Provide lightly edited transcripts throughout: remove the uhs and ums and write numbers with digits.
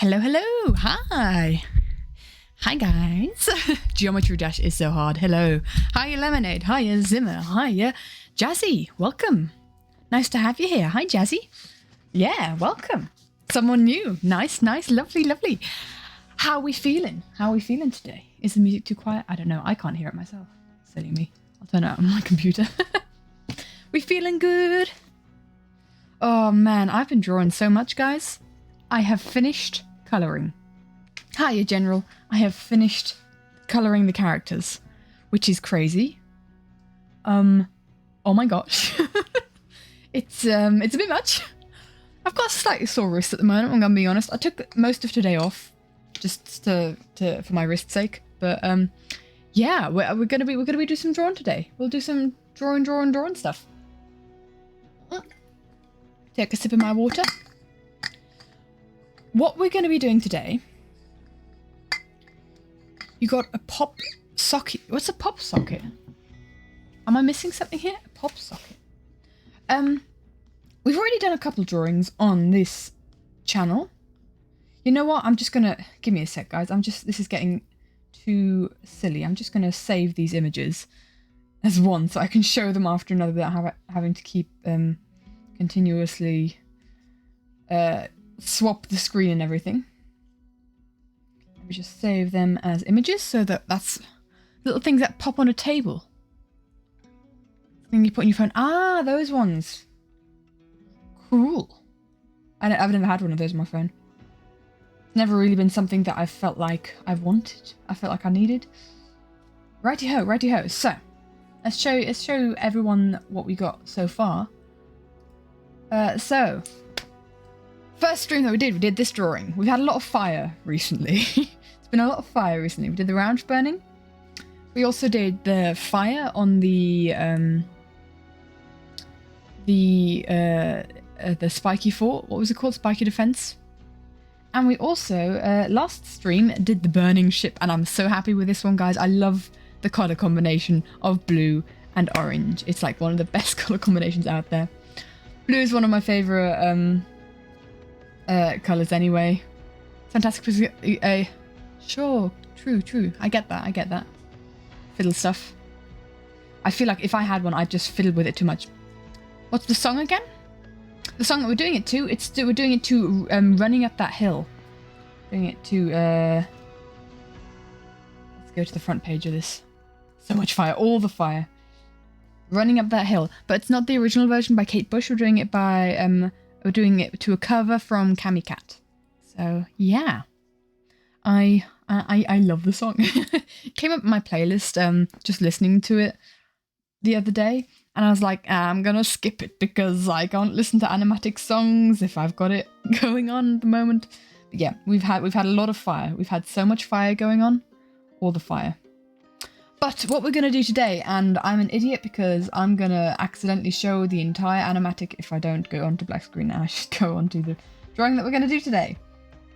Hello, hello. Hi. Hi, guys. Geometry Dash is so hard. Hello. Hiya, Lemonade. Hiya, Zimmer. Hiya, Jazzy. Welcome. Nice to have you here. Hi, Jazzy. Yeah, welcome. Someone new. Nice, nice. Lovely, lovely. How are we feeling? How are we feeling today? Is the music too quiet? I don't know. I can't hear it myself. Silly me. I'll turn it out on my computer. We feeling good? Oh, man. I've been drawing so much, guys. I have finished colouring. Hiya, General. I have finished colouring the characters, which is crazy. Oh my gosh. It's a bit much. I've got a slightly sore wrist at the moment, I'm gonna be honest. I took most of today off just for my wrist's sake. But yeah, we're gonna be doing some drawing today. We'll do some drawing stuff. Take a sip of my water. What we're going to be doing today, you got a pop socket. What's a pop socket? Am I missing something here? A pop socket. We've already done a couple drawings on this channel. You know what? I'm just going to, give me a sec, guys. This is getting too silly. I'm just going to save these images as one so I can show them after another without having to keep continuously swap the screen and everything. Let me just save them as images so that's little things that pop on a table. Thing you put on your phone. Ah, those ones. Cool. I've never had one of those on my phone. It's never really been something that I've felt like I've wanted. I felt like I needed. Righty-ho, righty-ho. So, let's show everyone what we got so far. First stream that we did this drawing. We've had a lot of fire recently. It's been a lot of fire recently. We did the round burning. We also did the fire on the spiky fort. What was it called? Spiky defense. And we also, last stream, did the burning ship. And I'm so happy with this one, guys. I love the color combination of blue and orange. It's like one of the best color combinations out there. Blue is one of my favorite colors anyway. Fantastic. Sure, true. I get that. Fiddle stuff. I feel like if I had one, I'd just fiddle with it too much. What's the song again? The song that we're doing it to, we're doing it to Running Up That Hill. Doing it to let's go to the front page of this. So much fire, all the fire. Running Up That Hill. But it's not the original version by Kate Bush. We're doing it by we're doing it to a cover from Cammy Cat. So yeah. I love the song. It came up in my playlist just listening to it the other day, and I was like, I'm gonna skip it because I can't listen to animatic songs if I've got it going on at the moment. But yeah, we've had a lot of fire. We've had so much fire going on. All the fire. But what we're going to do today, and I'm an idiot because I'm going to accidentally show the entire animatic if I don't go onto black screen. I should go onto the drawing that we're going to do today.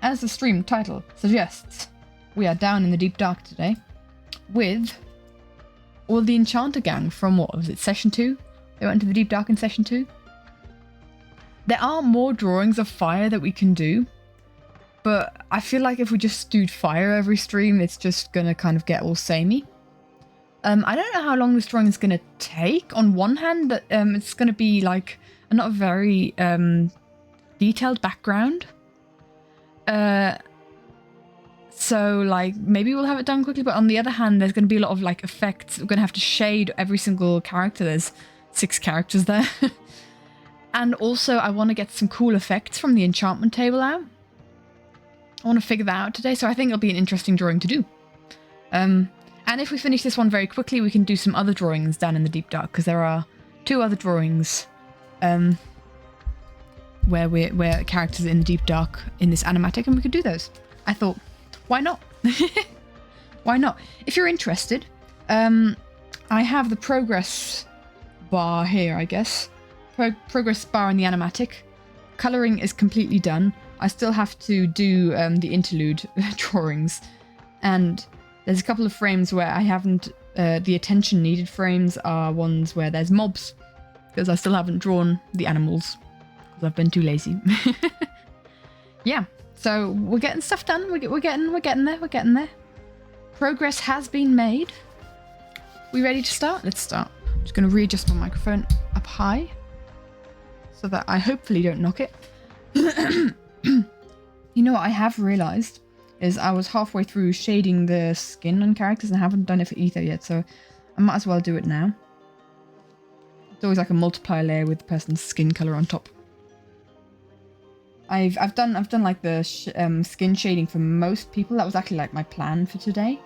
As the stream title suggests, we are down in the deep dark today with all the Enchanter gang from, what was it, session 2? They went into the deep dark in session 2. There are more drawings of fire that we can do, but I feel like if we just do fire every stream, it's just going to kind of get all samey. I don't know how long this drawing is going to take on one hand, but it's going to be like a not very detailed background. So like maybe we'll have it done quickly, but on the other hand, there's going to be a lot of like effects. We're going to have to shade every single character. There's 6 characters there. And also I want to get some cool effects from the enchantment table out. I want to figure that out today, so I think it'll be an interesting drawing to do. And if we finish this one very quickly, we can do some other drawings down in the deep dark, because there are 2 other drawings where characters are in the deep dark in this animatic, and we could do those. I thought, why not? Why not? If you're interested, I have the progress bar here, I guess. Progress bar in the animatic. Colouring is completely done. I still have to do the interlude drawings, and there's a couple of frames where I haven't, the attention needed frames are ones where there's mobs, because I still haven't drawn the animals, because I've been too lazy. Yeah, So we're getting stuff done. We're getting there. Progress has been made. We ready to start? Let's start. I'm just going to readjust my microphone up high so that I hopefully don't knock it. You know what I have realized is I was halfway through shading the skin on characters and I haven't done it for Etho yet, so I might as well do it now. It's always like a multiplier layer with the person's skin color on top. I've done like the skin shading for most people. That was actually like my plan for today.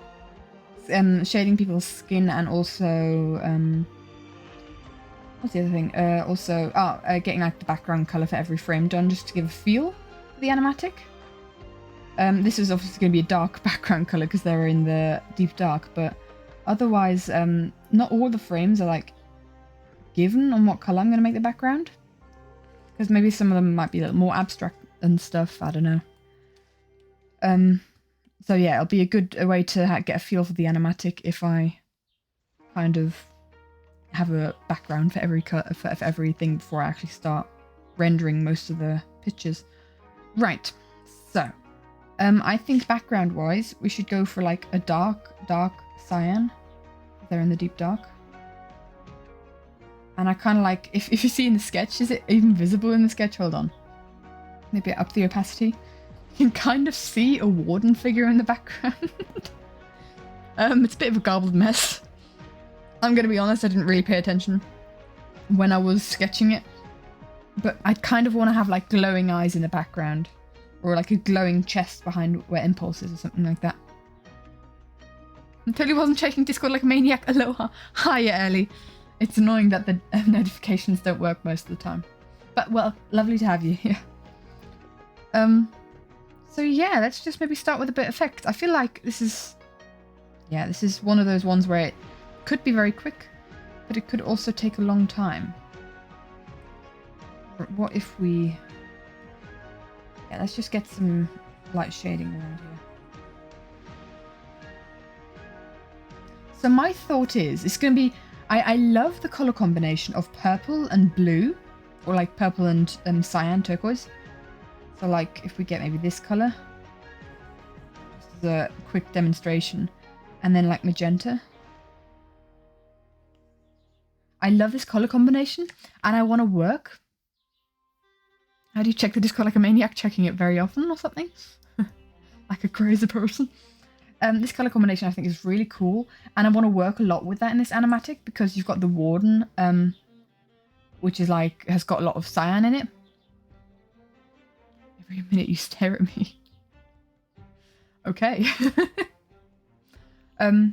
Shading people's skin and also what's the other thing? Getting like the background color for every frame done just to give a feel for the animatic. This is obviously going to be a dark background color because they're in the deep dark, but otherwise, not all the frames are like given on what color I'm going to make the background. Because maybe some of them might be a little more abstract and stuff. I don't know. So yeah, it'll be a good way to get a feel for the animatic if I kind of have a background for everything before I actually start rendering most of the pictures. Right. So, I think background-wise, we should go for like a dark cyan. They're in the deep dark. And I kind of like, if you see in the sketch, is it even visible in the sketch? Hold on. Maybe up the opacity. You can kind of see a warden figure in the background. It's a bit of a garbled mess. I'm going to be honest, I didn't really pay attention when I was sketching it. But I kind of want to have like glowing eyes in the background. Or like a glowing chest behind where Impulse is or something like that. I totally wasn't checking Discord like a maniac. Aloha. Hiya, Ellie. It's annoying that the notifications don't work most of the time. But, well, lovely to have you here. So yeah, let's just maybe start with a bit of effect. I feel like this is one of those ones where it could be very quick, but it could also take a long time. What if we... Yeah, let's just get some light shading around here. So my thought is, it's going to be... I love the colour combination of purple and blue, or like purple and cyan turquoise. So like if we get maybe this colour, just as a quick demonstration, and then like magenta. I love this colour combination, and I want to work. How do you check the Discord like a maniac? Checking it very often or something? Like a crazy person. This colour combination I think is really cool, and I want to work a lot with that in this animatic because you've got the warden, which is like, has got a lot of cyan in it. Every minute you stare at me. Okay. I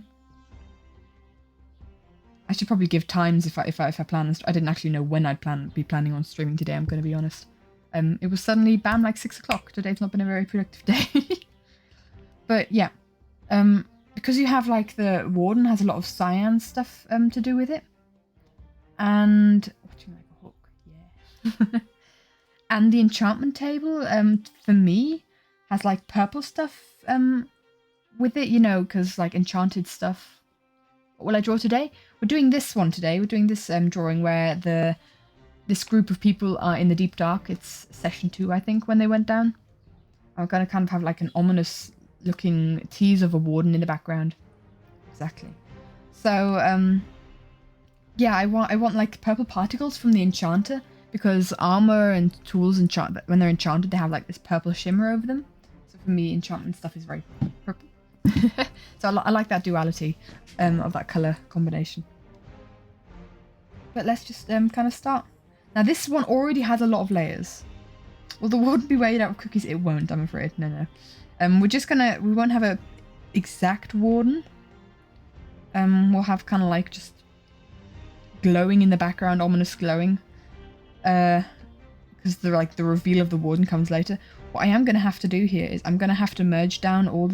should probably give times if I plan. I didn't actually know when I'd be planning on streaming today, I'm going to be honest. It was suddenly bam, like 6 o'clock. Today's not been a very productive day. But yeah. Because you have like the warden has a lot of cyan stuff to do with it. And watching like a hook, yeah. And the enchantment table, for me, has like purple stuff with it, you know, because like enchanted stuff. What will I draw today? We're doing this one today. We're doing this drawing where this group of people are in the deep dark. It's session 2, I think, when they went down. I'm gonna kind of have like an ominous looking tease of a warden in the background. Exactly. So yeah, I want like purple particles from the enchanter, because armor and tools when they're enchanted, they have like this purple shimmer over them. So for me, enchantment stuff is very purple. So I like that duality of that color combination. But let's just kind of start. Now this one already has a lot of layers. Will the warden be made out of cookies? It won't, I'm afraid. No. We won't have a exact warden. We'll have kind of like just glowing in the background, ominous glowing. Because the reveal of the warden comes later. What I am going to have to do here is I'm going to have to merge down all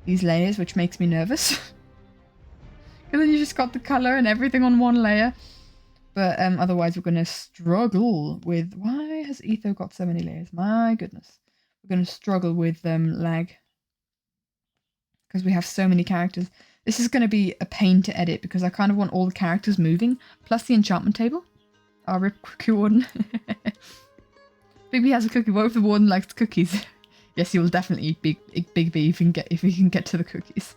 these layers, which makes me nervous. Because then you just got the color and everything on one layer. But otherwise we're going to struggle with... Why has Etho got so many layers? My goodness. We're going to struggle with lag. Because we have so many characters. This is going to be a pain to edit because I kind of want all the characters moving. Plus the enchantment table. Oh, rip Cookie Warden. Maybe he has a cookie. What if the warden likes cookies? Yes, he will definitely eat Big B if he can get to the cookies.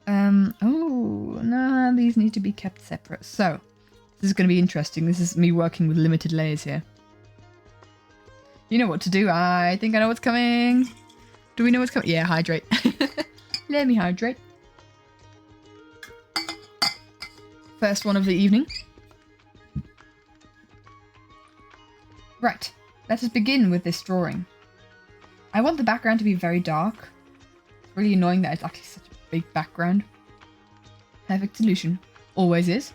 Oh, no, these need to be kept separate. So, this is going to be interesting. This is me working with limited layers here. You know what to do. I think I know what's coming. Do we know what's coming? Yeah, hydrate. Let me hydrate. First one of the evening. Right, let us begin with this drawing. I want the background to be very dark. It's really annoying that it's actually such a big background. Perfect solution. Always is.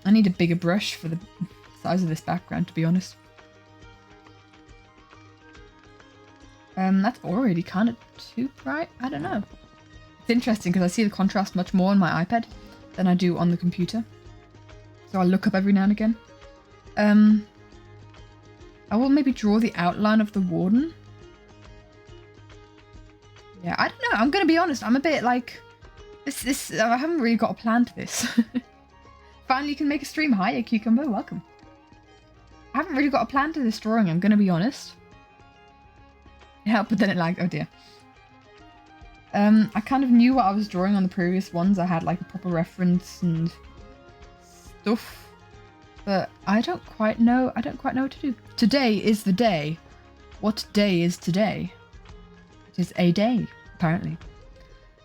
I need a bigger brush for the size of this background, to be honest. That's already kind of too bright. I don't know. It's interesting because I see the contrast much more on my iPad than I do on the computer. So I'll look up every now and again. I will maybe draw the outline of the warden. Yeah, I don't know. I'm going to be honest. I'm a bit like... I haven't really got a plan to this. Finally, you can make a stream. Hiya, Cucumber. Welcome. I haven't really got a plan to this drawing. I'm going to be honest. Yeah, but then it lagged. Oh, dear. I kind of knew what I was drawing on the previous ones. I had like a proper reference and stuff. But I don't quite know. I don't quite know what to do. Today is the day. What day is today? It is a day, apparently.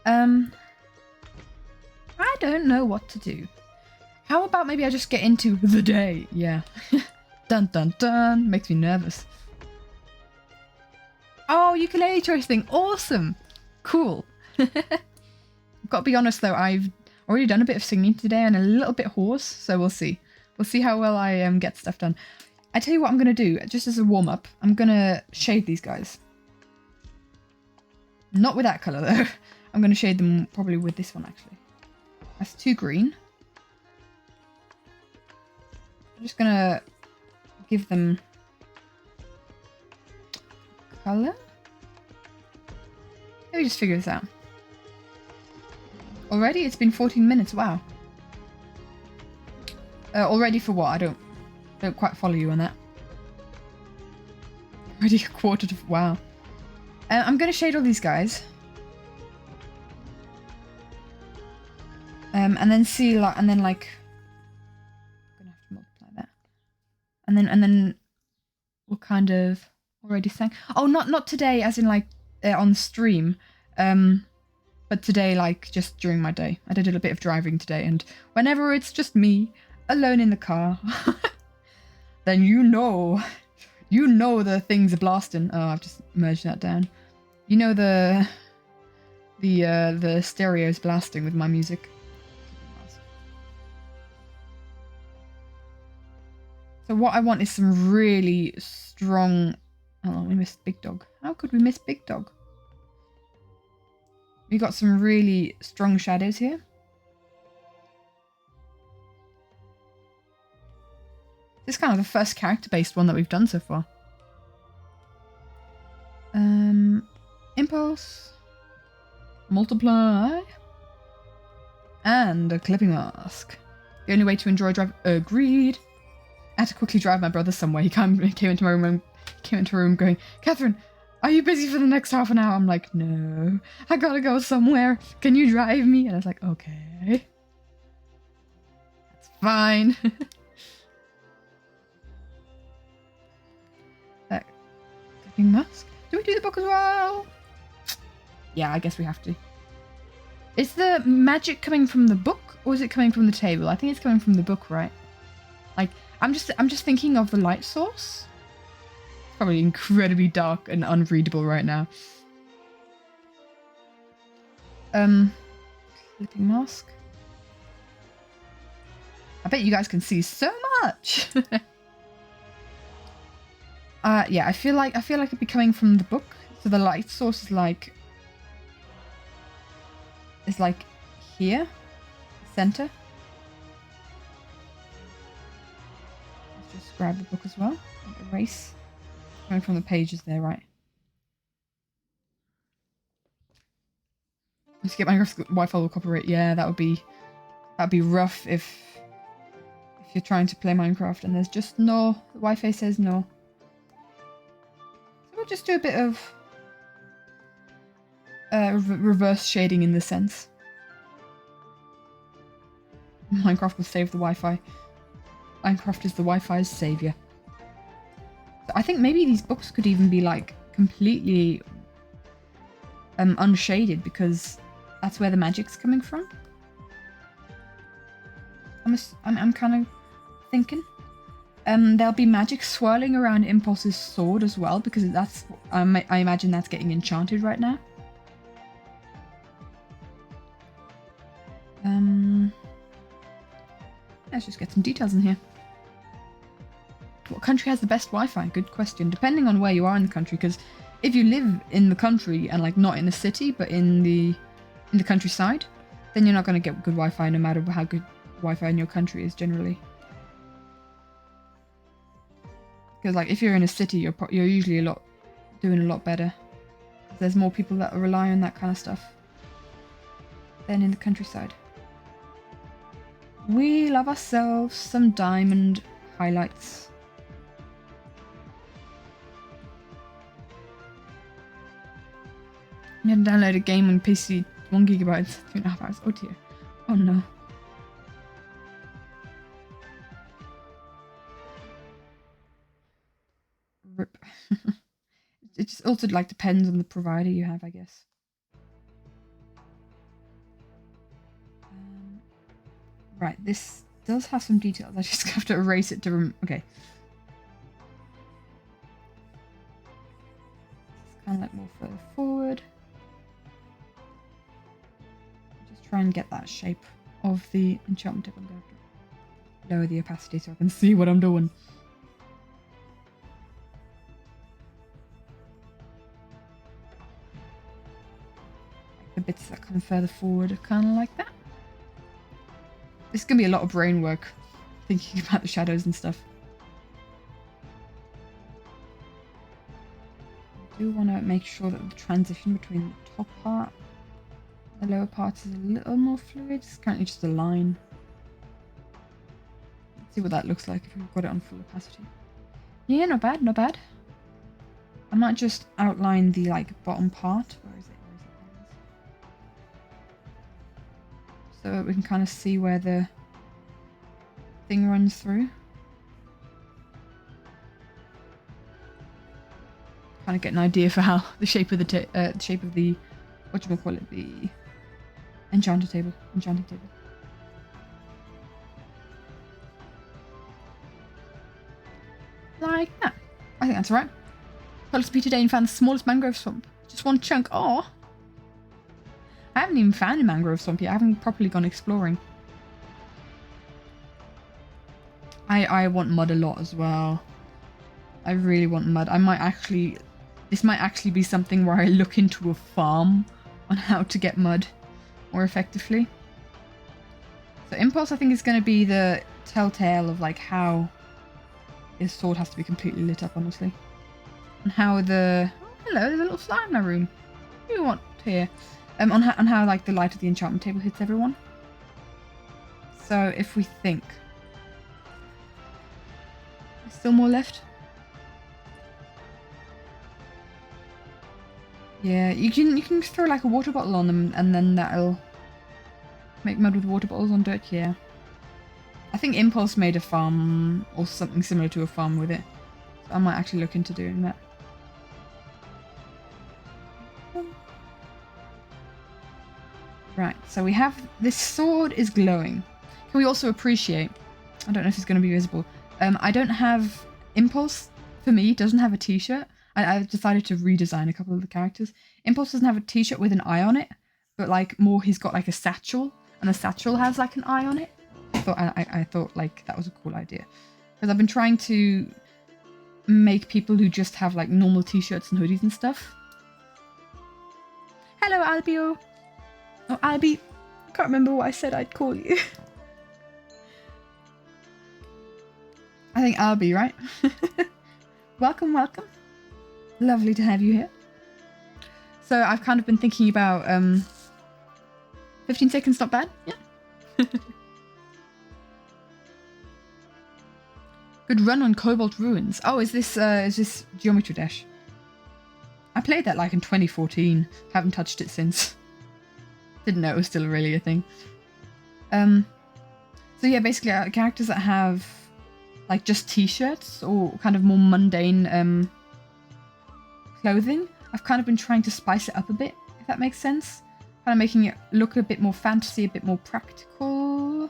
I don't know what to do. How about maybe I just get into the day? Yeah. Dun dun dun. Makes me nervous. Oh, ukulele choice thing. Awesome. Cool. I've got to be honest though, I've already done a bit of singing today and a little bit hoarse, so we'll see. We'll see how well I get stuff done. I tell you what I'm going to do, just as a warm-up, I'm going to shade these guys. Not with that colour though. I'm going to shade them probably with this one actually. That's too green. I'm just going to give them colour. Let me just figure this out. Already? It's been 14 minutes. Wow. Already for what? I don't quite follow you on that. Already a quarter to... Wow. I'm going to shade all these guys. And then see, like, and then like... I'm going to have to multiply that. And then we'll kind of already sang. Oh, not today, as in like on stream. But today, like, just during my day. I did a little bit of driving today, and whenever it's just me, alone in the car, then you know the things are blasting. Oh, I've just merged that down. You know the stereo's blasting with my music. So what I want is some really strong... Oh, we missed Big Dog. How could we miss Big Dog? We got some really strong shadows here. This is kind of the first character-based one that we've done so far. Impulse. Multiply. And a clipping mask. The only way to enjoy drive... Agreed. I had to quickly drive my brother somewhere. He came into my room going, Catherine, are you busy for the next half an hour? I'm like, no, I gotta go somewhere. Can you drive me? And I was like, okay. That's fine. Clipping mask. Do we do the book as well? Yeah, I guess we have to. Is the magic coming from the book or is it coming from the table? I think it's coming from the book, right? Like, I'm just thinking of the light source. It's probably incredibly dark and unreadable right now. Clipping mask. I bet you guys can see so much. Yeah, I feel like it'd be coming from the book. So the light source is like here, center. Let's just grab the book as well. And erase. Coming from the pages there, right? Let's get Minecraft Wi-Fi will copyright. Yeah, that'd be rough if you're trying to play Minecraft and there's just no Wi-Fi says no. We'll just do a bit of reverse shading in this sense. Minecraft will save the Wi-Fi. Minecraft is the Wi-Fi's savior. So I think maybe these books could even be like completely unshaded because that's where the magic's coming from. I'm kind of thinking. There'll be magic swirling around Impulse's sword as well because that's I imagine that's getting enchanted right now. Let's just get some details in here. What country has the best Wi-Fi? Good question. Depending on where you are in the country, because if you live in the country and like not in the city but in the countryside, then you're not going to get good Wi-Fi no matter how good Wi-Fi in your country is generally. Because like if you're in a city, you're usually doing a lot better. There's more people that rely on that kind of stuff than in the countryside. We love ourselves some diamond highlights. You had to download a game on PC 1 GB, 2.5 hours. Oh dear. Oh no. Rip. It just also like depends on the provider you have, I guess. Right, this does have some details. I just have to erase it to okay. It's kind of like more further forward. Just try and get that shape of the enchantment table. I'm going to have to lower the opacity so I can see what I'm doing. Like the bits that come further forward are kind of like that. This is going to be a lot of brain work, thinking about the shadows and stuff. I do want to make sure that the transition between the top part and the lower part is a little more fluid. It's currently just a line. Let's see what that looks like if we've got it on full opacity. Yeah, not bad, not bad. I might just outline the like bottom part. Where is it? So we can kind of see where the thing runs through. Kind of get an idea for how the shape of the whatchamacallit, the enchanting table. Like that. I think that's alright. Close to Peter Dane found the smallest mangrove swamp. Just one chunk. Oh. I haven't even found a mangrove swamp yet. I haven't properly gone exploring. I want mud a lot as well. I really want mud. This might actually be something where I look into a farm on how to get mud more effectively. So Impulse I think is going to be the telltale of like how his sword has to be completely lit up, honestly. And how the... Oh, hello, there's a little fly in my room. What do you want here? On how like the light of the enchantment table hits everyone. So if we think, there's still more left. Yeah, you can throw like a water bottle on them and then that'll make mud with water bottles on dirt. Yeah, I think Impulse made a farm or something similar to a farm with it. So I might actually look into doing that. Right, so we have this sword is glowing. Can we also appreciate? I don't know if it's going to be visible. I don't have Impulse. For me, doesn't have a T-shirt. I've decided to redesign a couple of the characters. Impulse doesn't have a T-shirt with an eye on it, but like more, he's got like a satchel, and the satchel has like an eye on it. I thought like that was a cool idea because I've been trying to make people who just have like normal T-shirts and hoodies and stuff. Hello, Albio. Oh, Albie. I can't remember what I said I'd call you. I think Albie, right? Welcome, welcome. Lovely to have you here. So I've kind of been thinking about 15 seconds, not bad. Yeah. Good run on Cobalt Ruins. Oh, is this Geometry Dash? I played that like in 2014. Haven't touched it since. Didn't know it was still really a thing. So yeah, basically characters that have like just t-shirts or kind of more mundane clothing. I've kind of been trying to spice it up a bit, if that makes sense. Kind of making it look a bit more fantasy, a bit more practical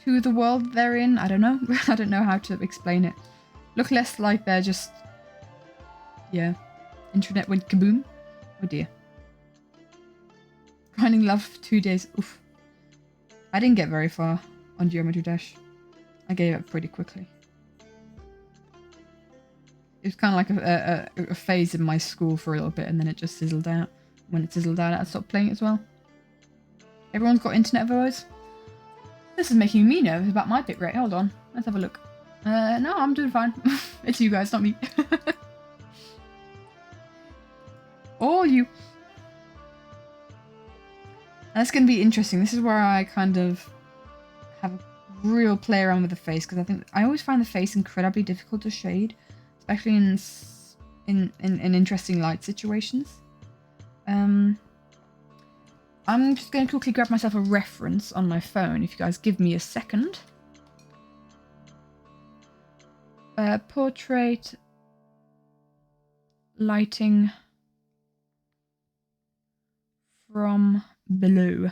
to the world they're in. I don't know. I don't know how to explain it. Look less like they're just... Yeah. Internet went kaboom. Oh dear. Grinding love for 2 days. Oof. I didn't get very far on Geometry Dash. I gave up pretty quickly. It was kind of like a phase in my school for a little bit, and then it just sizzled out. When it sizzled out, I stopped playing it as well. Everyone's got internet voice. This is making me nervous about my bitrate. Hold on. Let's have a look. No, I'm doing fine. It's you guys, not me. All you. That's going to be interesting. This is where I kind of have a real play around with the face, because I always find the face incredibly difficult to shade, especially in interesting light situations. I'm just going to quickly grab myself a reference on my phone, if you guys give me a second. Portrait lighting from below.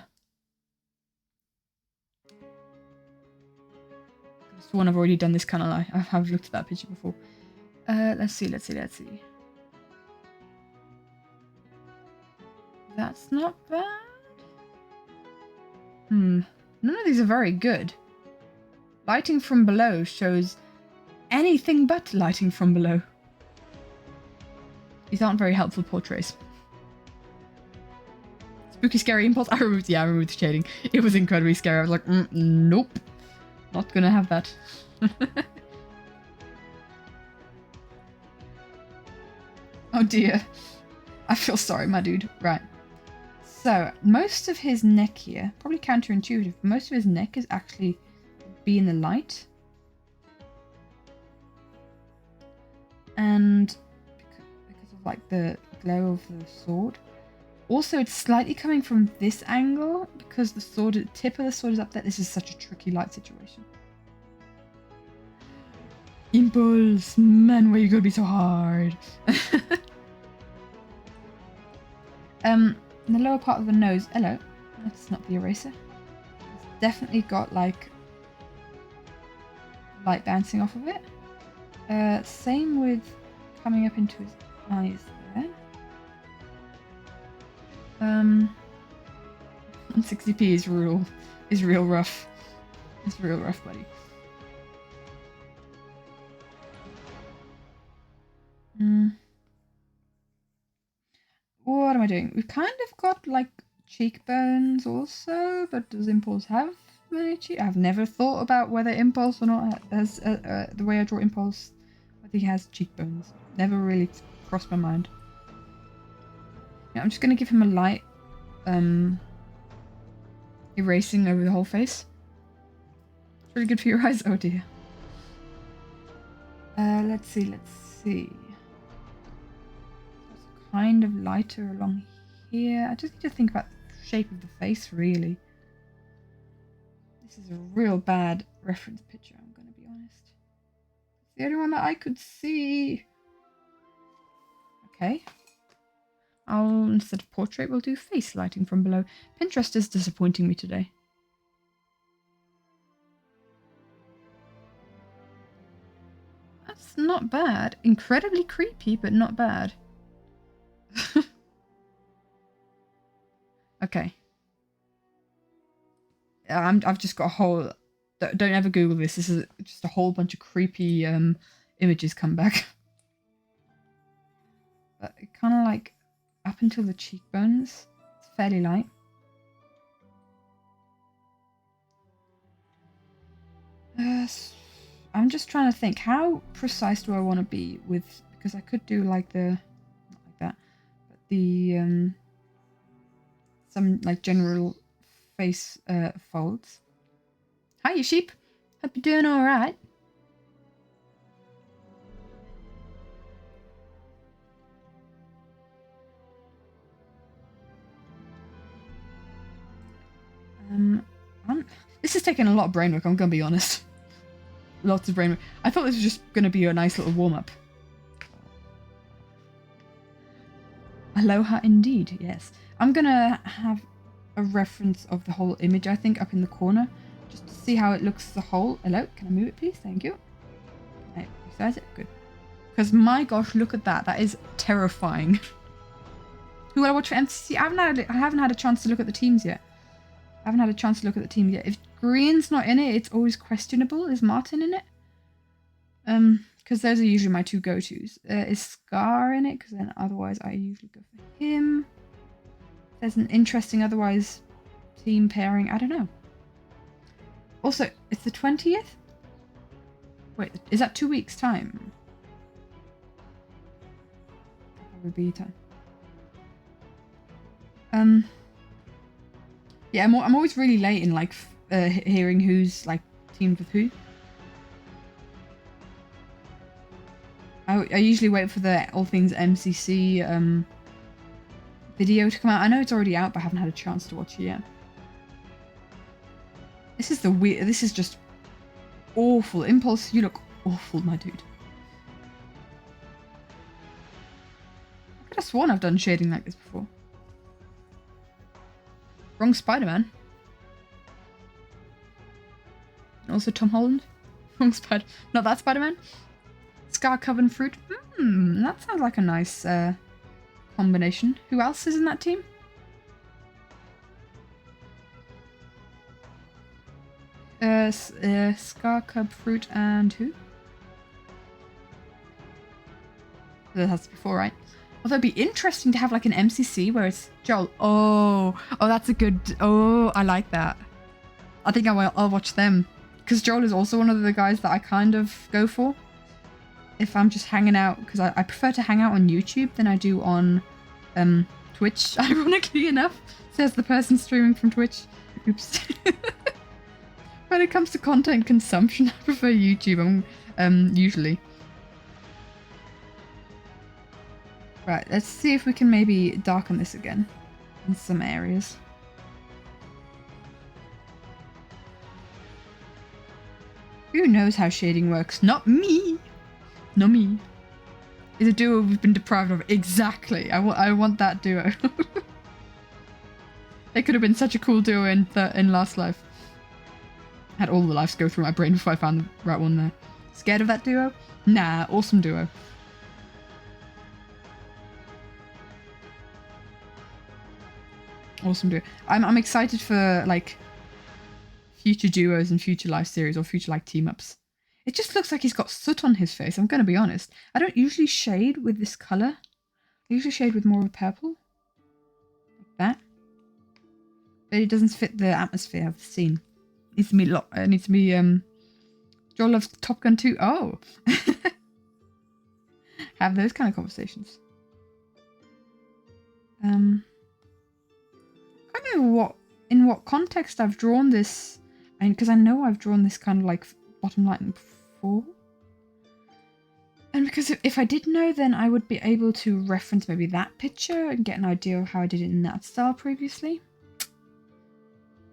This one I've already done this kind of like. I have looked at that picture before. Let's see. That's not bad. None of these are very good. Lighting from below shows anything but lighting from below. These aren't very helpful portraits. Spooky, scary impulse. I removed the shading. It was incredibly scary. I was like, nope. Not gonna have that. Oh dear. I feel sorry, my dude. Right. So, most of his neck here, probably counterintuitive, but most of his neck is actually be in the light. And because of like the glow of the sword. Also, it's slightly coming from this angle because the sword, the tip of the sword is up there. This is such a tricky light situation. Impulse, man, why you gotta be so hard? In the lower part of the nose, hello, that's not the eraser. It's definitely got like light bouncing off of it. Same with coming up into his eyes there. 60p is real rough. It's real rough, buddy. What am I doing? We've kind of got like cheekbones also, but does Impulse have many cheek? I've never thought about whether Impulse or not has the way I draw Impulse, whether he has cheekbones. Never really crossed my mind. Yeah, I'm just gonna give him a light erasing over the whole face. It's really good for your eyes. Oh dear. Let's see. Kind of lighter along here. I just need to think about the shape of the face, really. This is a real bad reference picture, I'm going to be honest. It's the only one that I could see. Okay. Instead of portrait, we'll do face lighting from below. Pinterest is disappointing me today. That's not bad. Incredibly creepy, but not bad. Okay. I've just got a whole... Don't ever Google this. This is just a whole bunch of creepy images come back. But kind of like up until the cheekbones. It's fairly light. I'm just trying to think. How precise do I want to be with... Because I could do like the... Not like that. But the... some like general face folds. Hi, you sheep. Hope you're doing all right. This is taking a lot of brain work, I'm gonna be honest. Lots of brain work. I thought this was just gonna be a nice little warm-up. Aloha indeed, yes. I'm gonna have a reference of the whole image, I think, up in the corner, just to see how it looks as a whole. Hello, can I move it, please? Thank you. Right, resize it, good. Because my gosh, look at that. That is terrifying. Who will I watch for MCC? I haven't had a chance to look at the teams yet. If Green's not in it, it's always questionable. Is Martin in it? Because those are usually my two go-tos. Is Scar in it? Because then otherwise I usually go for him. There's an interesting otherwise team pairing. I don't know. Also, it's the 20th? Wait, is that 2 weeks' time? That would be time. Yeah, I'm always really late in like hearing who's like teamed with who. I usually wait for the All Things MCC video to come out. I know it's already out, but I haven't had a chance to watch it yet. This is the weird. This is just awful. Impulse, you look awful, my dude. I could have sworn I've done shading like this before. Wrong Spider-Man. Also Tom Holland. Wrong Spider. Not that Spider-Man. Scar-covered fruit. That sounds like a nice combination. Who else is in that team? Scar-covered fruit and who? That has to be 4, right? Although it'd be interesting to have like an MCC where it's Joel. Oh, that's a good. Oh, I like that. I think I'll watch them because Joel is also one of the guys that I kind of go for if I'm just hanging out, because I prefer to hang out on YouTube than I do on Twitch. Ironically enough, says the person streaming from Twitch. Oops. When it comes to content consumption, I prefer YouTube. Usually. Right, let's see if we can maybe darken this again in some areas. Who knows how shading works? Not me! Not me. It's a duo we've been deprived of. Exactly! I want that duo. They could have been such a cool duo in Last Life. Had all the lives go through my brain before I found the right one there. Scared of that duo? Nah, awesome duo. Awesome duo. I'm excited for like future duos and future life series or future like team ups. It just looks like he's got soot on his face. I'm gonna be honest. I don't usually shade with this color. I usually shade with more of a purple, like that. But it doesn't fit the atmosphere of the scene. It needs to be Joel loves Top Gun 2. Oh, have those kind of conversations. I don't know in what context I've drawn this. I mean, because I know I've drawn this kind of like bottom lighting before. And because if I did know, then I would be able to reference maybe that picture and get an idea of how I did it in that style previously.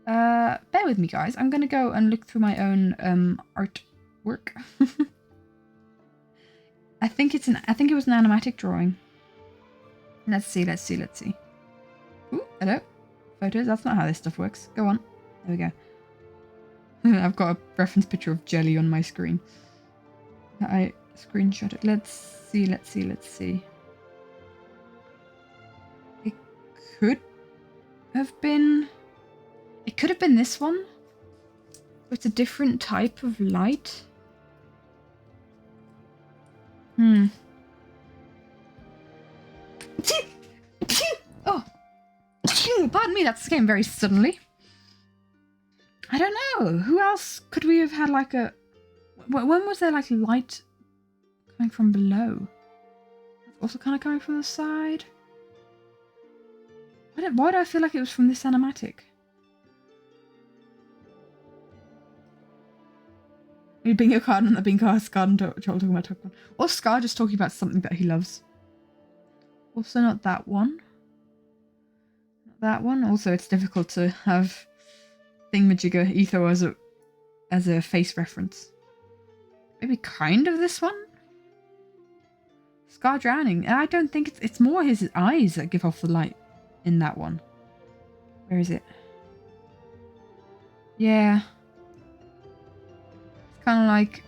Bear with me, guys. I'm going to go and look through my own artwork. I think it was an animatic drawing. Let's see. Ooh, hello. Photos. That's not how this stuff works. Go on. There we go. I've got a reference picture of jelly on my screen. I screenshot it. Let's see. It could have been this one. It's a different type of light. Oh, pardon me, that came very suddenly. I don't know. Who else could we have had like a... When was there like light coming from below? Also kind of coming from the side? Why do I feel like it was from this animatic? Maybe bingo card and the bingo card and talking about Top Gun. Or Scar just talking about something that he loves. Also not that one. Not that one. Also it's difficult to have thingamajigger ether as a face reference. Maybe kind of this one? Scar drowning. I don't think it's more his eyes that give off the light in that one. Where is it? Yeah. It's kind of like...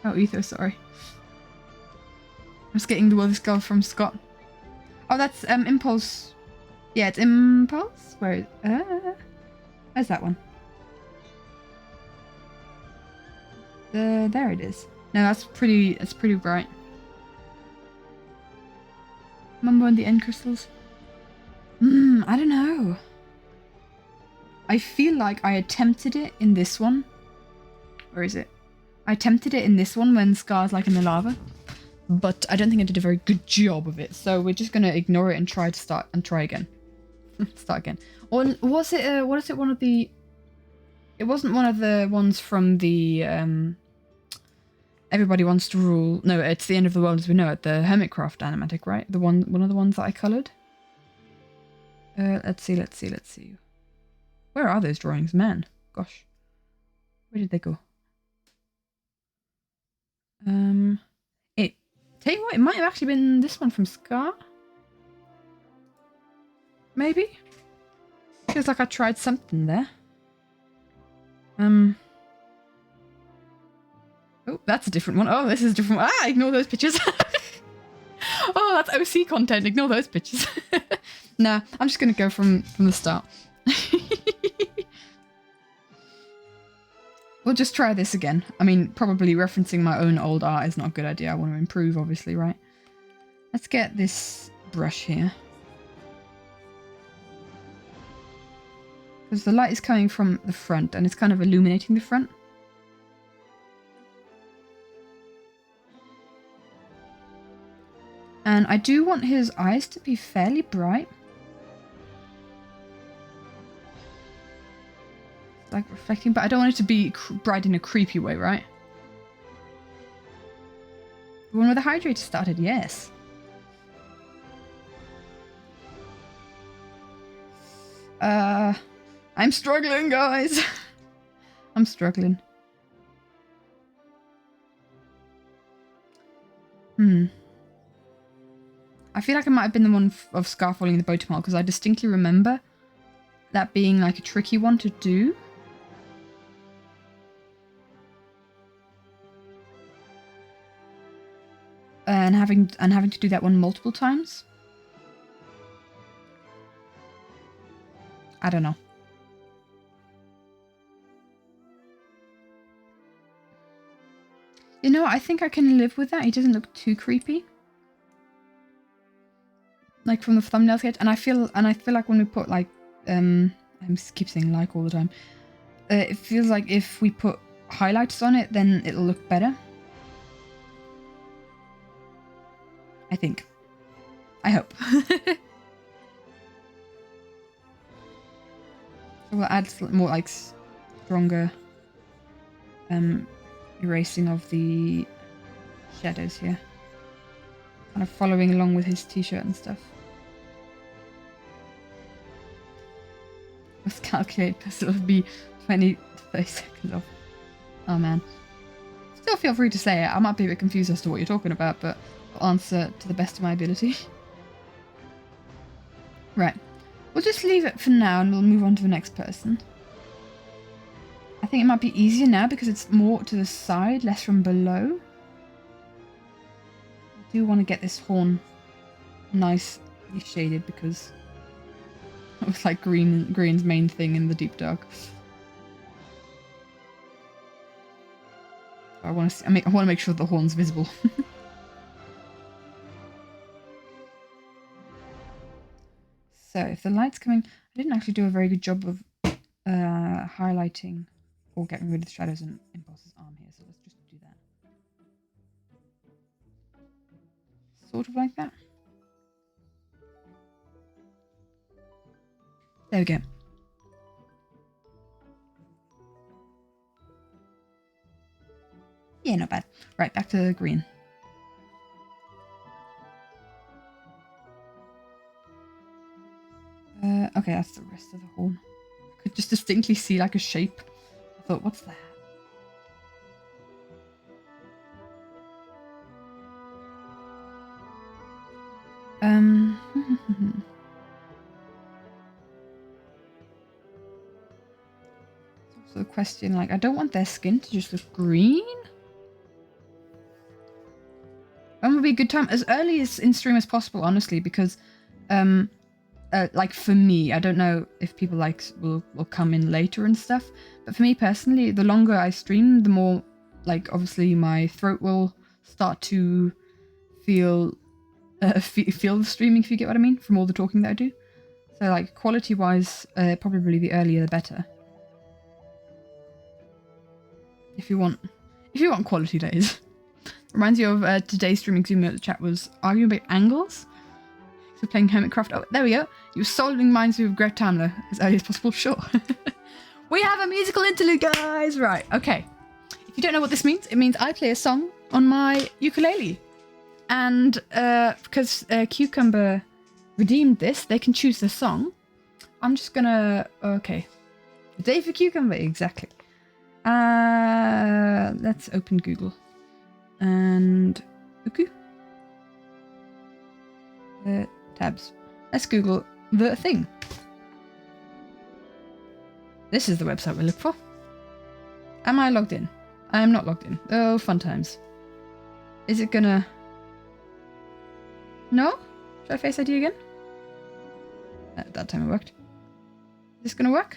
Oh, ether, sorry. I'm just getting the this girl from Scott. Oh, that's Impulse. Yeah, it's Impulse. Where's that one? There it is. No, that's pretty. It's pretty bright. Mumbo and the end crystals. I don't know. I feel like I attempted it in this one. Where is it? I attempted it in this one when Scar's like in the lava, but I don't think I did a very good job of it. So we're just gonna ignore it and try again. Start again. Or was it? What is it? One of the? It wasn't one of the ones from the Everybody Wants to Rule. No, it's The End of the World as We Know It. The Hermitcraft animatic, right? The one of the ones that I coloured. Let's see. Where are those drawings, man? Gosh, where did they go? Tell you what, it might have actually been this one from Scar. Maybe. Feels like I tried something there. Oh, that's a different one. Oh, this is a different one. Ah, ignore those pictures. Oh, that's OC content. Ignore those pictures. Nah, I'm just going to go from the start. We'll just try this again. I mean, probably referencing my own old art is not a good idea. I want to improve, obviously, right? Let's get this brush here. Because the light is coming from the front and it's kind of illuminating the front. And I do want his eyes to be fairly bright. Like reflecting, but I don't want it to be bright in a creepy way, right? The one where the hydrator started, yes. I'm struggling, guys. I'm struggling. I feel like it might have been the one of Scar falling the boat tomorrow, because I distinctly remember that being like a tricky one to do. And having to do that one multiple times. I don't know. You know, I think I can live with that. He doesn't look too creepy. Like from the thumbnail sketch, and I feel like when we put like I keep saying like all the time. It feels like if we put highlights on it, then it'll look better. I think. I hope. So we'll add more like stronger erasing of the shadows here. Kind of following along with his t-shirt and stuff. Let's calculate because it'll be 20 to 30 seconds off. Oh man. Still feel free to say it. I might be a bit confused as to what you're talking about, but I'll answer to the best of my ability. Right. We'll just leave it for now and we'll move on to the next person. I think it might be easier now because it's more to the side, less from below. I do want to get this horn nicely shaded because it was like green's main thing in the deep dark. I want to make sure the horn's visible. So if the light's coming, I didn't actually do a very good job of highlighting or getting rid of the shadows in Impulse's arm here. So let's just do that. Sort of like that. There we go. Yeah, not bad. Right, back to the green. Okay, that's the rest of the horn. I could just distinctly see like a shape. I thought, what's that? It's also a question, like, I don't want their skin to just look green. When would be a good time? As early as in stream as possible, honestly, because like for me, I don't know if people like will come in later and stuff, but for me personally, the longer I stream, the more like obviously my throat will start to feel the streaming, if you get what I mean, from all the talking that I do. So like quality wise, probably the earlier the better. If you want quality days. Reminds you of today's streaming Zoom note chat was arguing about angles. So playing Hermitcraft. Oh, there we go. You were solving minds with Greg Tamler as early as possible. Sure. We have a musical interlude, guys. Right. Okay. If you don't know what this means, it means I play a song on my ukulele. And because Cucumber redeemed this, they can choose the song. I'm just gonna... Okay. A day for Cucumber. Exactly. Let's open Google. And Uku. Tabs. Let's Google the thing. This is the website we look for. Am I logged in? I am not logged in. Oh, fun times. Is it gonna... No? Should I Face ID again? That time it worked. Is this gonna work?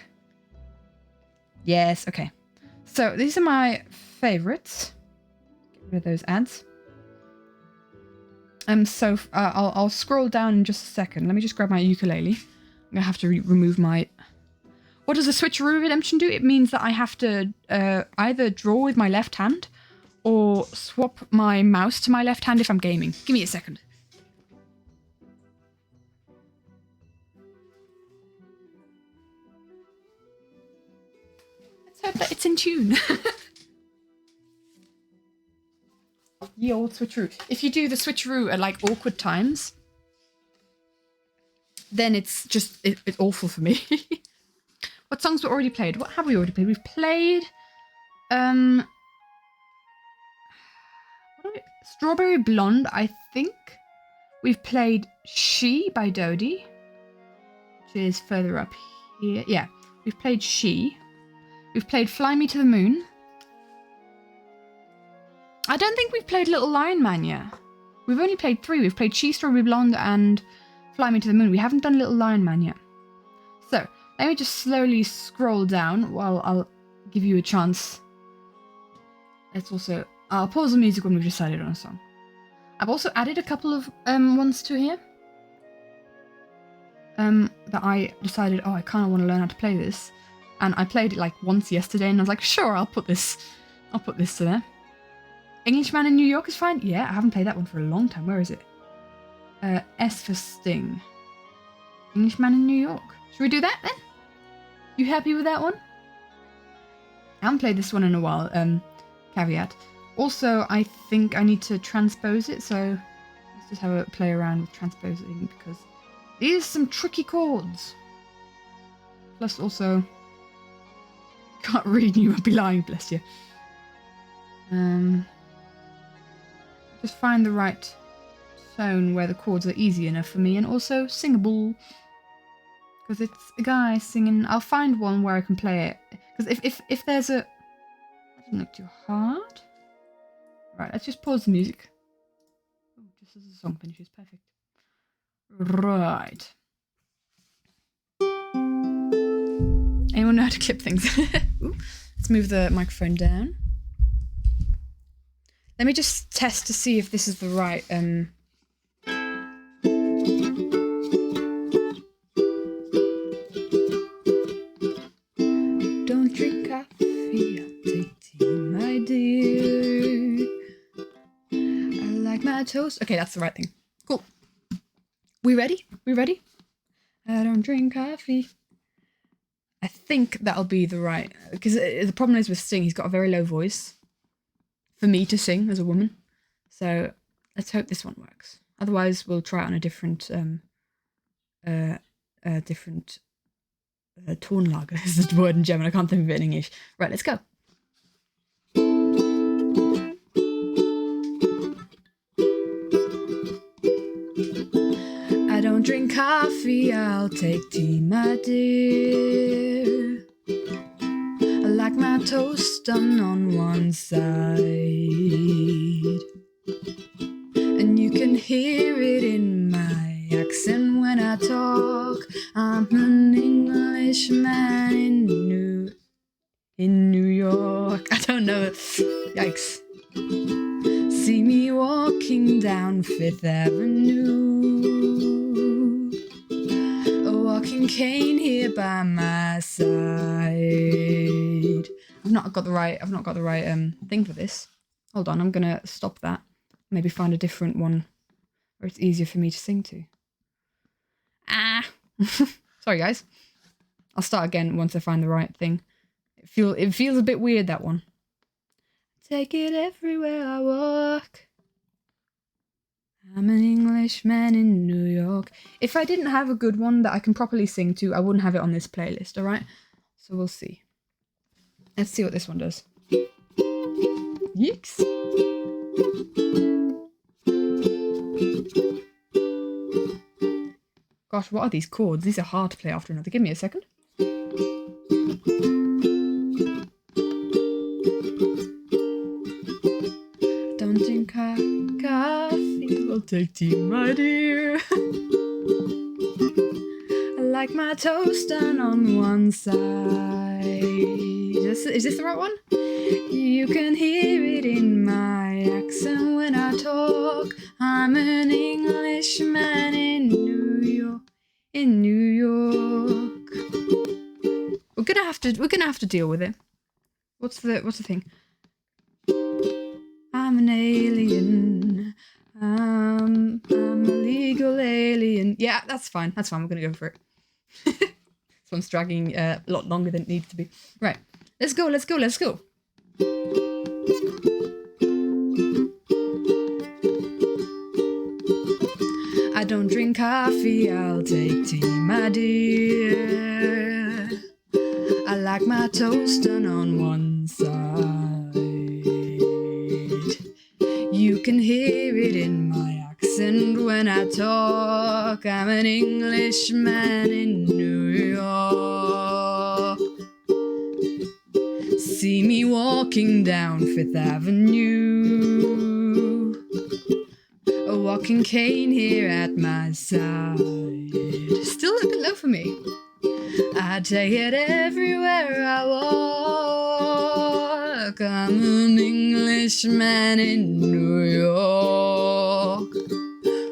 Yes, okay. So these are my favorites. Get rid of those ads. So I'll scroll down in just a second. Let me just grab my ukulele. I'm gonna have to remove my... What does the switcheroo redemption do? It means that I have to either draw with my left hand or swap my mouse to my left hand if I'm gaming. Give me a second. Let's hope that it's in tune. Ye old switcheroo. If you do the switcheroo at like awkward times, then it's just it's awful for me. What songs were already played? What have we already played? We've played Strawberry Blonde, I think. We've played She by Dodie, which is further up here. Yeah, we've played She. We've played Fly Me to the Moon. I don't think we've played Little Lion Man yet. We've only played 3. We've played She, Strawberry Blonde, and Fly Me to the Moon. We haven't done Little Lion Man yet. So, let me just slowly scroll down while I'll give you a chance. Let's also... I'll pause the music when we've decided on a song. I've also added a couple of ones to here. That I decided, oh, I kind of want to learn how to play this. And I played it like once yesterday and I was like, sure, I'll put this to there. Englishman in New York is fine. Yeah, I haven't played that one for a long time. Where is it? S for Sting. Englishman in New York. Should we do that then? You happy with that one? I haven't played this one in a while. Caveat. Also, I think I need to transpose it, so let's just have a play around with transposing because these are some tricky chords. Plus also, can't read and you would be lying, bless you. Just find the right tone where the chords are easy enough for me and also singable. Because it's a guy singing. I'll find one where I can play it. Because if there's a... That doesn't look too hard. Right, let's just pause the music. Oh, just as the song finishes. Perfect. Right. Anyone know how to clip things? Ooh, let's move the microphone down. Let me just test to see if this is the right... Don't drink coffee, I'll take tea, my dear. I like my toast. Okay, that's the right thing. Cool. We ready? We ready? I don't drink coffee. I think that'll be the right... Because the problem is with Sting, he's got a very low voice. For me to sing as a woman. So let's hope this one works. Otherwise, we'll try it on a different Tonlage is the word in German. I can't think of it in English. Right, let's go. I don't drink coffee, I'll take tea, my dear. I like my toast done on one side, and you can hear it in my accent when I talk. I'm an Englishman in New York. I don't know. Yikes. See me walking down Fifth Avenue, a walking cane here by my side. I've not got the right thing for this. Hold on, I'm gonna stop that. Maybe find a different one where it's easier for me to sing to. Sorry guys. I'll start again once I find the right thing. It feels a bit weird, that one. Take it everywhere I walk. I'm an Englishman in New York. If I didn't have a good one that I can properly sing to, I wouldn't have it on this playlist, alright? So we'll see. Let's see what this one does. Yeeks. Gosh, what are these chords? These are hard to play after another. Give me a second. Don't drink coffee, I'll take tea, my dear. I like my toast done on one side. Is this the right one? You can hear it in my accent when I talk. I'm an Englishman in New York. In New York. We're gonna have to deal with it. What's the thing? I'm an alien. I'm a legal alien. Yeah, that's fine. That's fine. We're gonna go for it. This one's dragging a lot longer than it needs to be. Right. Let's go. Let's go. Let's go. I don't drink coffee, I'll take tea, my dear. I like my toast done on one side. You can hear it in my accent when I talk. I'm an Englishman in New York. See me walking down Fifth Avenue, a walking cane here at my side. Still a bit low for me. I take it everywhere I walk. I'm an Englishman in New York.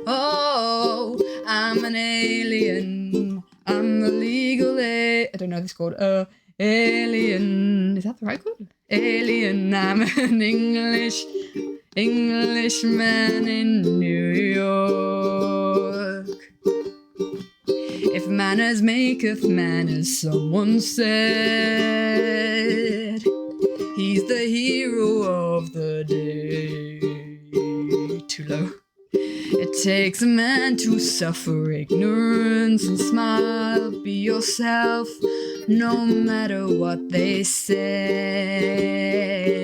Oh, I'm an alien. I'm a legal I don't know this called. Alien. Is that the right code? Alien. I'm an Englishman in New York. If manners maketh manners, someone said, he's the hero of the day. Too low. It takes a man to suffer ignorance and smile. Be yourself, no matter what they say.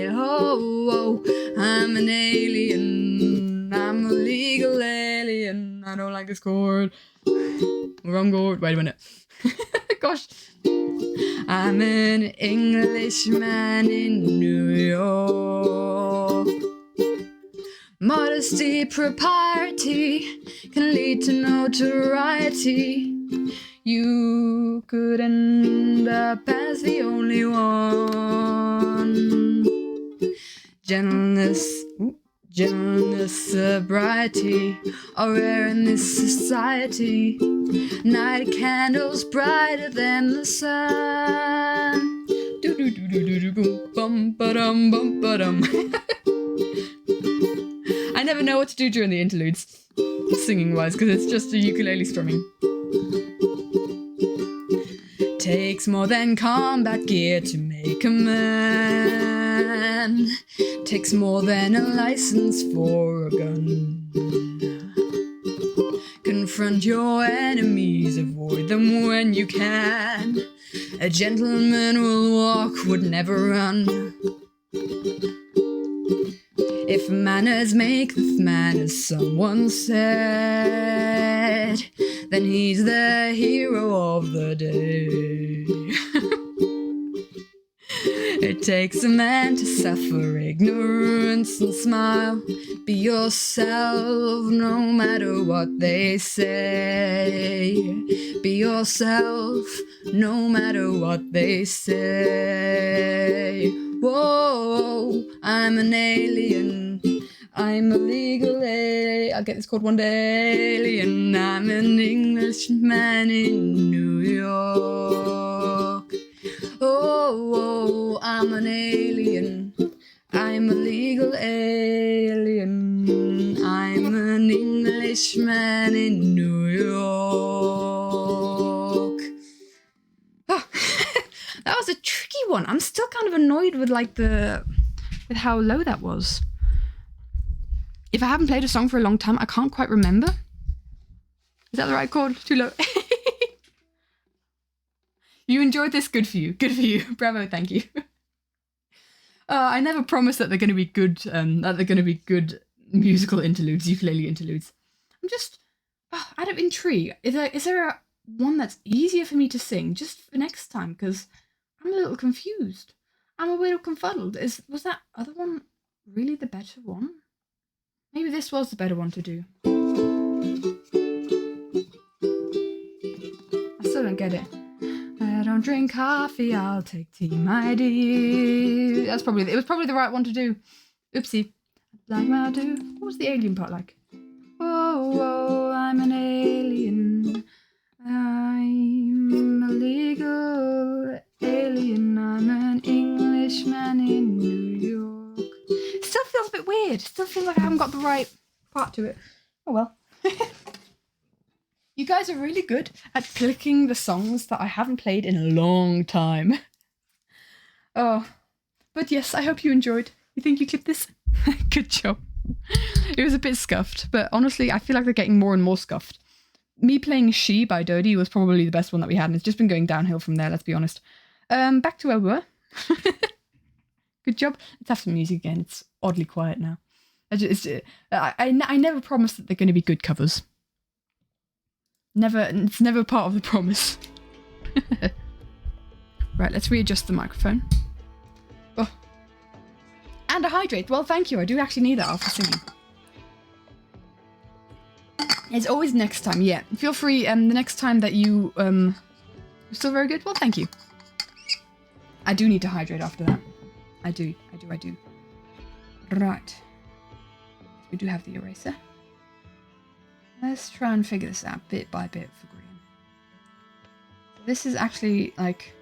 Oh, I'm an alien. I'm a legal alien. I don't like this chord. Wrong chord. Wait a minute. Gosh. I'm an Englishman in New York. Modesty, propriety can lead to notoriety. You could end up as the only one. Gentleness, sobriety are rare in this society. Night candles brighter than the sun. Do do do do do do boom bum ba-dum bum ba-dum. I never know what to do during the interludes, singing wise, because it's just a ukulele strumming. Takes more than combat gear to make a man. Takes more than a license for a gun. Confront your enemies, avoid them when you can. A gentleman will walk, would never run. If manners make the manners, someone said, then he's the hero of the day. It takes a man to suffer ignorance and smile. Be yourself no matter what they say. Be yourself no matter what they say. Whoa, I'm an alien. I'm a legal alien. I'll get this called one day. Alien. I'm an Englishman in New York. Oh, I'm an alien. I'm a legal alien. I'm an Englishman in New York. Oh, that was a tricky one. I'm still kind of annoyed with with how low that was. If I haven't played a song for a long time, I can't quite remember. Is that the right chord? Too low. You enjoyed this? Good for you. Good for you. Bravo. Thank you. I never promised that they're going to be good. That they're going to be good musical interludes, ukulele interludes. I'm just out of intrigue. Is there one that's easier for me to sing just for next time? Because I'm a little confused. I'm a little confuddled. Was that other one really the better one? Maybe this was the better one to do. I still don't get it. I don't drink coffee, I'll take tea, my dear. It was probably the right one to do. Oopsie. Like I'll do. What was the alien part like? Oh, I'm an alien. I'm a legal alien. I'm an Englishman in New York. It still feels a bit weird. Still feels like I haven't got the right part to it. Oh well. You guys are really good at clicking the songs that I haven't played in a long time. Oh, but yes, I hope you enjoyed. You think you clipped this? Good job. It was a bit scuffed, but honestly, I feel like they're getting more and more scuffed. Me playing She by Dodie was probably the best one that we had, and it's just been going downhill from there, let's be honest. Back to where we were. Good job. Let's have some music again. It's oddly quiet now. I never promised that they're going to be good covers. It's never part of the promise. Right, let's readjust the microphone. Oh. And a hydrate. Well, thank you. I do actually need that after singing. It's always next time, yeah. Feel free, the next time that you, you're still very good? Well, thank you. I do need to hydrate after that. I do. Right. We do have the eraser. Let's try and figure this out bit by bit for Green. This is actually, like,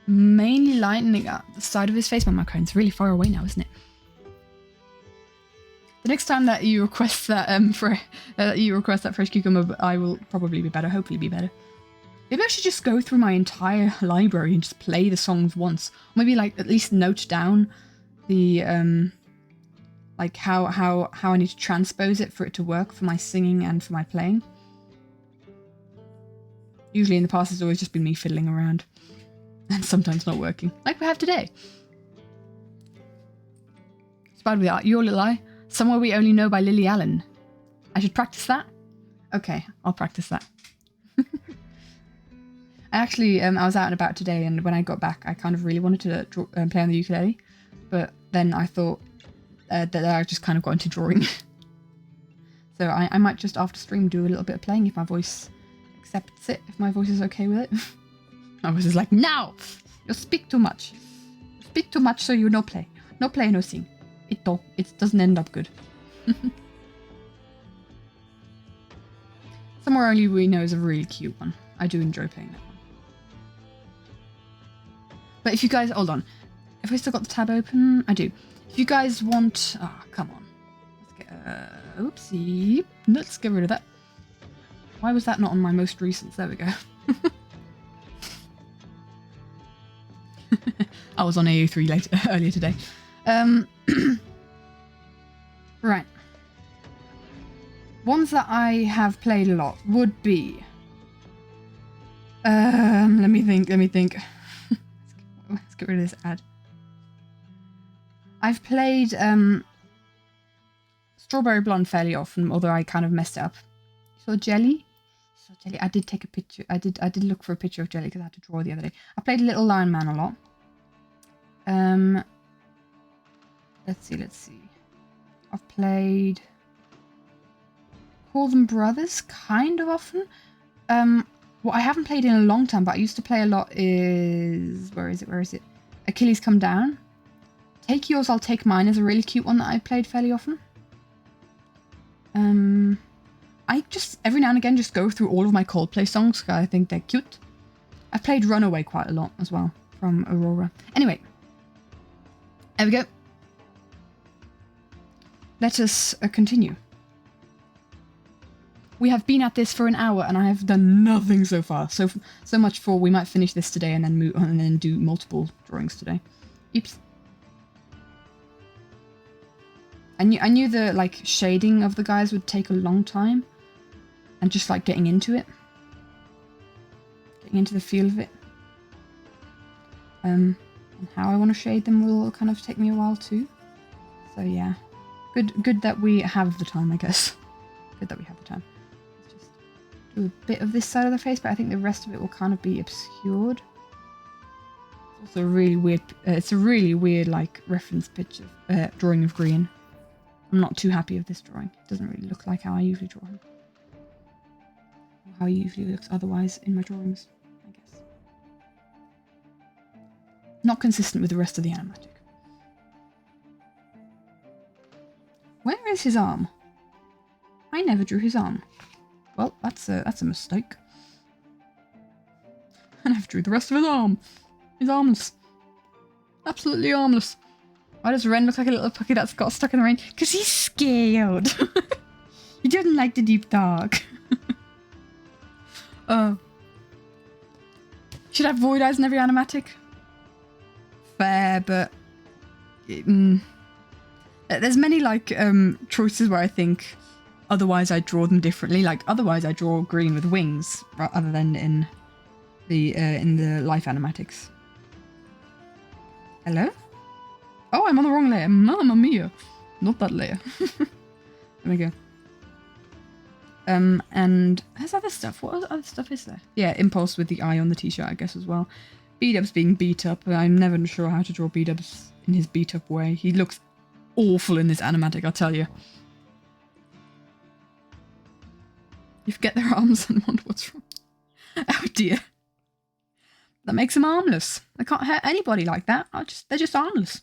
mainly lightening up the side of his face. My microphone's really far away now, isn't it? The next time that you request that that fresh cucumber, I will probably be better, hopefully be better. Maybe I should just go through my entire library and just play the songs once. Maybe, like, at least note down the, like how I need to transpose it for it to work for my singing and for my playing. Usually in the past it's always just been me fiddling around and sometimes not working, like we have today. Inspired with Your Little Eye, Somewhere We Only Know by Lily Allen. I should practice that? Okay, I'll practice that. I was out and about today, and when I got back I kind of really wanted to play on the ukulele, but then I thought that I just kind of got into drawing. So I might just after stream do a little bit of playing if my voice accepts it, if my voice is okay with it. My voice is like, now! You speak too much. Speak too much so you no play. No play, no sing. It doesn't end up good. Somewhere Only We Know is a really cute one. I do enjoy playing that one. But if you guys, hold on. Have I still got the tab open? I do. If you guys want... Oh, come on. Let's get... oopsie. Let's get rid of that. Why was that not on my most recent? There we go. I was on AO3 earlier today. Right. Ones that I have played a lot would be... I Let me think. Let's get rid of this ad. I've played Strawberry Blonde fairly often, although I kind of messed it up. So Jelly? So Jelly, I did take a picture. I did look for a picture of Jelly because I had to draw the other day. I played Little Lion Man a lot. Let's see. I've played Call Them Brothers kind of often. What I haven't played in a long time, but I used to play a lot is... Where is it? Achilles Come Down. Take Yours, I'll Take Mine is a really cute one that I played fairly often. I just, every now and again, just go through all of my Coldplay songs because I think they're cute. I've played Runaway quite a lot as well, from Aurora. Anyway. There we go. Let us continue. We have been at this for an hour and I have done nothing so far. So much for we might finish this today and then move on and then do multiple drawings today. Oops. I knew the like shading of the guys would take a long time, and just like getting into it, getting into the feel of it, and how I want to shade them will kind of take me a while too. So yeah, good that we have the time, I guess. Good that we have the time. Let's just do a bit of this side of the face, but I think the rest of it will kind of be obscured. It's also really weird. It's a really weird like reference picture drawing of Grian. I'm not too happy with this drawing. It doesn't really look like how I usually draw him. Or how he usually looks otherwise in my drawings, I guess. Not consistent with the rest of the animatic. Where is his arm? I never drew his arm. Well, that's a mistake. I never drew the rest of his arm. He's armless. Absolutely armless. Why does Ren look like a little puppy that's got stuck in the rain? Because he's scared. He doesn't like the deep dark. Oh. Should have void eyes in every animatic? Fair, but... There's many, like, choices where I think otherwise I draw them differently. Like, otherwise I draw Green with wings, other than in the Life Animatics. Hello? Oh, I'm on the wrong layer. Mamma mia. Not that layer. There we go. And there's other stuff. What other stuff is there? Yeah, Impulse with the eye on the t-shirt, I guess, as well. B-Dubs being beat up. I'm never sure how to draw B-Dubs in his beat up way. He looks awful in this animatic, I'll tell you. You forget their arms and wonder what's wrong. Oh dear. That makes them armless. They can't hurt anybody like that. They're just armless.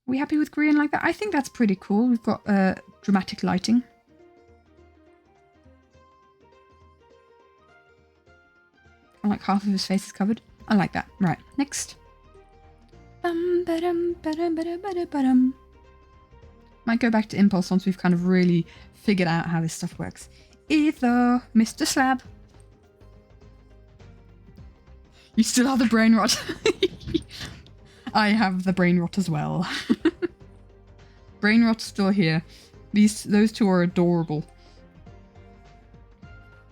Are we happy with Grian like that? I think that's pretty cool. We've got dramatic lighting. And like half of his face is covered. I like that. Right, next. Might go back to Impulse once we've kind of really figured out how this stuff works. Ether, Mr. Slab. You still have the brain rot. I have the brain rot as well. Brain rot's still here. Those two are adorable.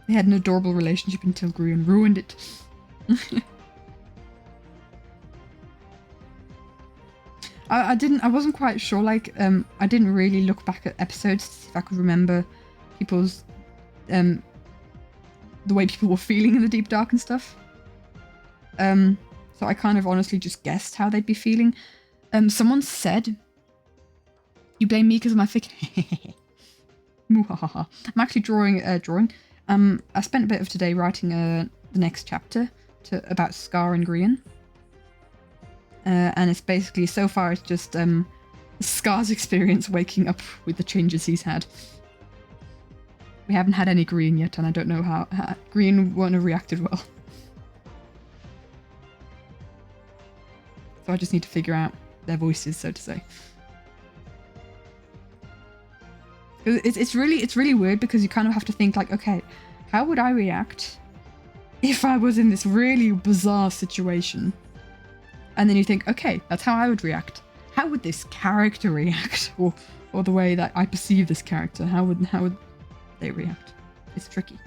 They had an adorable relationship until Grian ruined it. I wasn't quite sure, like, I didn't really look back at episodes to see if I could remember people's, the way people were feeling in the deep dark and stuff. So I kind of honestly just guessed how they'd be feeling. Someone said, you blame me because of my fic. Muhahaha. I'm actually drawing. I spent a bit of today writing the next chapter about Scar and Grian. And it's basically, so far it's just Scar's experience waking up with the changes he's had. We haven't had any Grian yet, and I don't know how Grian won't have reacted well. So I just need to figure out their voices, so to say. It's really weird because you kind of have to think like, okay, how would I react if I was in this really bizarre situation? And then you think, okay, that's how I would react. How would this character react? Or the way that I perceive this character, how would they react? It's tricky.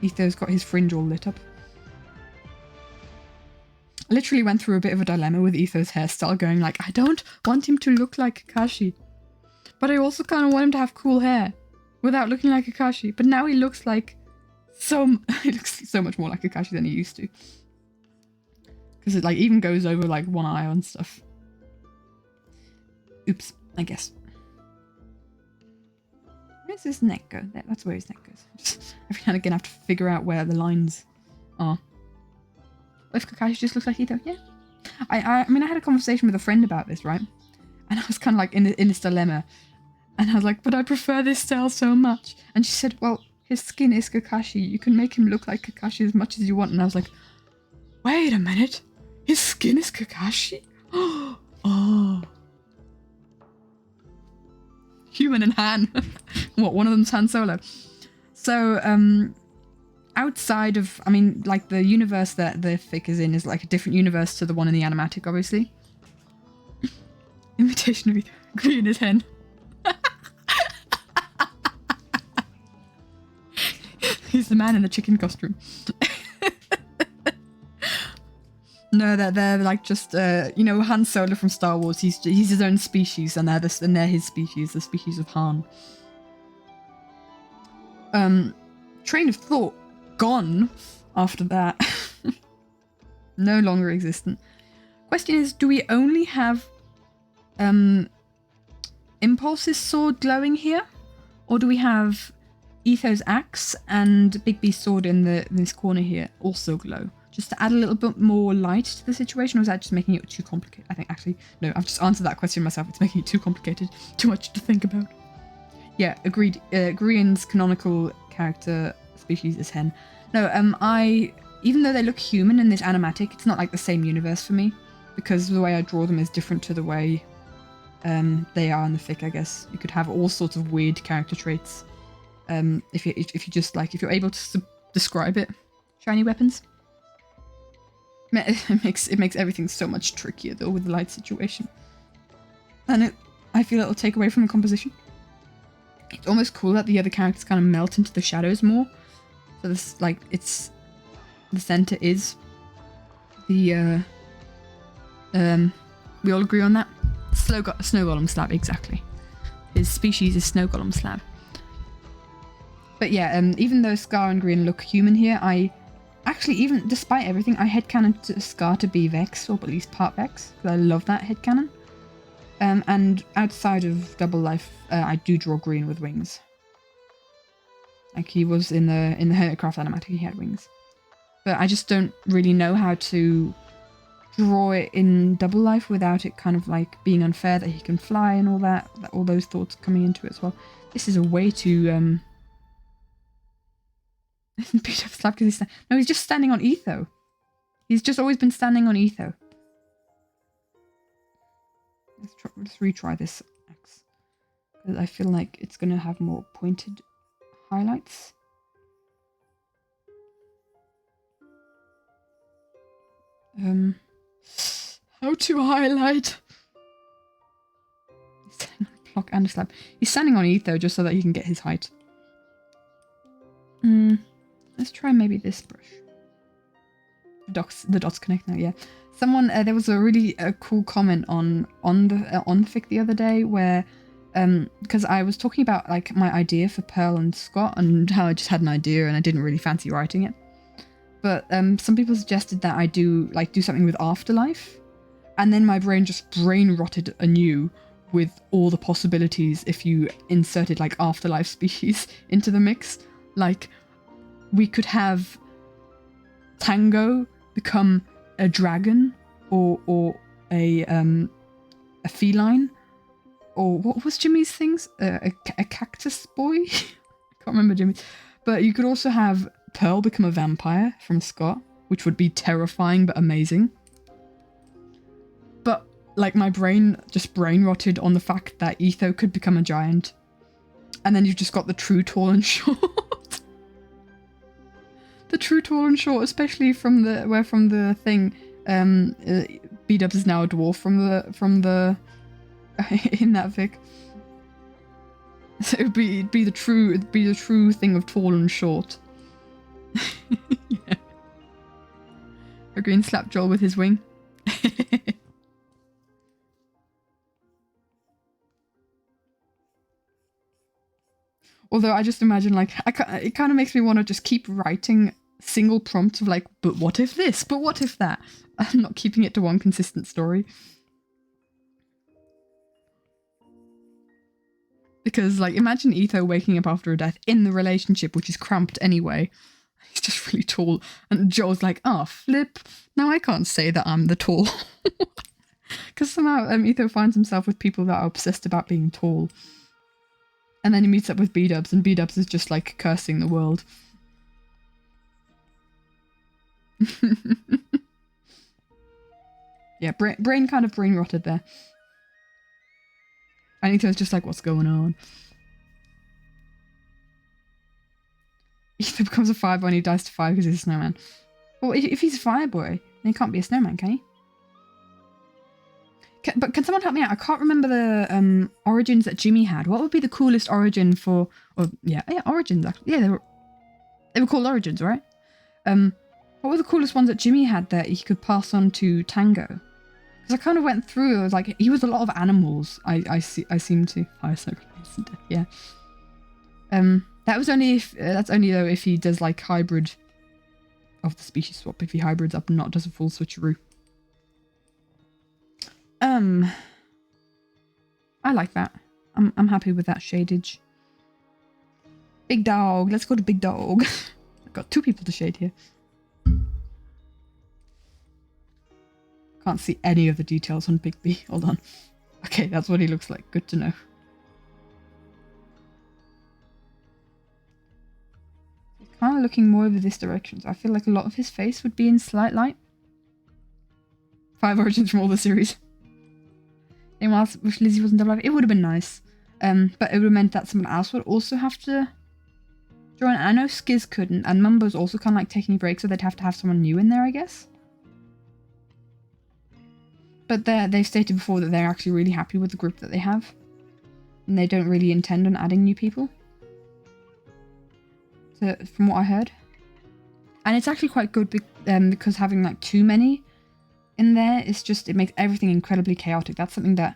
Etho's got his fringe all lit up. I literally went through a bit of a dilemma with Etho's hairstyle, going like, I don't want him to look like Kakashi, but I also kind of want him to have cool hair without looking like Kakashi. But now he looks like he looks so much more like Kakashi than he used to, because it like even goes over like one eye and stuff. Oops, I guess. Where's his neck go? That's where his neck goes. Just, every now and again I have to figure out where the lines are. What if Kakashi just looks like Ito? Yeah. I mean, I had a conversation with a friend about this, right? And I was kind of like in this dilemma. And I was like, but I prefer this style so much. And she said, well, his skin is Kakashi. You can make him look like Kakashi as much as you want. And I was like, wait a minute. His skin is Kakashi? Oh. Human and Han. What, one of them's Han Solo. So, outside of, I mean, like the universe that the fic is in is like a different universe to the one in the animatic, obviously. Imitation of green is hen. He's the man in the chicken costume. No, they're like just you know, Han Solo from Star Wars. He's his own species, and they're his species, the species of Han. Train of thought gone after that. No longer existent. Question is, do we only have Impulse's sword glowing here, or do we have Etho's axe and Big B's sword in this corner here also glow? Just to add a little bit more light to the situation, or is that just making it too complicated? I think actually, no, I've just answered that question myself. It's making it too complicated, too much to think about. Yeah, agreed. Grian's canonical character species is hen. No, even though they look human in this animatic, it's not like the same universe for me, because the way I draw them is different to the way they are in the fic, I guess. You could have all sorts of weird character traits if you're able to describe it. Shiny weapons. It makes everything so much trickier though with the light situation, and I feel it'll take away from the composition. It's almost cool that the other characters kind of melt into the shadows more. So this, like, it's the center is the we all agree on that. Snow Golem Slab, exactly. His species is Snow Golem Slab. But yeah, even though Scar and Grian look human here, I actually, even despite everything, I headcanon Scar to be Vex, or at least part Vex, because I love that headcanon. And outside of Double Life, I do draw Grian with wings. Like he was in the Hermitcraft animatic, he had wings. But I just don't really know how to draw it in Double Life without it kind of like being unfair that he can fly and all that, all those thoughts coming into it as well. This is a way to beat up Slab because he's just standing on Etho. He's just always been standing on Etho. Let's retry this axe, because I feel like it's gonna have more pointed highlights. How to highlight? He's standing on a block and a slab. He's standing on Etho just so that he can get his height. Let's try maybe this brush. The dots connect now. Yeah. Someone there was a really cool comment on the fic the other day where because I was talking about like my idea for Pearl and Scott and how I just had an idea and I didn't really fancy writing it. But some people suggested that I do something with Afterlife, and then my brain just brain rotted anew with all the possibilities if you inserted like Afterlife species into the mix. Like we could have Tango become a dragon or a feline, or what was Jimmy's things? A cactus boy? I can't remember Jimmy's. But you could also have Pearl become a vampire from Scott, which would be terrifying but amazing. But like my brain just brain rotted on the fact that Etho could become a giant, and then you've just got the true tall and short. The true tall and short, especially from the thing. B-Dubs is now a dwarf from the in that fic. So it'd be the true thing of tall and short. Yeah. A green slap Joel with his wing. Although I just imagine, like, it kind of makes me want to just keep writing single prompts of like, but what if this? But what if that? I'm not keeping it to one consistent story. Because, like, imagine Etho waking up after a death in the relationship, which is cramped anyway. He's just really tall. And Joel's like, oh, flip. Now I can't say that I'm the tall. Because somehow Etho finds himself with people that are obsessed about being tall. And then he meets up with B-Dubs, and B-Dubs is just, like, cursing the world. Yeah, brain kind of brain rotted there. And Etho's just like, what's going on? Etho becomes a fire boy and he dies to fire because he's a snowman. Well, if he's a fire boy, then he can't be a snowman, can he? But can someone help me out? I can't remember the origins that Jimmy had. What would be the coolest origin for... Or, yeah, origins, actually. Yeah, they were called origins, right? What were the coolest ones that Jimmy had that he could pass on to Tango? Because I kind of went through, I was like, he was a lot of animals, I seem to. Fire so yeah. That's only though if he does like hybrid of the species swap, if he hybrids up and not does a full switcheroo. I like that. I'm happy with that shadage. Big dog, let's go to Big Dog. I've got 2 people to shade here. Can't see any of the details on Big B. Hold on. Okay, that's what he looks like. Good to know. He's kind of looking more over this direction, so I feel like a lot of his face would be in slight light. 5 origins from all the series. Anyone else wish Lizzie wasn't Double Life? It would have been nice. But it would have meant that someone else would also have to join. I know Skiz couldn't, and Mumbo's also kind of like taking a break, so they'd have to have someone new in there, I guess. But they've stated before that they're actually really happy with the group that they have. And they don't really intend on adding new people. So, from what I heard. And it's actually quite good because having like too many in there, it makes everything incredibly chaotic. That's something that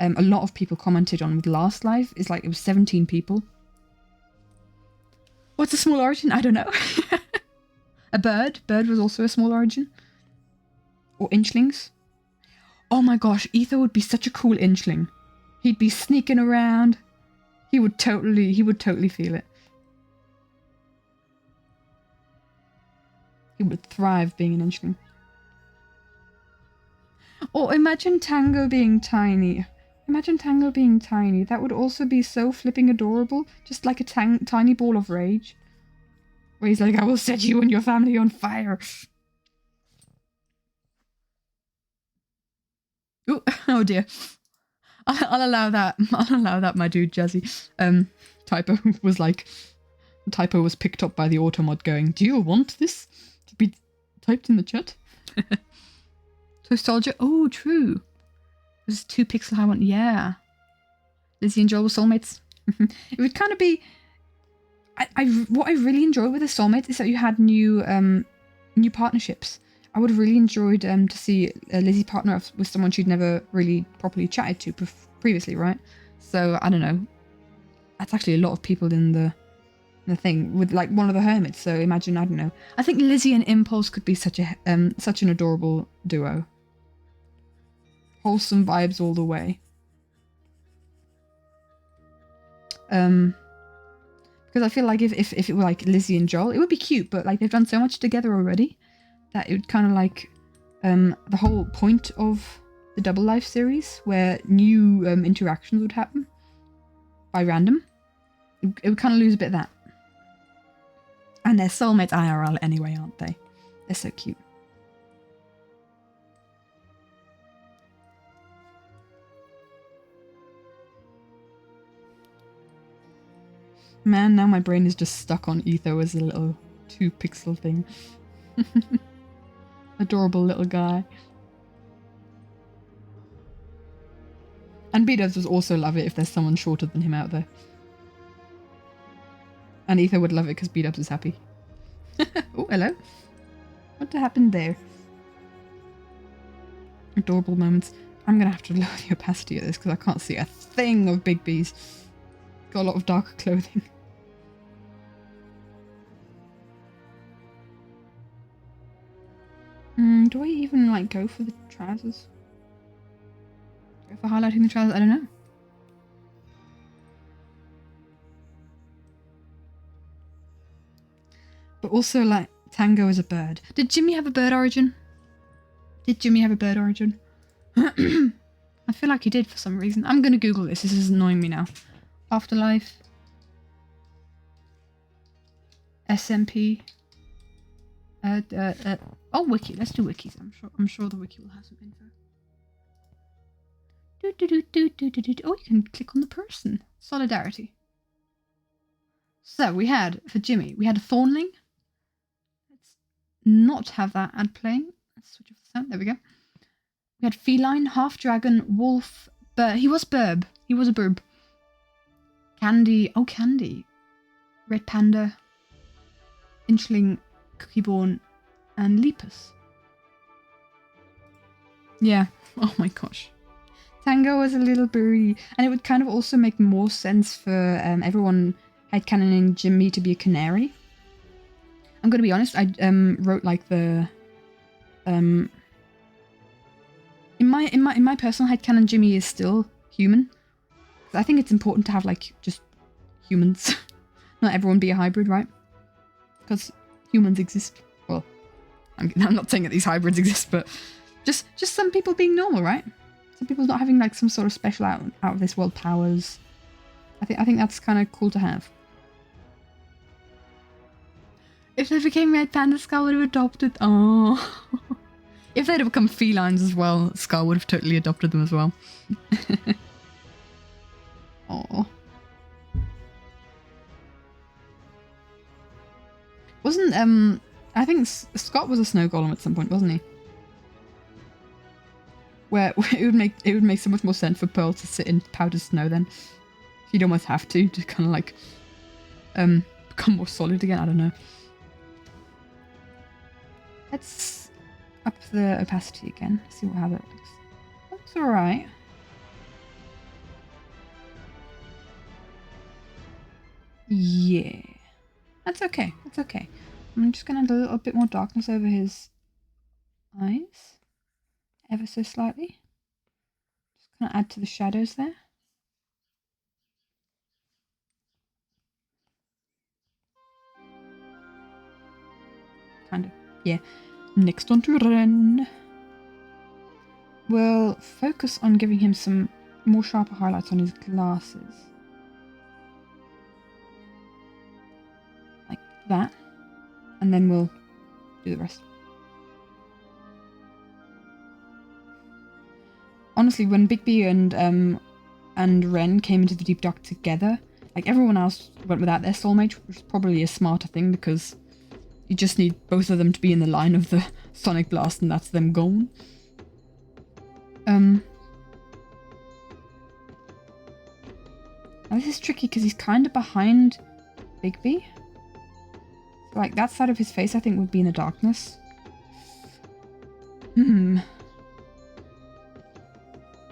a lot of people commented on with Last Life, is like it was 17 people. What's a small origin? I don't know. A bird. Bird was also a small origin. Or inchlings. Oh my gosh, Etho would be such a cool inchling. He'd be sneaking around. He would totally feel it. He would thrive being an inchling. Or imagine Tango being tiny. Imagine Tango being tiny. That would also be so flipping adorable. Just like a tiny ball of rage. Where he's like, I will set you and your family on fire. Ooh, oh dear. I'll allow that. I'll allow that, my dude, Jazzy. Typo was like... Typo was picked up by the automod going, do you want this to be typed in the chat? Nostalgia. Oh, true. There's 2 pixel high one. Yeah. Lizzie and Joel were soulmates. It would kind of be... what I really enjoy with the soulmates is that you had new partnerships. I would have really enjoyed to see Lizzie partner up with someone she'd never really properly chatted to previously, right? So, I don't know. That's actually a lot of people in the thing with like one of the hermits. So imagine, I don't know. I think Lizzie and Impulse could be such an adorable duo. Wholesome vibes all the way. Because I feel like if it were like Lizzie and Joel, it would be cute, but like they've done so much together already that it would kind of like the whole point of the Double Life series, where new interactions would happen by random. It would kind of lose a bit of that. And they're soulmates IRL anyway, aren't they? They're so cute. Man, now my brain is just stuck on Etho as a little 2 pixel thing. Adorable little guy. And B-Dubs would also love it if there's someone shorter than him out there. And Etho would love it because B-Dubs is happy. Oh, hello. What happened there? Adorable moments. I'm gonna have to lower the opacity of this because I can't see a thing of Big B's. Got a lot of darker clothing. Do I even like go for the trousers? Go for highlighting the trousers? I don't know. But also, like, Tango is a bird. Did Jimmy have a bird origin? Did Jimmy have a bird origin? I feel like he did for some reason. I'm gonna Google this. This is annoying me now. Afterlife. SMP. Oh, wiki. Let's do wikis. I'm sure the wiki will have some info. Oh, you can click on the person. Solidarity. So we had, for Jimmy, we had a Thornling. Let's not have that ad playing. Let's switch off the sound. There we go. We had Feline, Half Dragon, Wolf, he was Burb. He was a Burb. Candy. Oh, Candy. Red Panda. Inchling, Cookieborn, and Lepus. Yeah. Oh my gosh. Tango was a little birdie. And it would kind of also make more sense for everyone headcanoning Jimmy to be a canary. I'm gonna be honest, I wrote like the in my personal headcanon, Jimmy is still human. I think it's important to have like just humans. Not everyone be a hybrid, right? Because humans exist. Well, I'm not saying that these hybrids exist, but just some people being normal, right? Some people not having like some sort of special out of this world powers. I think that's kind of cool to have. If they became Red Panda, Scar would have adopted. Oh, if they'd have become felines as well, Scar would have totally adopted them as well. Oh. Wasn't I think Scott was a snow golem at some point, wasn't he? Where it would make so much more sense for Pearl to sit in powdered snow then. She'd almost have to kind of like become more solid again. I don't know. Let's up the opacity again. See how that looks. Looks alright. Yeah. That's okay. That's okay. I'm just gonna add a little bit more darkness over his eyes. Ever so slightly. Just gonna add to the shadows there. Kind of. Yeah. Next on to Ren. We'll focus on giving him some more sharper highlights on his glasses. Like that. And then we'll do the rest. Honestly, when Bigby and Ren came into the Deep Dark together, like everyone else went without their soulmate, which was probably a smarter thing because you just need both of them to be in the line of the Sonic Blast and that's them gone. Now this is tricky because he's kind of behind Bigby. So like that side of his face I think would be in the darkness. But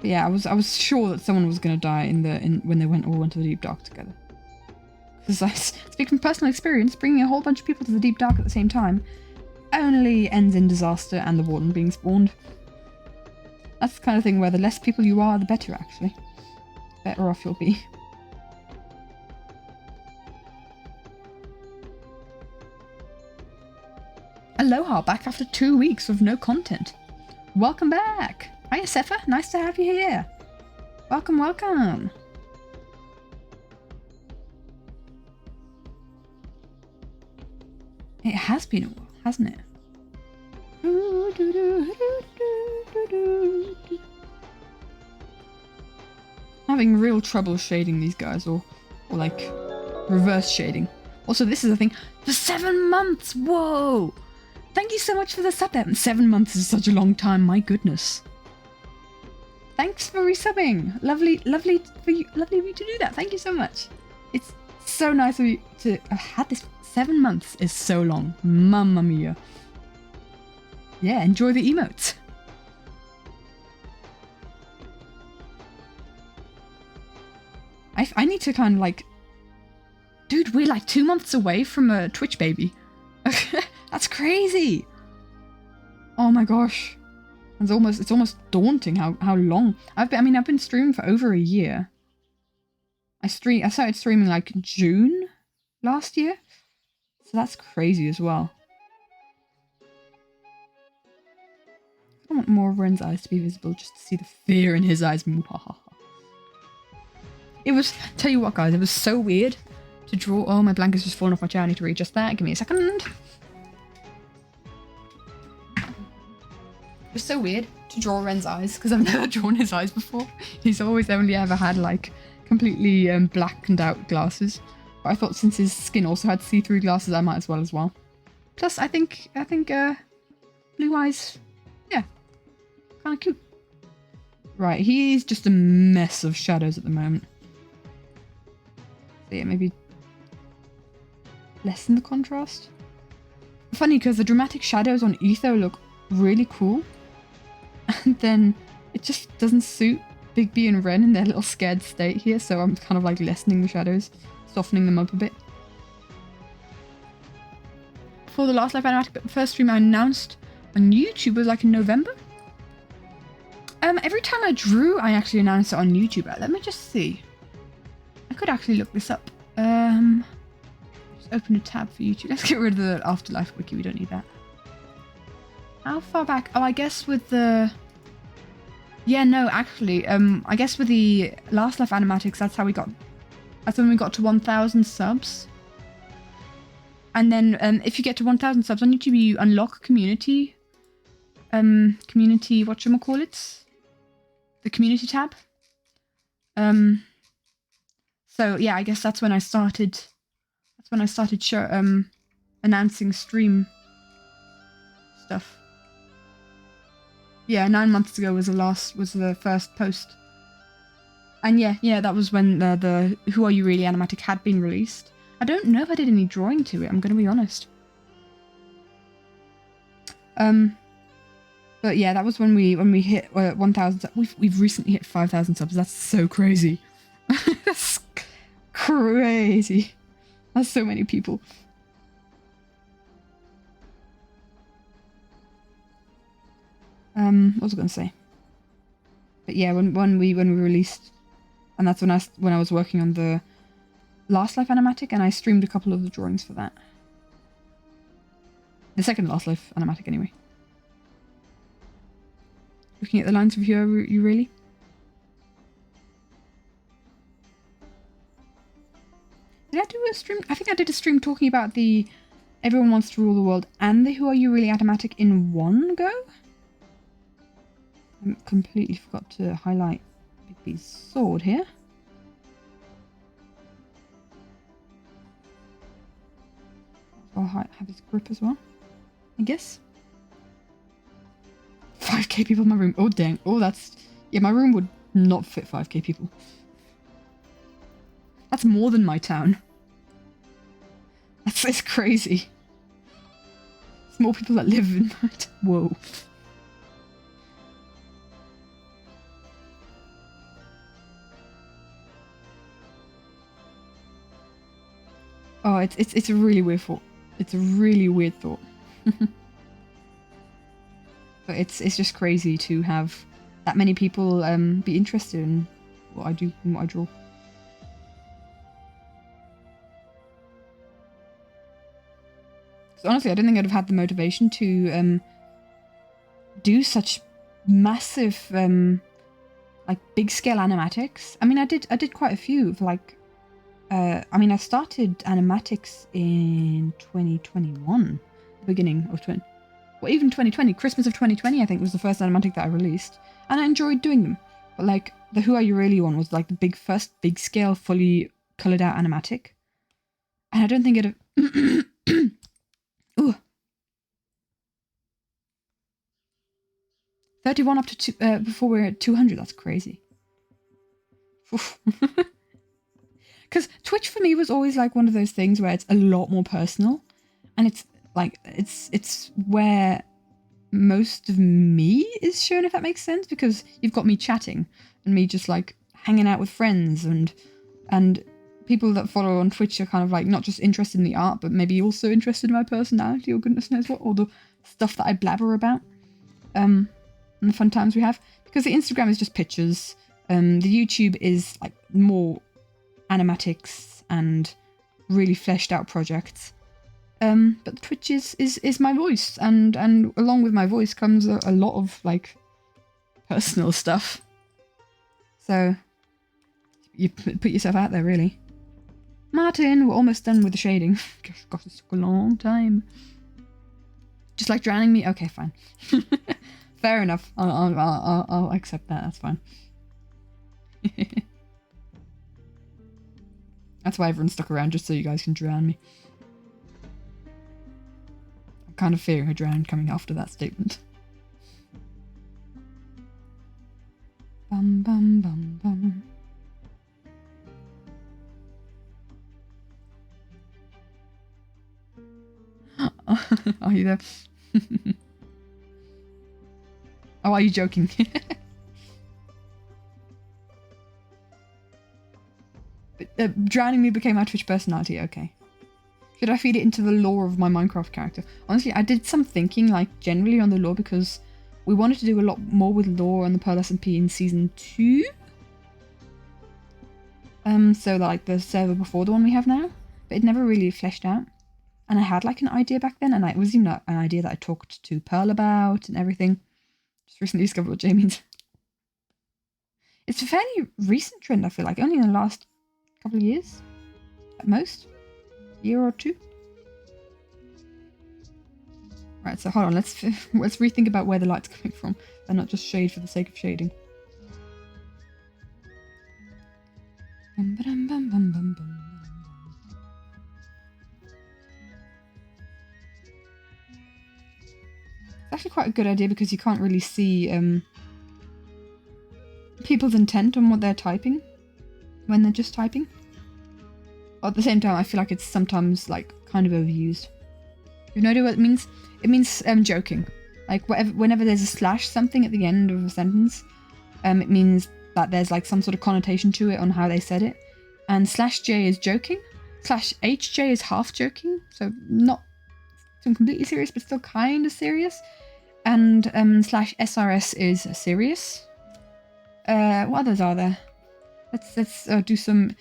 yeah, I was sure that someone was gonna die when they all went to the Deep Dark together. Because I speak from personal experience, bringing a whole bunch of people to the Deep Dark at the same time only ends in disaster and the Warden being spawned. That's the kind of thing where the less people you are, the better, actually. Better off you'll be. Aloha, back after 2 weeks of no content. Welcome back! Hiya, Sepha, nice to have you here. Welcome, welcome. It has been a while, hasn't it? Having real trouble shading these guys, or like reverse shading. Also, this is the thing. For 7 months! Whoa! Thank you so much for the sub. 7 months is such a long time. My goodness. Thanks for resubbing. Lovely for you. Lovely of you to do that. Thank you so much. It's So nice of you to have had this. 7 months is so long. Mamma mia. Yeah, enjoy the emotes. I need to kind of like... Dude, we're like 2 months away from a Twitch baby. That's crazy. Oh my gosh. It's almost daunting how long. I've been streaming for over a year. I started streaming like June last year. So that's crazy as well. I want more of Ren's eyes to be visible just to see the fear in his eyes. It was, tell you what guys, it was so weird to draw. Oh, my blanket's just fallen off my chair. I need to readjust that. Give me a second. It was so weird to draw Ren's eyes because I've never drawn his eyes before. He's always only ever had like completely blackened out glasses. But I thought since his skin also had see-through glasses, I might as well. Plus, I think blue eyes, yeah, kind of cute. Right, he's just a mess of shadows at the moment. So yeah, maybe lessen the contrast. Funny because the dramatic shadows on Etho look really cool. And then it just doesn't suit Big B and Ren in their little scared state here, so I'm kind of like lessening the shadows, softening them up a bit. For the last Life Animatic first stream I announced on YouTube was like in November. Every time I drew, I actually announced it on YouTube. Let me just see. I could actually look this up. Just open a tab for YouTube. Let's get rid of the Afterlife wiki. We don't need that. How far back? Oh, I guess with the... Yeah, no, actually, I guess with the last Life Animatics, that's how we got... That's when we got to 1,000 subs. And then if you get to 1,000 subs on YouTube, you unlock community... community, whatchamacallit? The community tab. So yeah, I guess that's when I started... That's when I started announcing stream stuff. Yeah, 9 months ago was the first post. And yeah, that was when the Who Are You Really Animatic had been released. I don't know if I did any drawing to it, I'm gonna be honest. But yeah, that was when we hit 1,000. We've recently hit 5,000 subs. That's so crazy. That's crazy. That's so many people. What was I gonna say? But yeah, when we released, and that's when I was working on the last Life Animatic, and I streamed a couple of the drawings for that. The second last Life Animatic, anyway. Looking at the lines of you really? Did I do a stream? I think I did a stream talking about the Everyone Wants to Rule the World and the Who Are You Really Animatic in one go? I completely forgot to highlight Big B's sword here. I'll have his grip as well, I guess. 5k people in my room. Oh dang. Oh, that's... Yeah, my room would not fit 5k people. That's more than my town. It's crazy. There's more people that live in my town. Whoa. Oh, it's a really weird thought. It's a really weird thought. But it's just crazy to have that many people be interested in what I do and what I draw. Because honestly, I don't think I'd have had the motivation to do such massive, like big scale animatics. I mean, I did quite a few for like. I mean, I started animatics in 2021, the beginning of even 2020, Christmas of 2020, I think was the first animatic that I released, and I enjoyed doing them. But like the Who Are You Really one was like the first big scale, fully colored out animatic, and I don't think it'd. Ooh. 31 up to before we're at 200. That's crazy. Because Twitch for me was always like one of those things where it's a lot more personal, and it's like it's where most of me is shown, if that makes sense, because you've got me chatting and me just like hanging out with friends, and people that follow on Twitch are kind of like not just interested in the art, but maybe also interested in my personality or goodness knows what, or the stuff that I blabber about, and the fun times we have. Because the Instagram is just pictures, the YouTube is like more animatics and really fleshed out projects. But the Twitch is my voice, and along with my voice comes a lot of like personal stuff. So you put yourself out there, really. Martin, we're almost done with the shading. Gosh, it took a long time. Just like drowning me? Okay, fine. Fair enough. I'll accept that. That's fine. That's why everyone stuck around, just so you guys can drown me. I'm kind of fearing a drown coming after that statement. Bum bum bum bum. Are you there? Oh, are you joking? Drowning me became my Twitch personality. Okay. Should I feed it into the lore of my Minecraft character? Honestly, I did some thinking, like, generally on the lore, because we wanted to do a lot more with lore on the Pearl SMP in Season 2. So, like, the server before the one we have now. But it never really fleshed out. And I had, like, an idea back then, and it was even an idea that I talked to Pearl about and everything. Just recently discovered what Jay means. It's a fairly recent trend, I feel like. Only in the last couple of years. At most. Year or two. Right, so hold on. Let's rethink about where the light's coming from. And not just shade for the sake of shading. Bum, ba-dum, bum, bum, bum, bum. It's actually quite a good idea because you can't really see people's intent on what they're typing when they're just typing. But at the same time, I feel like it's sometimes like kind of overused. You know what it means? It means joking. Like whenever there's a slash something at the end of a sentence, it means that there's like some sort of connotation to it on how they said it. And /j is joking. /hj is half joking, so not completely serious, but still kind of serious. And /srs is serious. What others are there? Let's do some.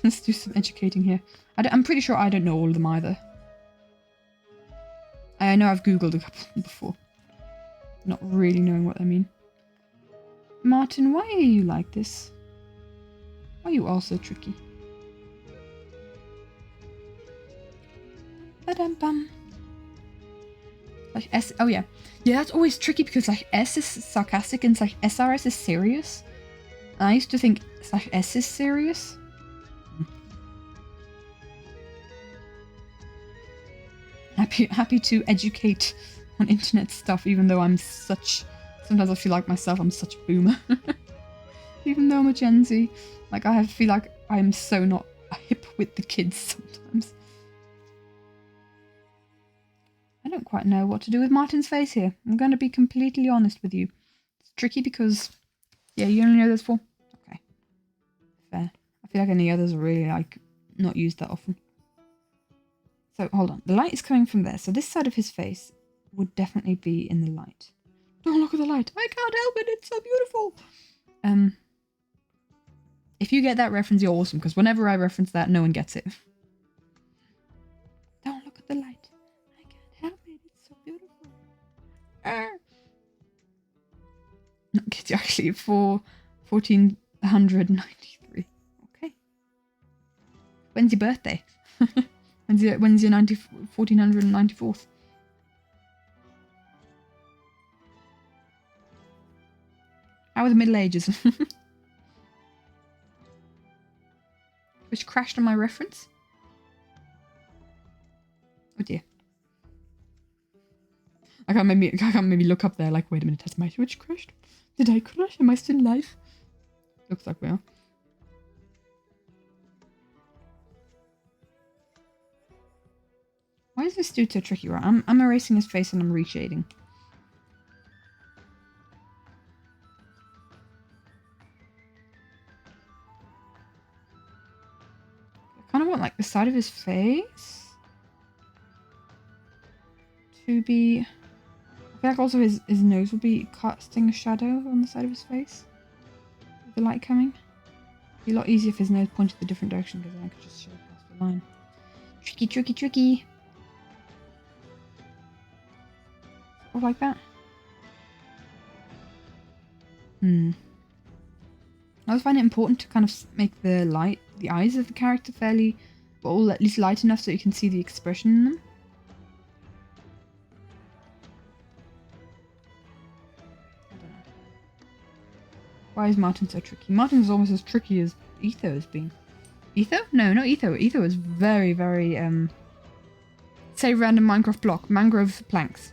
Let's do some educating here. I'm pretty sure I don't know all of them either. I know I've googled a couple before, not really knowing what they mean. Martin, why are you like this? Why are you all so tricky? Ba-dum-bum. Like S. Oh yeah, that's always tricky because like S is sarcastic and like SRS is serious. And I used to think /S is serious. Happy to educate on internet stuff, even though I'm such. Sometimes I feel like myself, I'm such a boomer. Even though I'm a Gen Z, like I feel like I'm so not hip with the kids sometimes. I don't quite know what to do with Martin's face here. I'm going to be completely honest with you. It's tricky because, yeah, you only know there's 4. Okay, fair. I feel like any others are really like not used that often. So hold on, the light is coming from there. So this side of his face would definitely be in the light. Don't look at the light. I can't help it. It's so beautiful. If you get that reference, you're awesome. Because whenever I reference that, no one gets it. Don't look at the light. I can't help it. It's so beautiful. It's actually for 1493. Okay. When's your birthday? When's your 1494th? How are the Middle Ages? Which crashed on my reference? Oh dear. I can't maybe look up there like, wait a minute, has my Twitch crashed? Did I crash? Am I still live? Looks like we are. Why is this dude so tricky? Right, I'm erasing his face and I'm reshading. I kind of want like the side of his face to be... I feel like also his nose will be casting a shadow on the side of his face. With the light coming. It'd be a lot easier if his nose pointed the different direction because then I could just show past the line. Tricky, tricky, tricky. Or like that. I always find it important to kind of make the eyes of the character fairly, well, at least light enough so you can see the expression in them. I don't know. Why is Martin so tricky? Martin's almost as tricky as Etho has been. Etho? No, not Etho. Etho is very, very, say random Minecraft block. Mangrove planks.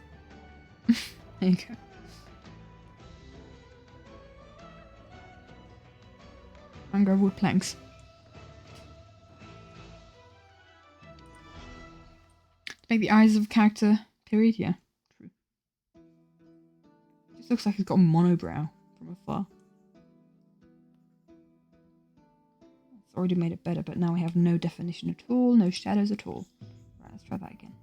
There you go. Mangrove wood planks. Make the eyes of character, period, yeah. True. Just looks like he's got a monobrow from afar. It's already made it better, but now we have no definition at all, no shadows at all. Right, let's try that again.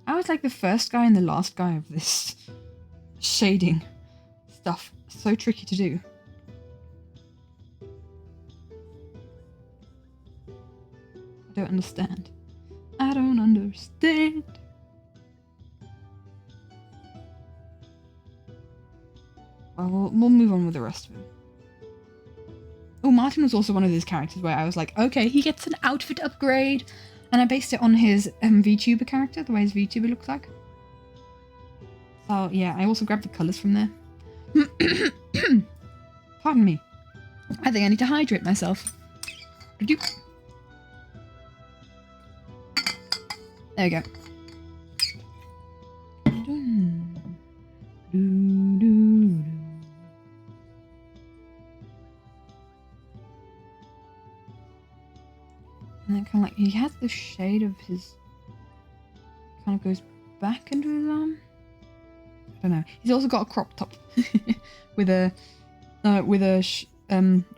I was like the first guy and the last guy of this shading stuff. So tricky to do. I don't understand. I don't understand. Well, we'll move on with the rest of him. Oh, Martin was also one of these characters where I was like, okay, he gets an outfit upgrade. And I based it on his VTuber character, the way his VTuber looks like. So, yeah, I also grabbed the colours from there. Pardon me. I think I need to hydrate myself. There we go. And then kind of like, he has the shade of his, kind of goes back into his arm. I don't know. He's also got a crop top with a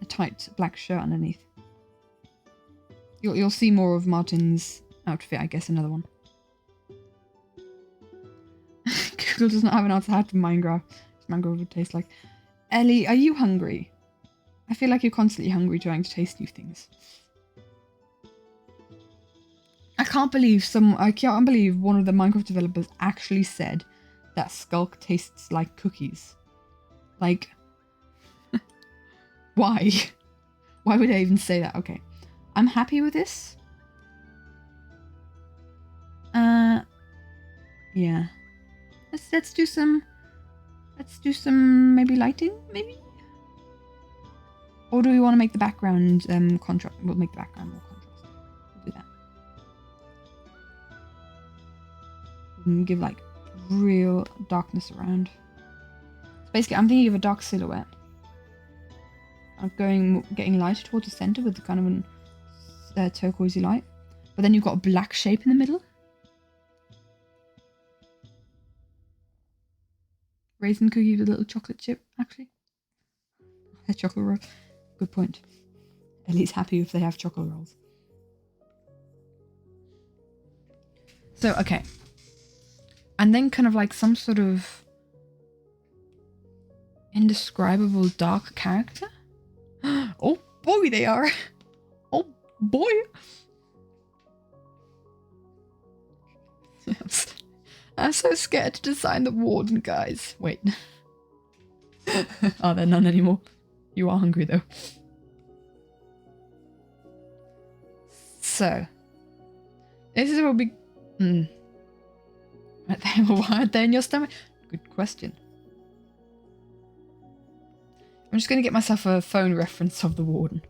tight black shirt underneath. You'll see more of Martin's outfit, I guess, another one. Google does not have an answer how to Minecraft. Mangrove would taste like. Ellie, are you hungry? I feel like you're constantly hungry trying to taste new things. I can't believe one of the Minecraft developers actually said that Skulk tastes like cookies. Like, why? Why would I even say that? Okay, I'm happy with this. Yeah. Let's do some maybe lighting, maybe? Or do we want to make the background contrast? We'll make the background more contrast. We'll do that. Give like real darkness around. So basically, I'm thinking of a dark silhouette. I'm getting lighter towards the center with the kind of a turquoisey light, but then you've got a black shape in the middle. Raisin cookie with a little chocolate chip, actually. A chocolate roll. Good point. Ellie's happy if they have chocolate rolls. So, okay. And then kind of like some sort of indescribable dark character. Oh boy, they are. Oh boy. Yes. I'm so scared to design the warden, guys. Wait. Are there none anymore? You are hungry though. So. This is what we... Why aren't they in your stomach? Good question. I'm just going to get myself a phone reference of the warden.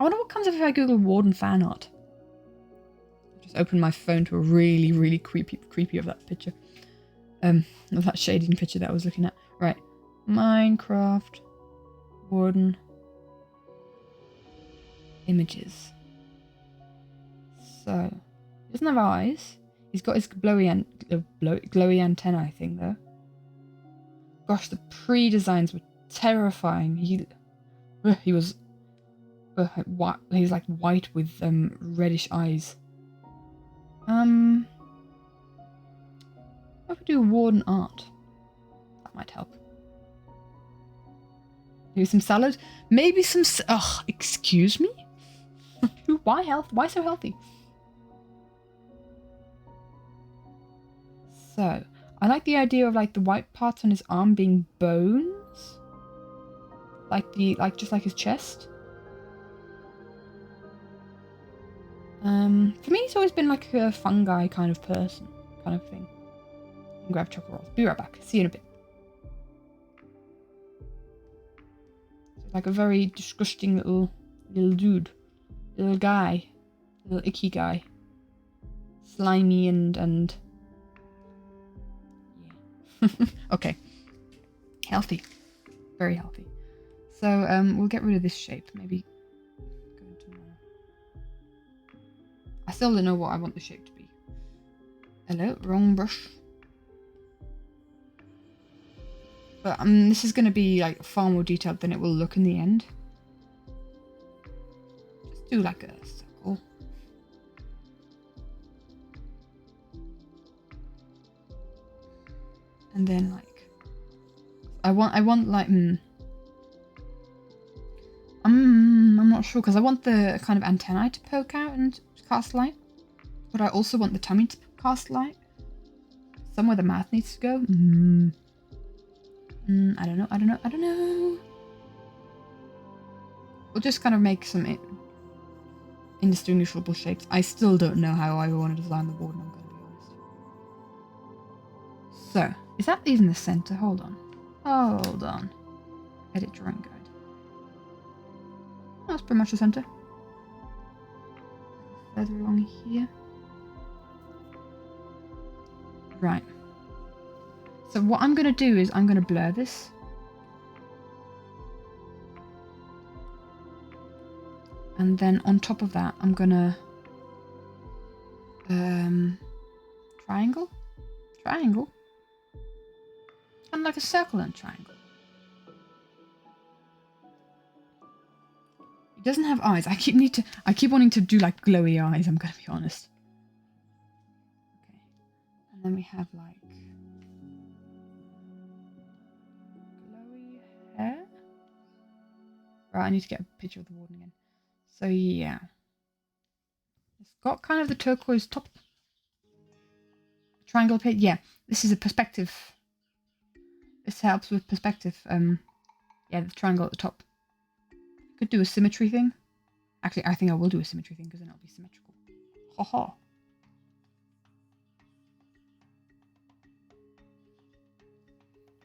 I wonder what comes up if I Google warden fan art. Just open my phone to a really, really creepy of that picture. Of that shading picture that I was looking at. Right. Minecraft warden images. So, he doesn't have eyes. He's got his glowy antennae thing though. Gosh, the pre-designs were terrifying. He was white. He's like white with reddish eyes. I could do warden art. That might help. Maybe some salad. Maybe some. Ugh, excuse me. Why health? Why so healthy? So, I like the idea of like the white parts on his arm being bones, just like his chest. For me, he's always been like a fungi kind of person, kind of thing. Grab chocolate rolls. Be right back. See you in a bit. So like a very disgusting little dude, little guy, little icky guy, slimy and yeah. Okay, healthy, very healthy. So we'll get rid of this shape. Maybe go into more. I still don't know what I want the shape to be. Hello, wrong brush. But this is going to be like far more detailed than it will look in the end. Just do like a circle. And then like I want like I'm not sure because I want the kind of antennae to poke out and cast light. But I also want the tummy to cast light. Somewhere the mouth needs to go. I don't know. We'll just kind of make some indistinguishable shapes. I still don't know how I want to design the board, I'm going to be honest. So, is that these in the center? Hold on. Edit drawing guide. That's pretty much the center. Further along here. Right. So what I'm going to do is I'm going to blur this. And then on top of that, I'm going to triangle. Kind of like a circle and triangle. He doesn't have eyes. I keep wanting to do like glowy eyes, I'm going to be honest. Okay. And then we have like hair. Right, I need to get a picture of the warden again. So yeah. It's got kind of the turquoise top. Triangle pit. Yeah, this is a perspective. This helps with perspective. Yeah, the triangle at the top. Could do a symmetry thing. Actually, I think I will do a symmetry thing because then it'll be symmetrical. Ha ha.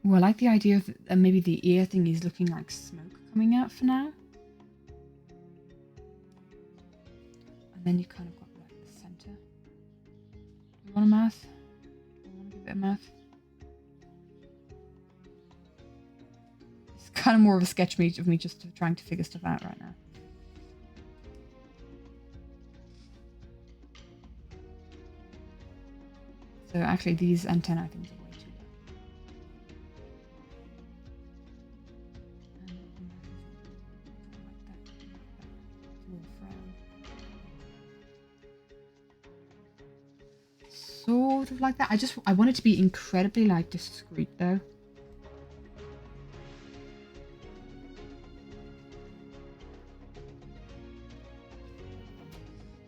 Well, I like the idea of maybe the ear thing is looking like smoke coming out for now. And then you kind of got like the center. Do you want a mouth? Do you want to give it a mouth? It's kind of more of a sketch of me just trying to figure stuff out right now. So actually these antennae things are way too low. Sort of like that. I want it to be incredibly like discreet though.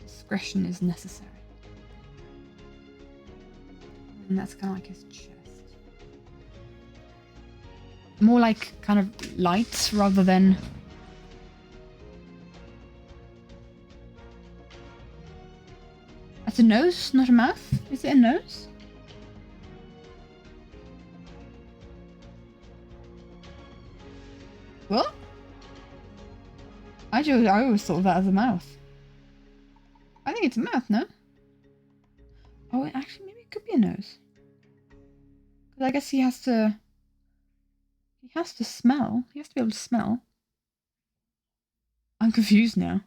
Discretion is necessary. And that's kind of like his chest. More like kind of lights rather than... That's a nose, not a mouth? Is it a nose? What? I always thought of that as a mouth. I think it's a mouth, no? Oh, actually, maybe it could be a nose. Because I guess he has to smell. He has to be able to smell. I'm confused now.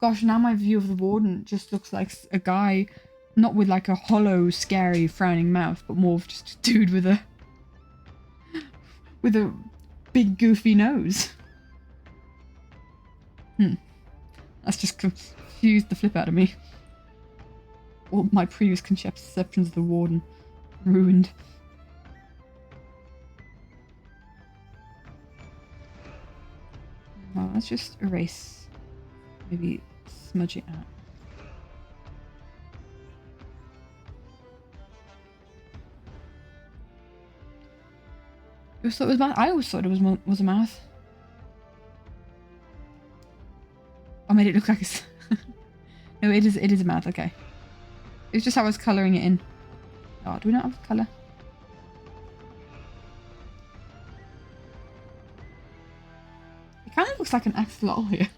Gosh, now my view of the warden just looks like a guy, not with like a hollow, scary, frowning mouth, but more of just a dude with a big goofy nose. That's just confused the flip out of me. All my previous conceptions of the warden ruined. Well, let's just erase. Maybe smudge it out. You always thought it was mouth? I always thought it was a mouth. I made it look like it's... No, it is a mouth, okay. It's just how I was colouring it in. Oh, do we not have colour? It kind of looks like an axolotl here.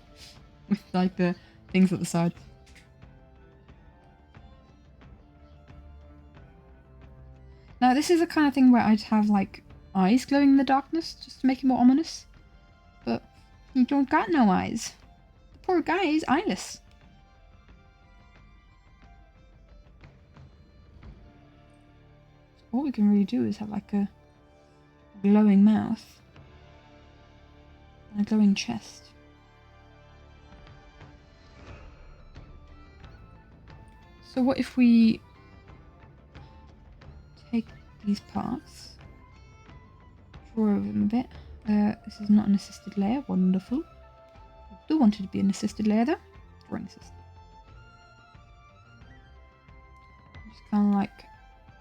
With like the things at the side. Now this is the kind of thing where I'd have like eyes glowing in the darkness just to make it more ominous. But he don't got no eyes. The poor guy is eyeless. All we can really do is have like a glowing mouth and a glowing chest. So what if we take these parts, draw over them a bit. This is not an assisted layer, wonderful. I do want it to be an assisted layer though. Drawing assist. Just kind of like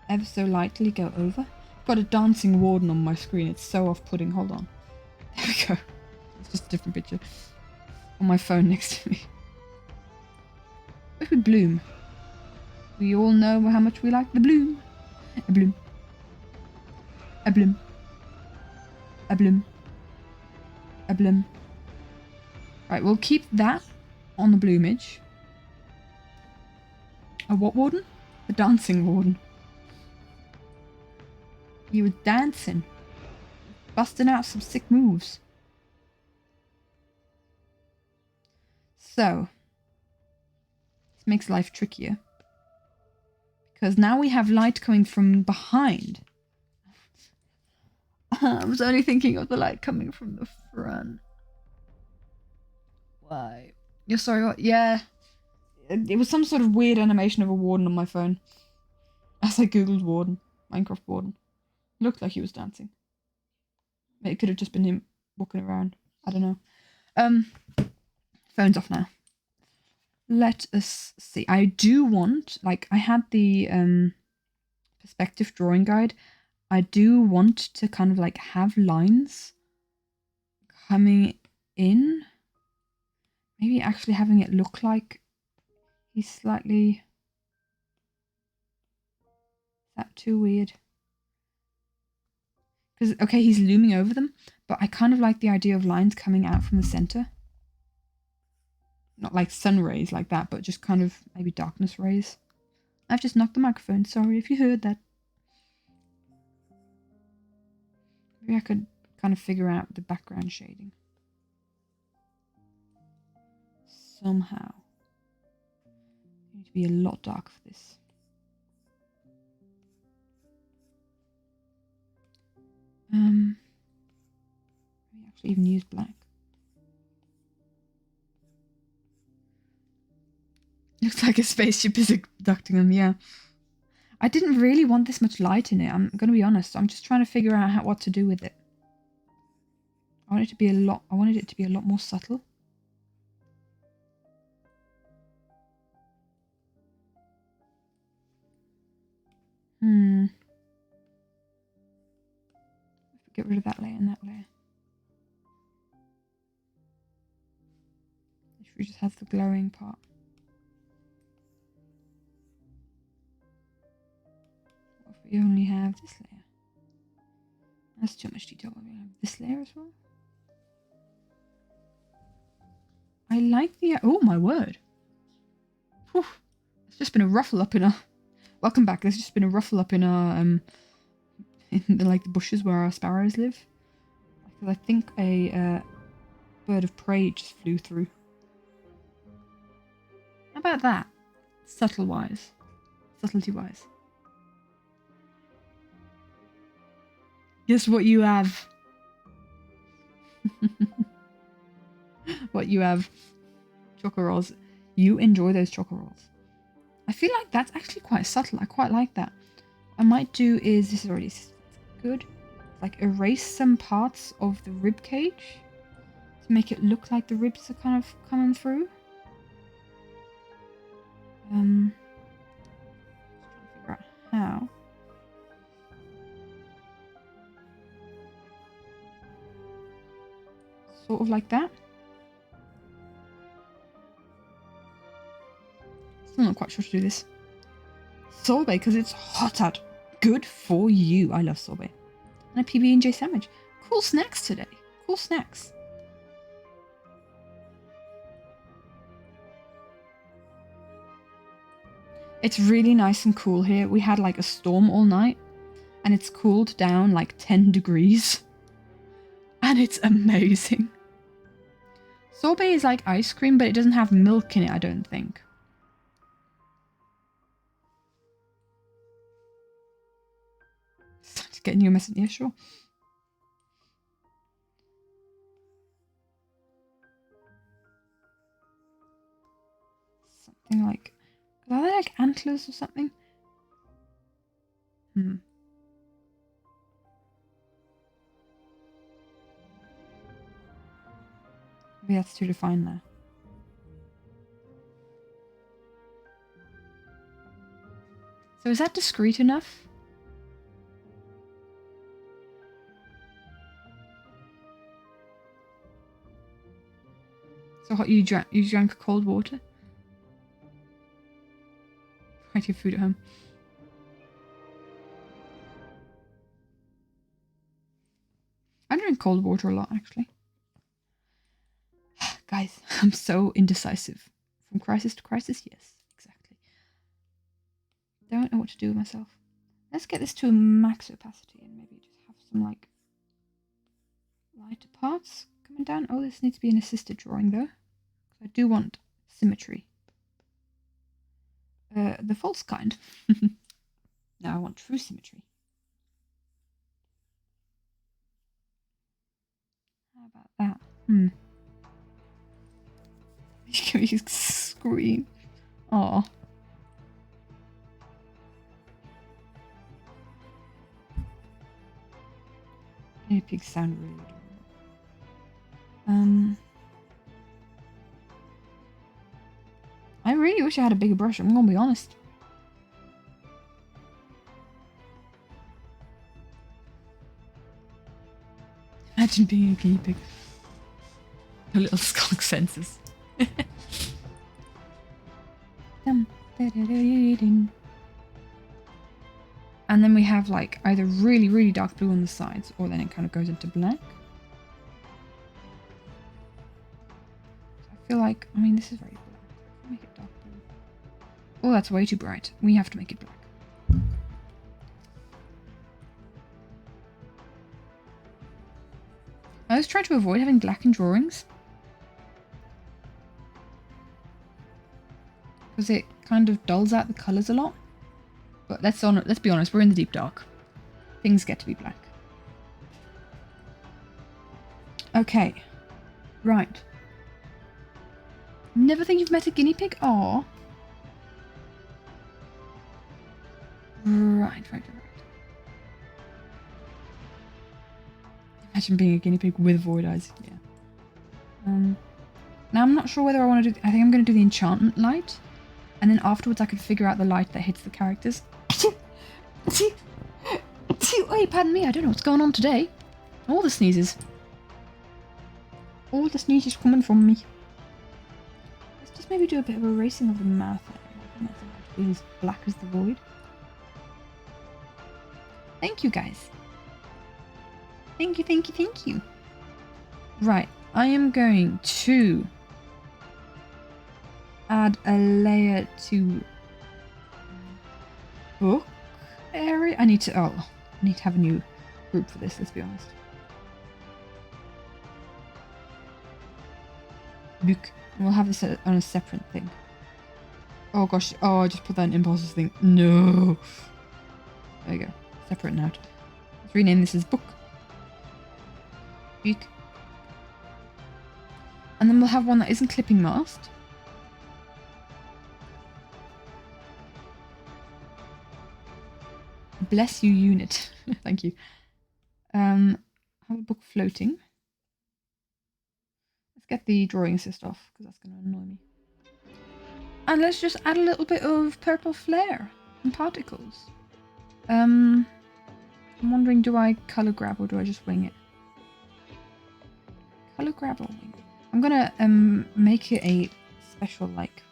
ever so lightly go over. I've got a dancing warden on my screen. It's so off-putting. Hold on. There we go. It's just a different picture on my phone next to me. What if we bloom? We all know how much we like the bloom. A bloom. A bloom. A bloom. A bloom. Right, we'll keep that on the bloomage. A what warden? The dancing warden. He was dancing. Busting out some sick moves. So. This makes life trickier. Because now we have light coming from behind. I was only thinking of the light coming from the front. Why? You're sorry, what? Yeah. It was some sort of weird animation of a warden on my phone. As I googled warden. Minecraft warden. It looked like he was dancing. It could have just been him walking around. I don't know. Phone's off now. Let us see. I do want, like, I had the perspective drawing guide. I do want to kind of like have lines coming in. Maybe actually having it look like he's slightly... Is that too weird? Because, okay, he's looming over them, but I kind of like the idea of lines coming out from the center. Not like sun rays like that, but just kind of maybe darkness rays. I've just knocked the microphone. Sorry if you heard that. Maybe I could kind of figure out the background shading. Somehow. You need to be a lot darker for this. Maybe actually even use black. Looks like a spaceship is abducting them, yeah. I didn't really want this much light in it, I'm going to be honest. I'm just trying to figure out what to do with it. I wanted it to be a lot more subtle. Get rid of that layer and that layer. If we just have the glowing part. What if we only have this layer? That's too much detail. We're going to have this layer as well. I like the... Oh my word. Whew. There's just been a ruffle up in our... Welcome back. There's just been a ruffle up in our... in the, like the bushes where our sparrows live. Because I think a bird of prey just flew through. about that? Subtlety-wise. Guess what you have? What you have? Choco rolls. You enjoy those choco rolls. I feel like that's actually quite subtle. I quite like that. I might do is, this is already good, like erase some parts of the rib cage to make it look like the ribs are kind of coming through. Just trying to figure out how. Sort of like that. Still not quite sure to do this. Sorbet, because it's hot out. Good for you. I love sorbet. And a PB&J sandwich. Cool snacks today. Cool snacks. It's really nice and cool here. We had like a storm all night. And it's cooled down like 10 degrees. And it's amazing. Sorbet is like ice cream, but it doesn't have milk in it, I don't think. Start to get new message. Yeah, sure. Something like... Are they like antlers or something? Maybe that's too defined there. So is that discreet enough? So hot, you drank cold water? Write your food at home. I drink cold water a lot, actually. Guys, I'm so indecisive. From crisis to crisis, yes, exactly. Don't know what to do with myself. Let's get this to a max opacity and maybe just have some, like, lighter parts coming down. Oh, this needs to be an assisted drawing, though. I do want symmetry. The false kind. Now I want true symmetry. How about that? You scream. Aw. Guinea pigs sound really adorable. I really wish I had a bigger brush, I'm gonna be honest. Imagine being a guinea pig. The little skunk senses. And then we have like either really, really dark blue on the sides, or then it kind of goes into black. So I feel like, I mean, this is very black. Make it dark blue. Oh, that's way too bright. We have to make it black. I always try to avoid having black in drawings, because it kind of dulls out the colours a lot. But let's be honest, we're in the deep dark. Things get to be black. Okay. Right. Never think you've met a guinea pig? Aww. Right. Imagine being a guinea pig with void eyes. Yeah. Now I'm not sure whether I want to do... I think I'm going to do the enchantment light. And then afterwards I could figure out the light that hits the characters. Wait, pardon me, I don't know what's going on today. All the sneezes. All the sneezes coming from me. Let's just maybe do a bit of erasing of the mouth. I think that's about to be as black as the void. Thank you, guys. Thank you. Right, I am going to add a layer to book area. I need to have a new group for this, let's be honest. Book. We'll have this on a separate thing. Oh gosh, oh, I just put that in impulses thing. No. There you go. Separate note. Let's rename this as book. Book. And then we'll have one that isn't clipping masked. Bless you, unit. Thank you. Have a book floating. Let's get the drawing assist off because that's going to annoy me. And let's just add a little bit of purple flare and particles. I'm wondering, do I color grab or do I just wing it? Color grab or wing it? I'm gonna make it a special, like,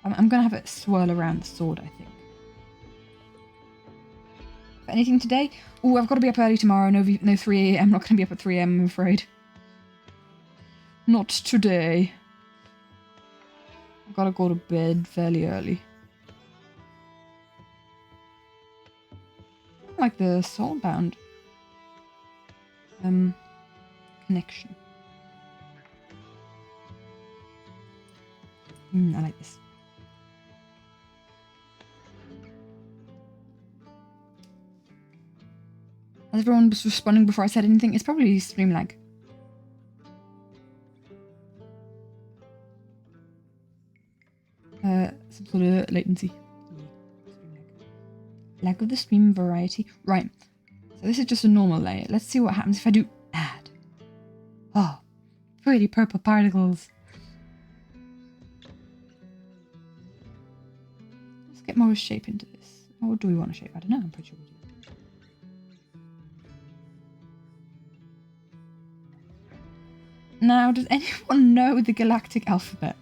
I'm gonna have it swirl around the sword, I think. Anything today? Oh, I've got to be up early tomorrow. No 3 a.m. I'm not gonna be up at 3 a.m. I'm afraid. Not today. I've got to go to bed fairly early. I like the soulbound connection. I like this. As everyone was responding before I said anything, it's probably stream lag. Some sort of latency. Lag of the stream variety. Right. So this is just a normal layer. Let's see what happens if I do add. Oh, pretty purple particles. Let's get more shape into this. Or do we want to shape? I don't know. I'm pretty sure we do. Now, does anyone know the galactic alphabet?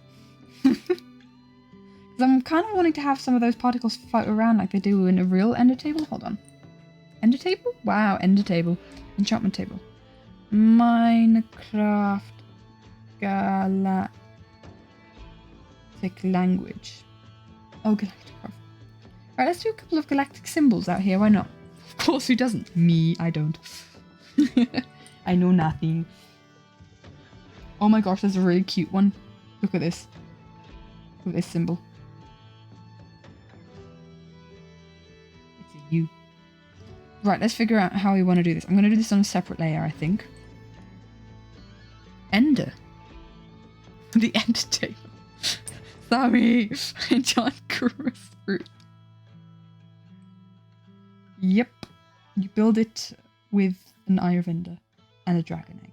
Because I'm kind of wanting to have some of those particles float around like they do in a real ender table. Hold on. Ender table? Wow, ender table. Enchantment table. Minecraft galactic language. Oh, galactic. Alright, let's do a couple of galactic symbols out here. Why not? Of course, who doesn't? Me, I don't. I know nothing. Oh my gosh, there's a really cute one. Look at this. Look at this symbol. It's a U. Right, let's figure out how we want to do this. I'm going to do this on a separate layer, I think. Ender. The ender table. Sorry. John Cross fruit. Yep. You build it with an Eye of Ender and a dragon egg.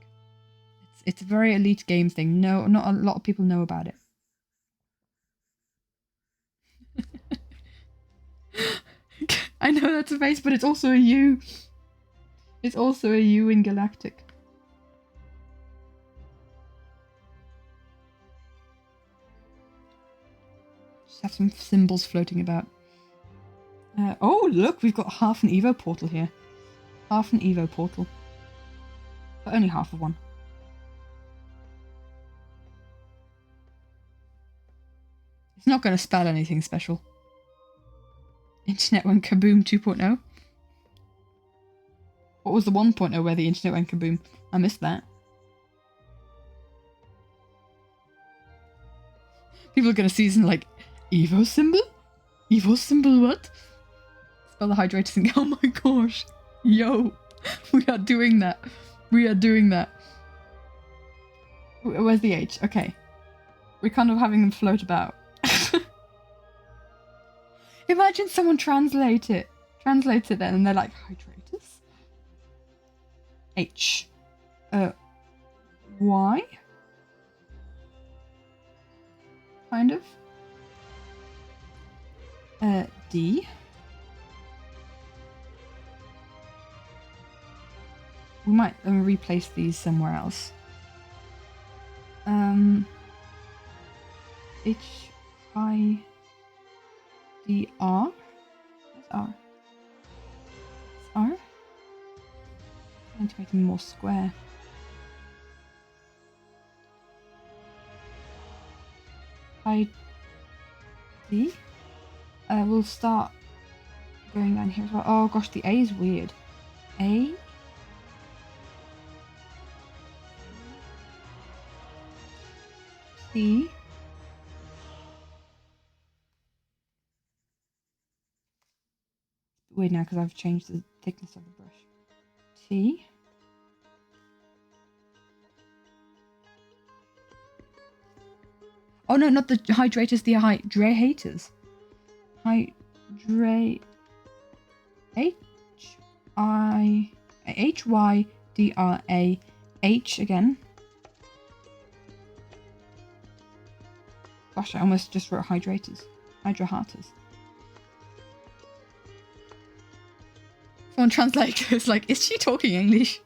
It's a very elite game thing. No, not a lot of people know about it. I know that's a face, but it's also a U. It's also a U in Galactic. Just have some symbols floating about. Oh, look, we've got half an Evo portal here. Half an Evo portal. But only half of one. It's not going to spell anything special. Internet went kaboom 2.0. What was the 1.0 where the internet went kaboom? I missed that. People are going to see this and like, Evo symbol? Evo symbol what? Spell the hydrator thing. Oh my gosh. Yo. We are doing that. We are doing that. Where's the H? Okay. We're kind of having them float about. Imagine someone translates it then and they're like, hydrators? H. Y? Kind of. D. We might replace these somewhere else. H. I. D. R. What's R? It's R? I need to make them more square. I. D. We'll start going down here as well. Oh gosh, the A is weird. A. C. weird now because I've changed the thickness of the brush. T. Oh no, not the hydrators, the hydrators. Hydrah again. Gosh, I almost just wrote hydrators. Hydrahators. Someone translates it's like, is she talking English?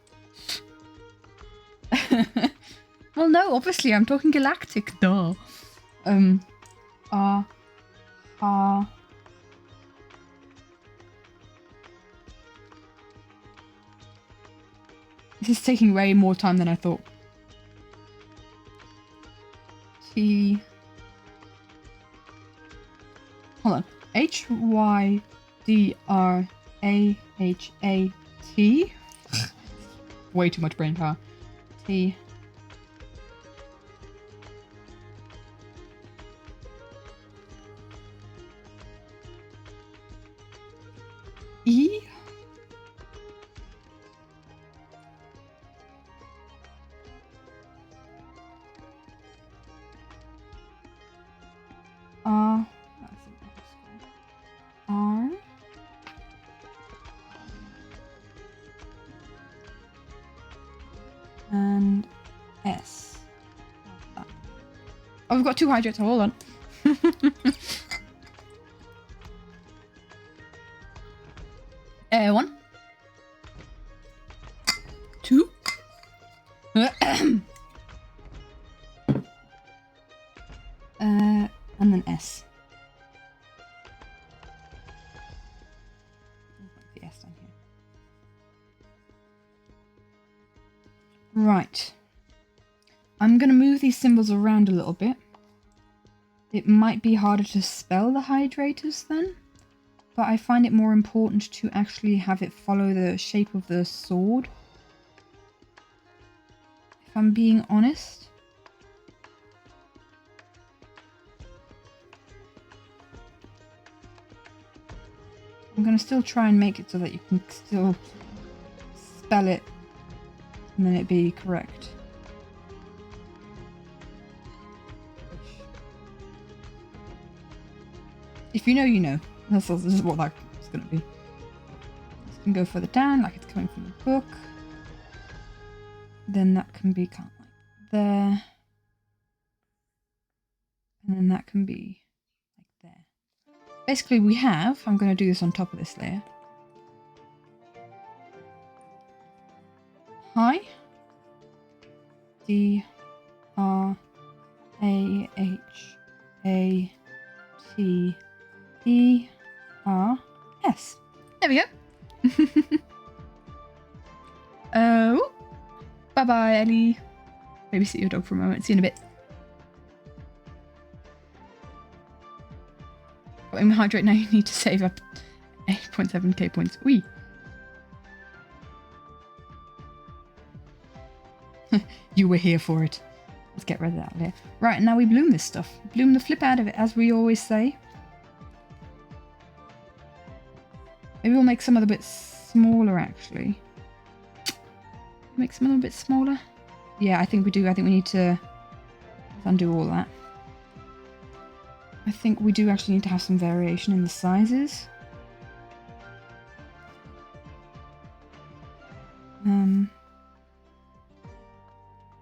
Well, no, obviously I'm talking galactic, duh. This is taking way more time than I thought. Hold on. Hydrahat. Way too much brain power. T. E. R. And S. Oh, we've got two hydrates. Hold on. One. Two. And then S. The S down here. Right. I'm going to move these symbols around a little bit. It might be harder to spell the hydrators then, but I find it more important to actually have it follow the shape of the sword. If I'm being honest. I'm going to still try and make it so that you can still spell it and then it be correct. If you know, you know. This is what that's going to be. This can go further down, like it's coming from the book. Then that can be kind of like there. And then that can be like there. Basically, we have, I'm going to do this on top of this layer. Hi. D. R. A. H. A. T. E. R. S. There we go. Oh. Bye-bye, Ellie. Babysit your dog for a moment. See you in a bit. Got him hydrate now. You need to save up 8.7k points. Wee. You were here for it. Let's get rid of that layer. Right, now we bloom this stuff. Bloom the flip out of it, as we always say. Maybe we'll make some of the bits smaller, actually. Make some of them a bit smaller. Yeah, I think we do. I think we need to undo all that. I think we do actually need to have some variation in the sizes.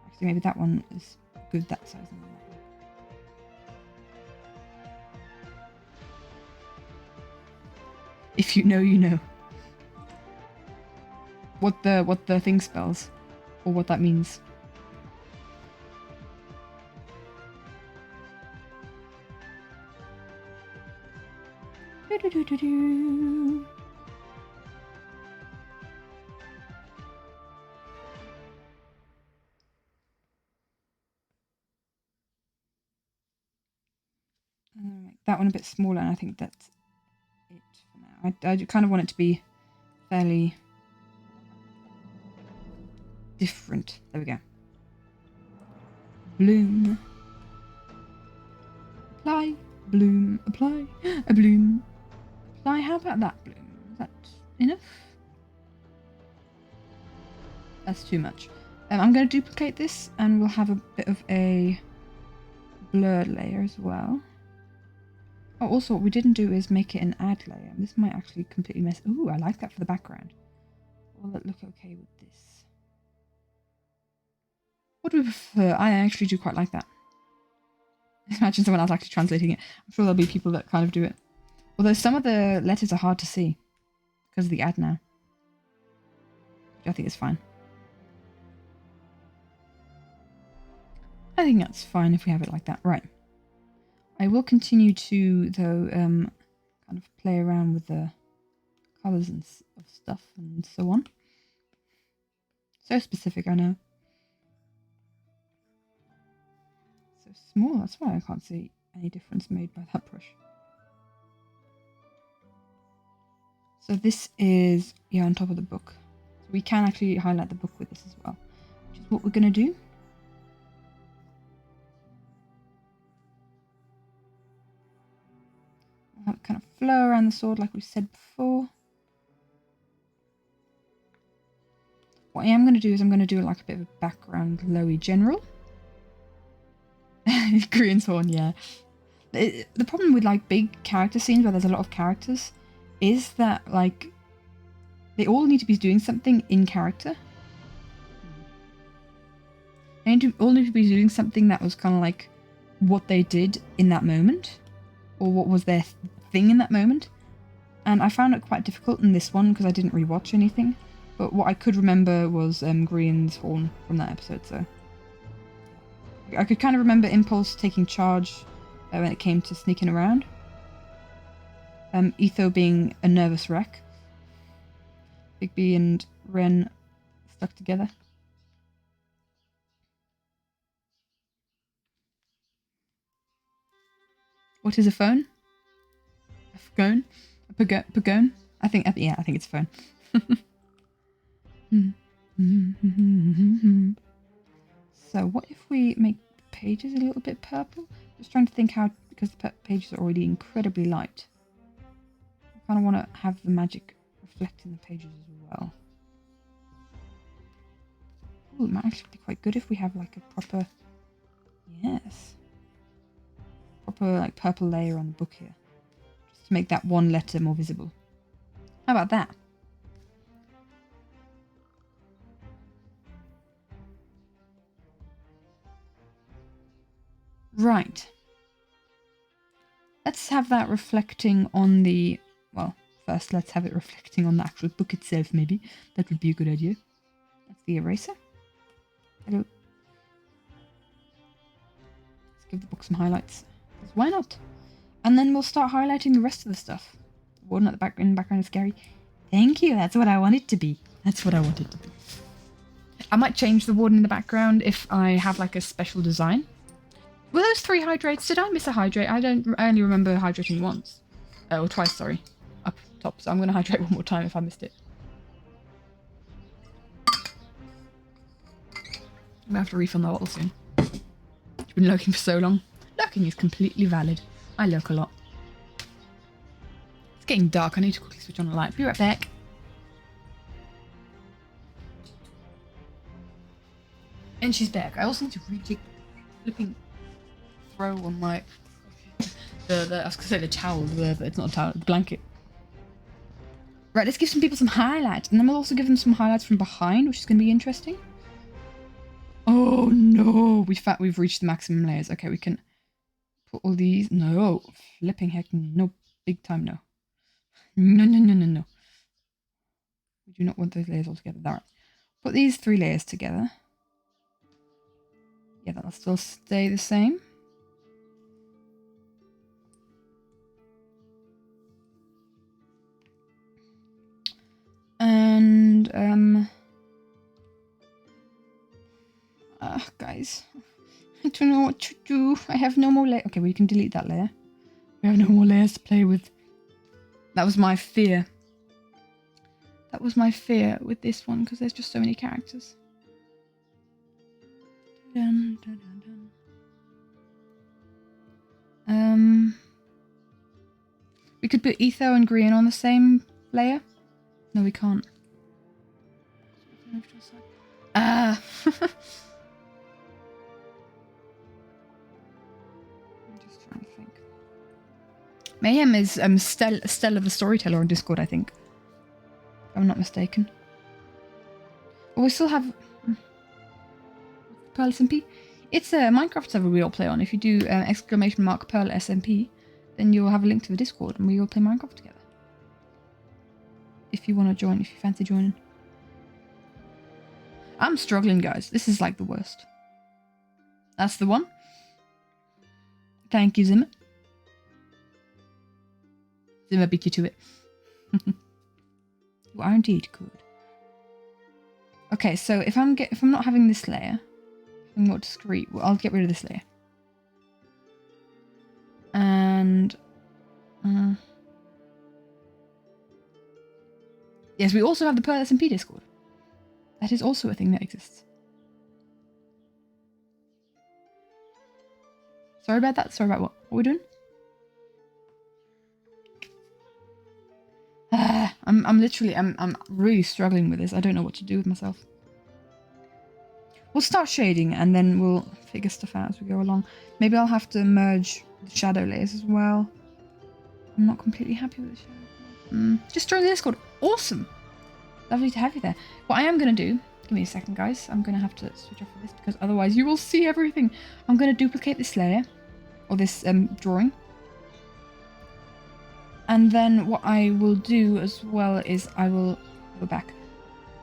Actually, maybe that one is good that size. If you know, you know. What the thing spells, or what that means. Do-do-do-do-do. Make that one a bit smaller, and I think that's it for now. I kind of want it to be fairly different. There we go. Bloom. Apply. Bloom. Apply. A bloom. Apply. How about that bloom? that enough? That's too much. I'm going to duplicate this and we'll have a bit of a blurred layer as well. Oh, also what we didn't do is make it an add layer. This might actually completely mess... Ooh, I like that for the background. Will it look okay with this? What do we prefer? I actually do quite like that. Imagine someone else actually translating it. I'm sure there'll be people that kind of do it. Although some of the letters are hard to see because of the ad now. Which I think is fine. I think that's fine if we have it like that. Right. I will continue to, though, kind of play around with the colours and of stuff and so on. So specific, I know. So small, that's why I can't see any difference made by that brush. So this is, yeah, on top of the book. So we can actually highlight the book with this as well, which is what we're going to do. We'll have kind of flow around the sword like we said before. What I am going to do is I'm going to do like a bit of a background glowy general. Green's horn, yeah. The problem with like big character scenes where there's a lot of characters is that like they all need to be doing something in character. They all need to be doing something that was kind of like what they did in that moment, or what was their thing in that moment. And I found it quite difficult in this one because I didn't rewatch anything. But what I could remember was Green's horn from that episode, so I could kind of remember Impulse taking charge when it came to sneaking around. Etho being a nervous wreck. Bigby and Ren stuck together. What is a phone? A phone? A pagone? I think it's a phone. So what if we make the pages a little bit purple? Just trying to think how, because the pages are already incredibly light. I kind of want to have the magic reflect in the pages as well. Ooh, it might actually be quite good if we have like a proper, yes, proper like purple layer on the book here. Just to make that one letter more visible. How about that? Right. Let's have that reflecting on the... Well, first let's have it reflecting on the actual book itself, maybe. That would be a good idea. That's the eraser. Hello. Let's give the book some highlights. Because why not? And then we'll start highlighting the rest of the stuff. The warden at the back in the background is scary. Thank you, that's what I want it to be. That's what I want it to be. I might change the warden in the background if I have like a special design. Were those 3 hydrates? Did I miss a hydrate? I only remember hydrating once. Or twice, sorry. Up top. So I'm going to hydrate one more time if I missed it. I'm going to have to refill my bottle soon. I've been lurking for so long. Lurking is completely valid. I lurk a lot. It's getting dark. I need to quickly switch on the light. Be right back. And she's back. I also need to rejig flipping throw on my I was gonna say the towel, but it's not a towel, the blanket. Right, let's give some people some highlights, and then we'll also give them some highlights from behind, which is gonna be interesting. Oh no, we've reached the maximum layers. Okay, we can put all these. No, flipping heck, no, big time no. No. We do not want those layers all together. All right, put these 3 layers together. Yeah, that'll still stay the same. And guys, I don't know what to do. I have no more layers. Okay, we can delete that layer. We have no more layers to play with. That was my fear. That was my fear with this one, because there's just so many characters. Dun, dun, dun, dun. We could put Etho and Green on the same layer? No, we can't. Ah. I'm just trying to think. Mayhem is Stella the Storyteller on Discord, I think. If I'm not mistaken. Oh, we still have Pearl SMP. It's a Minecraft server we all play on. If you do !Pearl SMP, then you'll have a link to the Discord and we all play Minecraft together. If you want to join, if you fancy joining. I'm struggling, guys. This is like the worst. That's the one. Thank you, Zimmer. Zimmer beat you to it. You are indeed good. Okay, so if I'm not having this layer, I'm more discreet. Well, I'll get rid of this layer. And yes, we also have the Pearl SMP Discord. That is also a thing that exists. Sorry about that. Sorry about what? What are we doing? I'm really struggling with this. I don't know what to do with myself. We'll start shading and then we'll figure stuff out as we go along. Maybe I'll have to merge the shadow layers as well. I'm not completely happy with the shadow. Just join the Discord. Awesome. Lovely to have you there. What I am going to do, give me a second, guys. I'm going to have to switch off of this because otherwise you will see everything. I'm going to duplicate this layer or this drawing. And then what I will do as well is I will go back,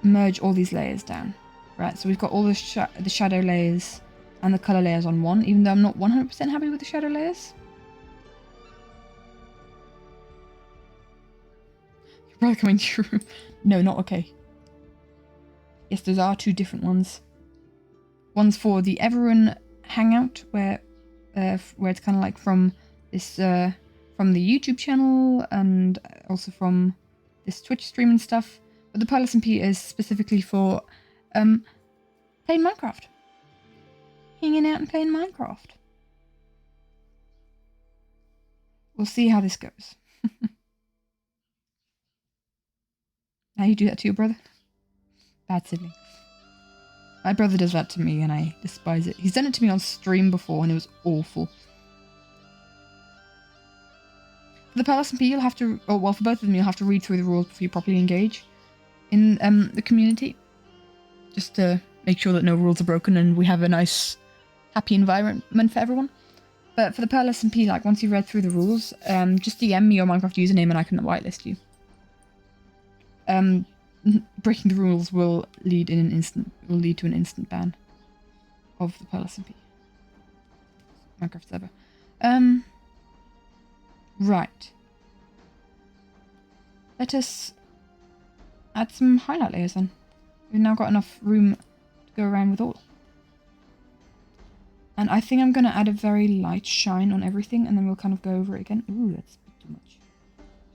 merge all these layers down. Right, so we've got all the shadow layers and the color layers on one, even though I'm not 100% happy with the shadow layers. You're probably coming to your room. No, not okay. Yes, those are two different ones. One's for the Everyone Hangout, where it's kind of like from this from the YouTube channel and also from this Twitch stream and stuff. But the Pearl SMP is specifically for playing Minecraft. Hanging out and playing Minecraft. We'll see how this goes. Now you do that to your brother? Bad sibling. My brother does that to me and I despise it. He's done it to me on stream before and it was awful. For the Pearl SMP, you'll have to, oh, well, for both of them, you'll have to read through the rules before you properly engage in the community. Just to make sure that no rules are broken and we have a nice, happy environment for everyone. But for the Pearl SMP, like, once you've read through the rules, just DM me your Minecraft username and I can whitelist you. Breaking the rules will lead to an instant ban of the Pearl SMP. Minecraft server. Right. Let us add some highlight layers then. We've now got enough room to go around with all. And I think I'm going to add a very light shine on everything and then we'll kind of go over it again. Ooh, that's a bit too much.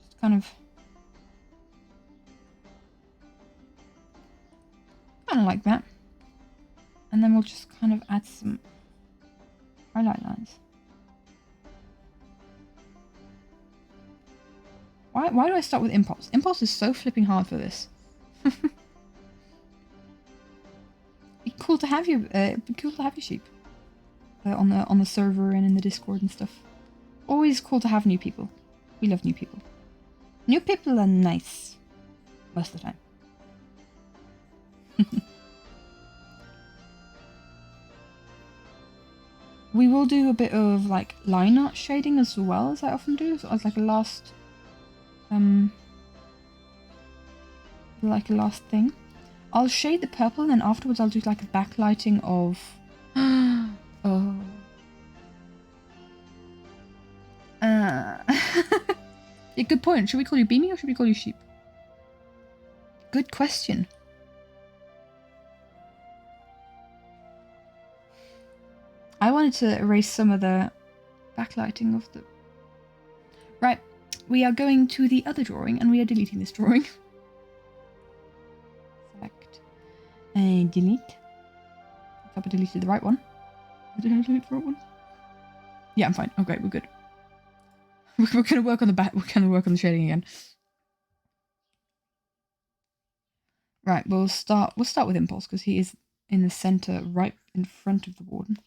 Just kind of like that. And then we'll just kind of add some highlight lines. Why do I start with Impulse? Impulse is so flipping hard for this. Be cool to have you. Be cool to have you, sheep. On the server and in the Discord and stuff. Always cool to have new people. We love new people. New people are nice most of the time. We will do a bit of like line art shading as well, as I often do, so as like a last thing. I'll shade the purple and then afterwards I'll do like a backlighting of oh. Yeah, good point. Should we call you Beanie or should we call you Sheep? Good question. I wanted to erase some of the backlighting of the... Right, we are going to the other drawing and we are deleting this drawing. Select and delete. I hope I deleted the right one. Did I delete the right one? Yeah, I'm fine. Okay, we're good. We're gonna work on the back. We're gonna work on the shading again. Right, we'll start with Impulse because he is in the center, right in front of the warden.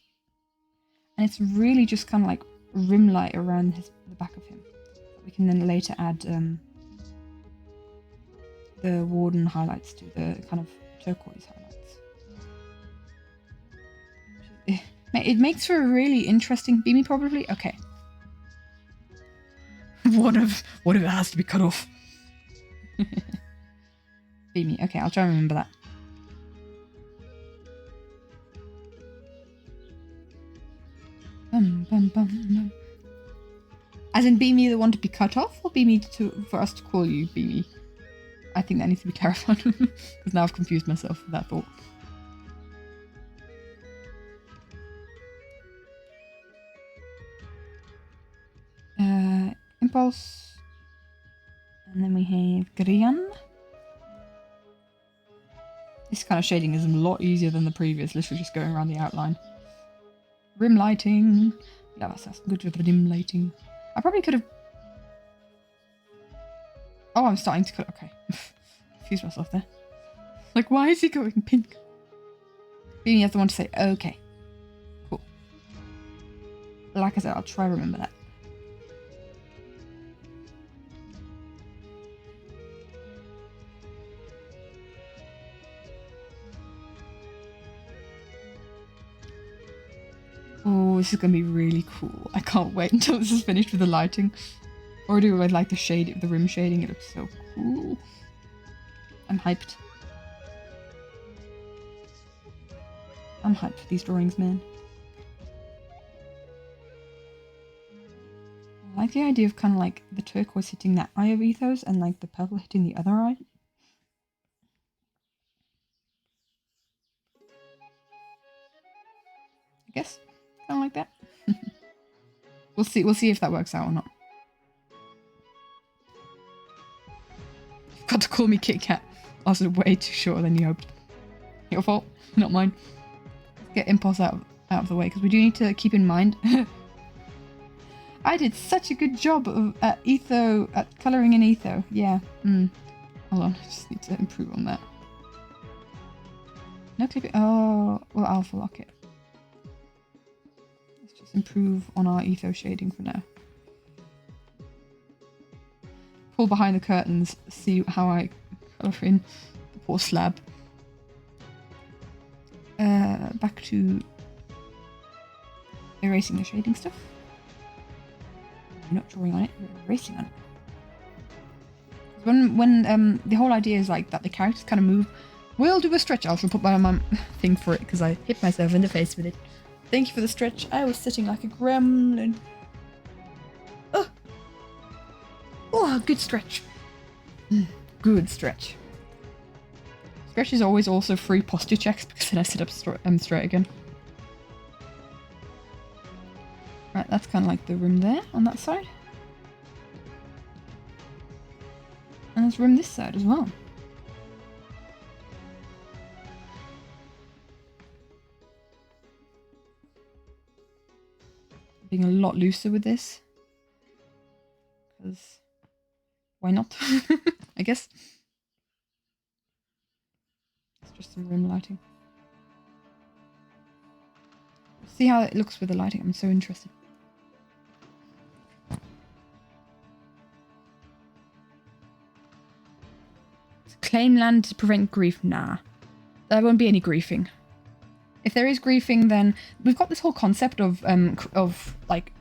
And it's really just kind of like rim light around the back of him. We can then later add the warden highlights to the kind of turquoise highlights. It makes for a really interesting Beamy, probably. Okay. What if it has to be cut off? Beamy. Okay, I'll try and remember that. Bum, bum, bum, bum. As in Beamy the one to be cut off, or Beamy for us to call you Beamy? I think that needs to be clarified because now I've confused myself with that thought. Impulse, and then we have Grian. This kind of shading is a lot easier than the previous, literally just going around the outline. Rim lighting. Yeah, that's good with the rim lighting. I probably could have... Oh, I'm starting to cut... Okay. Confused myself there. Like, why is he going pink? Being the other one to say, okay. Cool. Like I said, I'll try to remember that. Oh, this is going to be really cool. I can't wait until this is finished with the lighting. Already I like the shade, the rim shading. It looks so cool. I'm hyped. I'm hyped for these drawings, man. I like the idea of kind of like the turquoise hitting that eye of Ethos and like the purple hitting the other eye. I guess. Kind of like that. We'll see if that works out or not. You've got to call me Kit Kat. Lasted way too short than you hoped. Your fault, not mine. Let's get Impulse out of the way because we do need to keep in mind. I did such a good job at colouring in Etho. Yeah. Hold on, I just need to improve on that. No clipping. Oh, well, Alpha lock it. Let's just improve on our Etho shading for now. Pull behind the curtains, see how I colour in the poor slab. Back to erasing the shading stuff. We're not drawing on it, we're erasing on it. When the whole idea is like that the characters kind of move. We'll do a stretch. I'll also put my thing for it because I hit myself in the face with it. Thank you for the stretch. I was sitting like a gremlin. Oh, good stretch. Good stretch. Stretch is always also free posture checks because then I sit up straight again. Right, that's kind of like the rim there on that side. And there's rim this side as well. Being a lot looser with this. Because why not? I guess. It's just some rim lighting. See how it looks with the lighting. I'm so interested. Claim land to prevent grief. Nah. There won't be any griefing. If there is griefing, then we've got this whole concept of like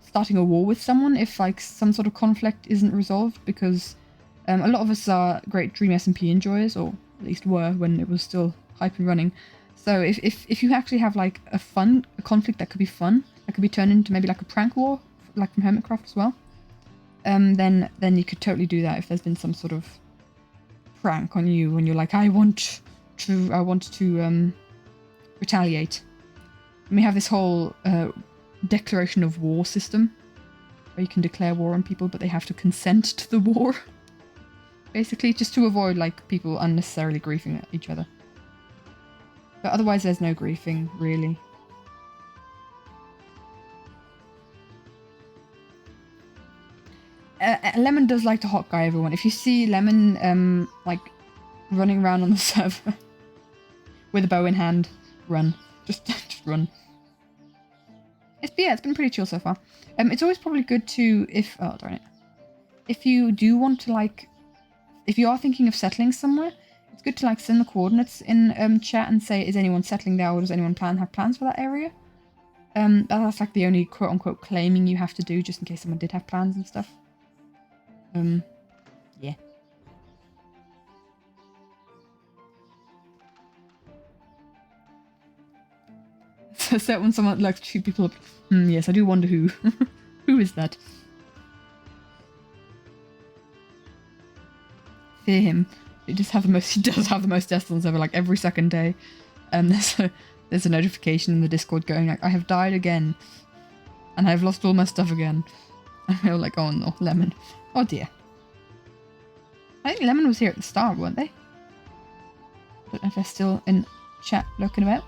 starting a war with someone if like some sort of conflict isn't resolved, because a lot of us are great Dream SMP enjoyers, or at least were when it was still hype and running. So if you actually have like a conflict that could be fun, that could be turned into maybe like a prank war, like from Hermitcraft as well, then you could totally do that if there's been some sort of prank on you when you're like, I want to retaliate. And we have this whole declaration of war system where you can declare war on people, but they have to consent to the war. Basically, just to avoid like people unnecessarily griefing at each other. But otherwise, there's no griefing really. Lemon does like to hot guy everyone. If you see Lemon like running around on the server with a bow in hand, run. Just run. It's been pretty chill so far. It's always probably good to oh darn it. If you do want to like, if you are thinking of settling somewhere, it's good to like send the coordinates in chat and say, is anyone settling there or does anyone have plans for that area? That's like the only quote unquote claiming you have to do just in case someone did have plans and stuff. Yeah. So when someone likes to shoot people up, yes, I do wonder who. Who is that? Fear him. He does have the most deaths on server like every second day. There's a notification in the Discord going like, I have died again. And I've lost all my stuff again. And we're like, oh no, Lemon. Oh dear. I think Lemon was here at the start, weren't they? I don't know if they're still in chat looking about.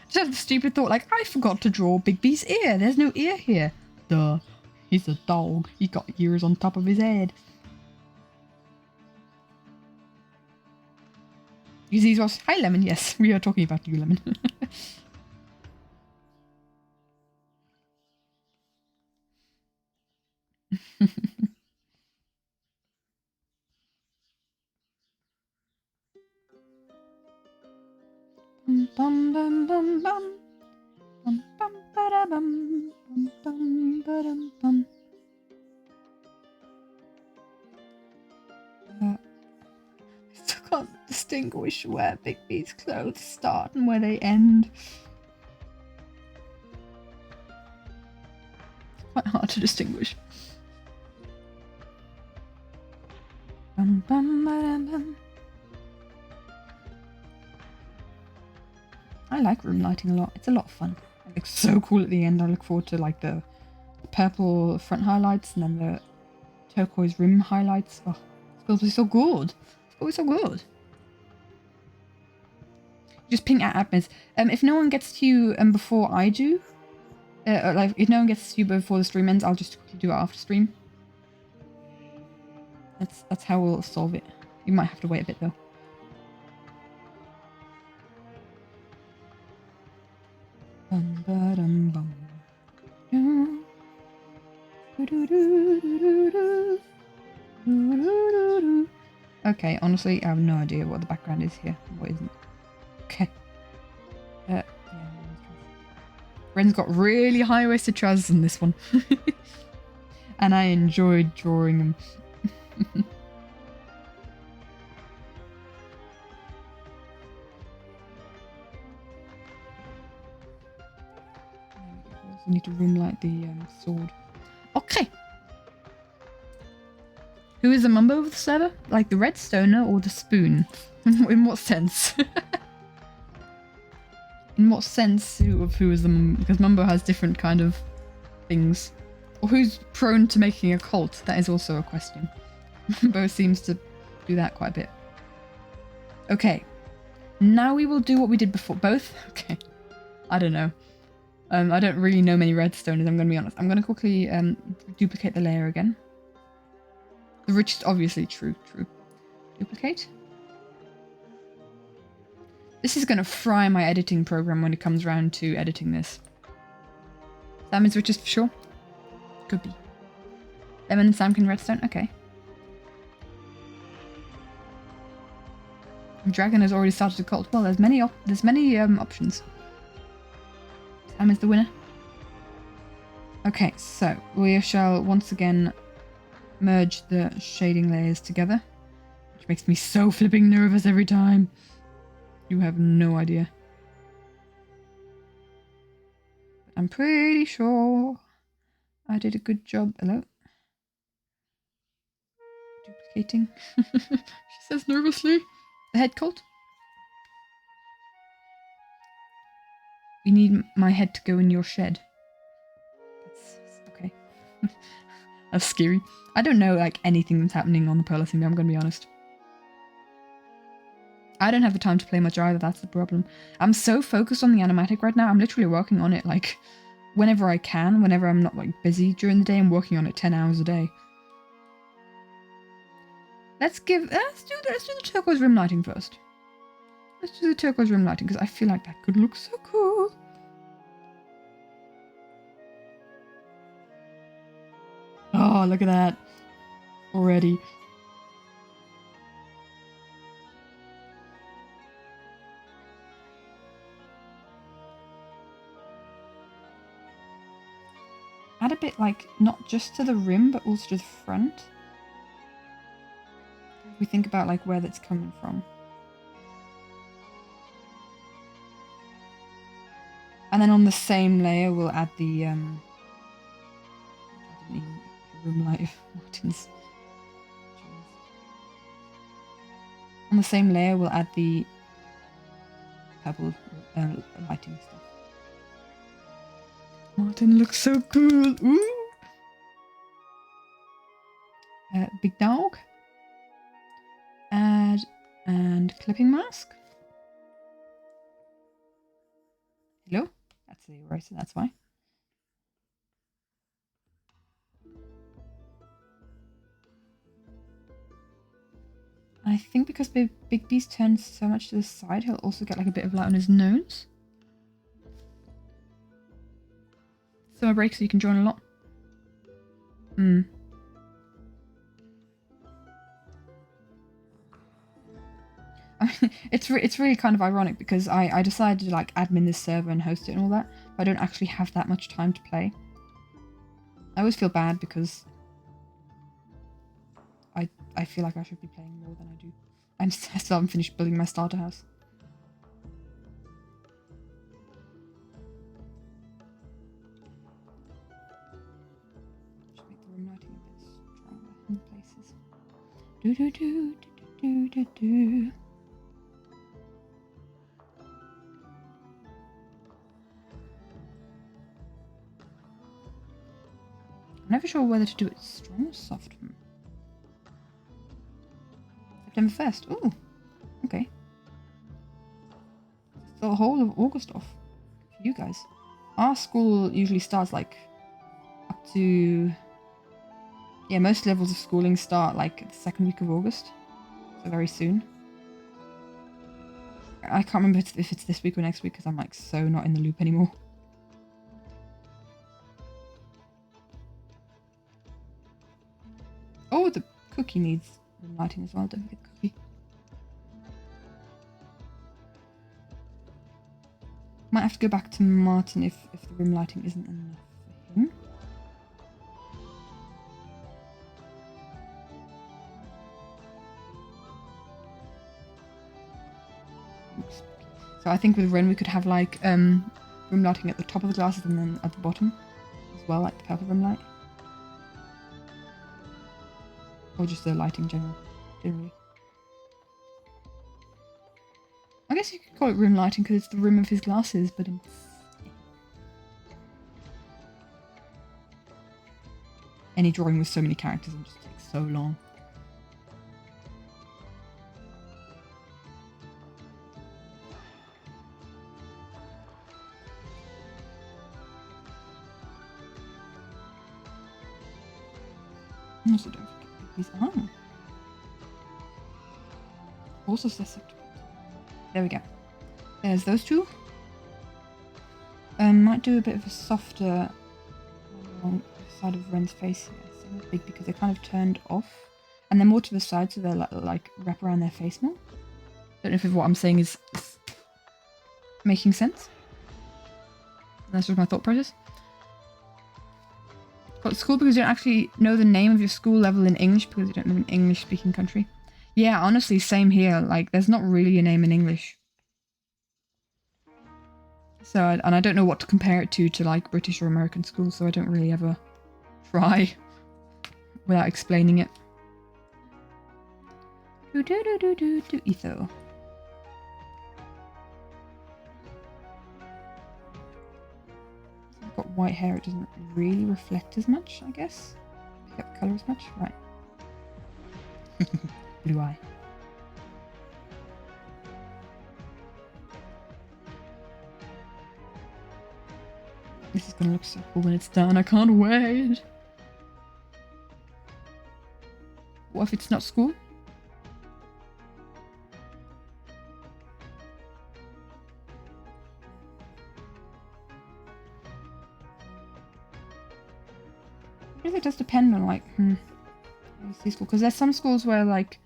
Just have the stupid thought like, I forgot to draw Bigby's ear. There's no ear here. Duh. He's a dog. He got ears on top of his head. These was hi Lemon. Yes, we are talking about you, Lemon. Bum bum bum bum bum bum ba bum bum bum ba bum. I still can't distinguish where Bigby's clothes start and where they end. It's quite hard to distinguish. Bum bum ba bum. I like room lighting a lot. It's a lot of fun. It looks so cool at the end. I look forward to like the purple front highlights and then the turquoise rim highlights. Oh, it's going to be so good. It's going to be so good. Just ping at admins. If no one gets to you before I do, like if no one gets to you before the stream ends, I'll just quickly do it after stream. That's how we'll solve it. You might have to wait a bit though. Bum ba dum bum. Okay, honestly, I have no idea what the background is here. What isn't? Okay. Yeah. Ren's got really high-waisted trousers in this one. And I enjoyed drawing them. I need to room light the sword. Okay. Who is the mumbo of the server? Like the redstoner or the spoon? In what sense? In what sense of who is the mumbo? Because mumbo has different kind of things. Or who's prone to making a cult? That is also a question. Mumbo seems to do that quite a bit. Okay. Now we will do what we did before. Both? Okay. I don't know. I don't really know many redstoners, I'm going to be honest. I'm going to quickly duplicate the layer again. The richest, obviously, true. Duplicate. This is going to fry my editing program when it comes around to editing this. Sam is richest for sure? Could be. Lemon and Sam can redstone? Okay. Dragon has already started a cult. Well, there's many options. Sam is the winner. Okay, so we shall once again merge the shading layers together, which makes me so flipping nervous every time. You have no idea. But I'm pretty sure I did a good job. Hello? Duplicating. She says nervously. The head cult? We need my head to go in your shed. That's okay. That's scary. I don't know like anything that's happening on the Pearl thing, I'm gonna be honest. I don't have the time to play much either, that's the problem. I'm so focused on the animatic right now, I'm literally working on it like whenever I can, whenever I'm not like busy during the day. I'm working on it 10 hours a day. Let's do the turquoise rim lighting first. Let's do the turquoise rim lighting because I feel like that could look so cool. Oh, look at that already. Add a bit like not just to the rim but also to the front. If we think about like where that's coming from. And then on the same layer we'll add the room light Martin's. On the same layer we'll add the purple lighting stuff. Martin looks so cool. Ooh. Big dog. Add and clipping mask. Hello? That's the eraser, that's why. I think because Big Beast turns so much to the side, he'll also get like a bit of light on his nose. Summer break so you can join a lot. I mean, it's really kind of ironic because I decided to like admin this server and host it and all that, but I don't actually have that much time to play. I always feel bad because I feel like I should be playing more than I do. I still haven't finished building my starter house. Should make the room lighting a bit stronger in places. Do do do do do do do. I'm never sure whether to do it strong or soft. September 1st. Ooh, okay. The whole of August off for you guys. Our school usually starts like up to... Yeah, most levels of schooling start like the second week of August. So very soon. I can't remember if it's this week or next week because I'm like so not in the loop anymore. Oh, the cookie needs lighting as well. Don't forget the cookie. Might have to go back to Martin if the room lighting isn't enough for him. Oops. So I think with Ren we could have like room lighting at the top of the glasses and then at the bottom as well, like the purple room light. Or just the lighting generally. I guess you could call it room lighting because it's the rim of his glasses, but any drawing with so many characters will just take so long. Also don't forget these arms. Also susceptible. There we go. There's those two. Might do a bit of a softer along the side of Ren's face here. Same with Big because they're kind of turned off. And they're more to the side so they're like wrap around their face more. Don't know if what I'm saying is making sense. That's just my thought process. Got school because you don't actually know the name of your school level in English because you don't live in an English speaking country. Yeah, honestly, same here. Like, there's not really a name in English. So, and I don't know what to compare it to like British or American schools, so I don't really ever try without explaining it. Etho. I've got white hair, it doesn't really reflect as much, I guess. Pick up colour as much, right. Blue eye. This is gonna look so cool when it's done. I can't wait. What if it's not school? I guess it does depend on like, because there's some schools where like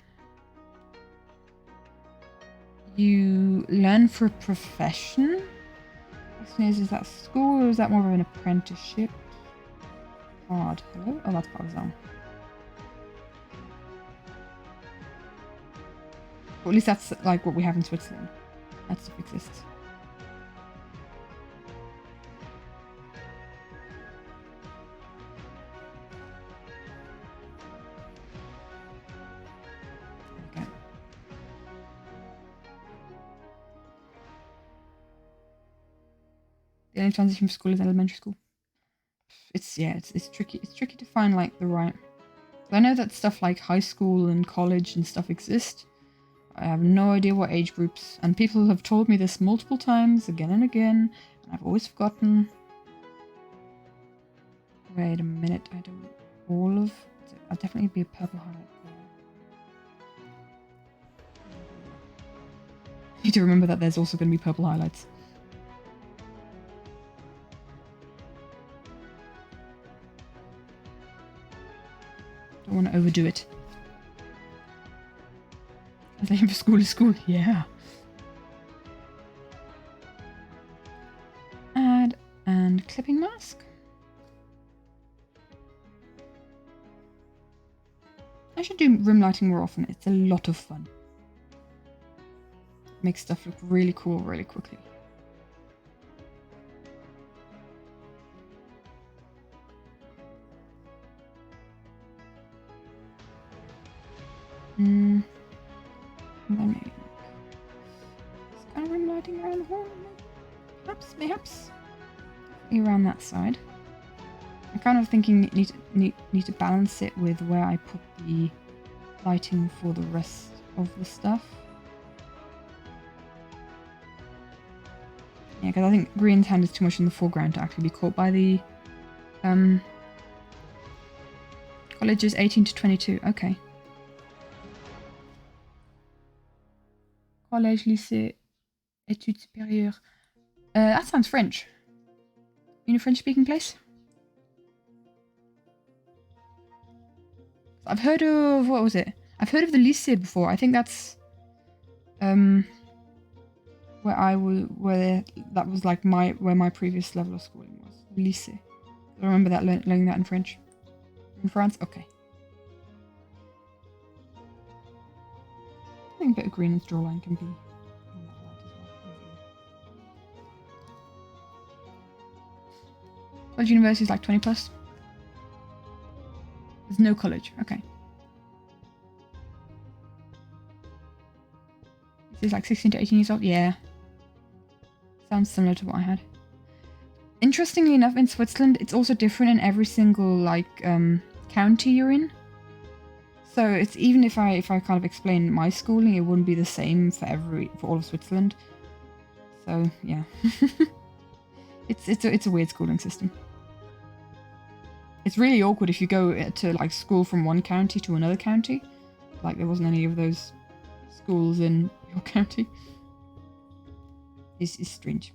you learn for a profession. The question is that school or is that more of an apprenticeship? Hard. Hello? Oh, that's Pakistan. Or at least that's like what we have in Switzerland. That stuff exists. Okay. The only transition for school is elementary school. It's tricky. It's tricky to find like the right. I know that stuff like high school and college and stuff exist. I have no idea what age groups, and people have told me this multiple times, again and again, and I've always forgotten. Wait a minute, I don't... All of... I'll definitely be a purple highlight there. I need to remember that there's also going to be purple highlights. Don't want to overdo it. Translation for school is school, yeah. Add and clipping mask. I should do room lighting more often. It's a lot of fun. Makes stuff look really cool really quickly. And then maybe this kind of room lighting around the horn. Perhaps. Around that side. I'm kind of thinking need to balance it with where I put the lighting for the rest of the stuff. Yeah, because I think Green's hand is too much in the foreground to actually be caught by the colleges 18 to 22. Okay. Collège, lycée, études supérieures. That sounds French. In a French-speaking place? I've heard of... what was it? I've heard of the lycée before. I think that's... where I was... where that was like where my previous level of schooling was. Lycée. I remember that learning that in French. In France? Okay. I think a bit of green and draw line can be in that light as well. College university is like 20 plus. There's no college. Okay. This is like 16 to 18 years old. Yeah. Sounds similar to what I had. Interestingly enough, in Switzerland, it's also different in every single like county you're in. So it's even if I kind of explain my schooling, it wouldn't be the same for all of Switzerland. So yeah, it's a weird schooling system. It's really awkward if you go to like school from one county to another county. Like there wasn't any of those schools in your county. It's strange.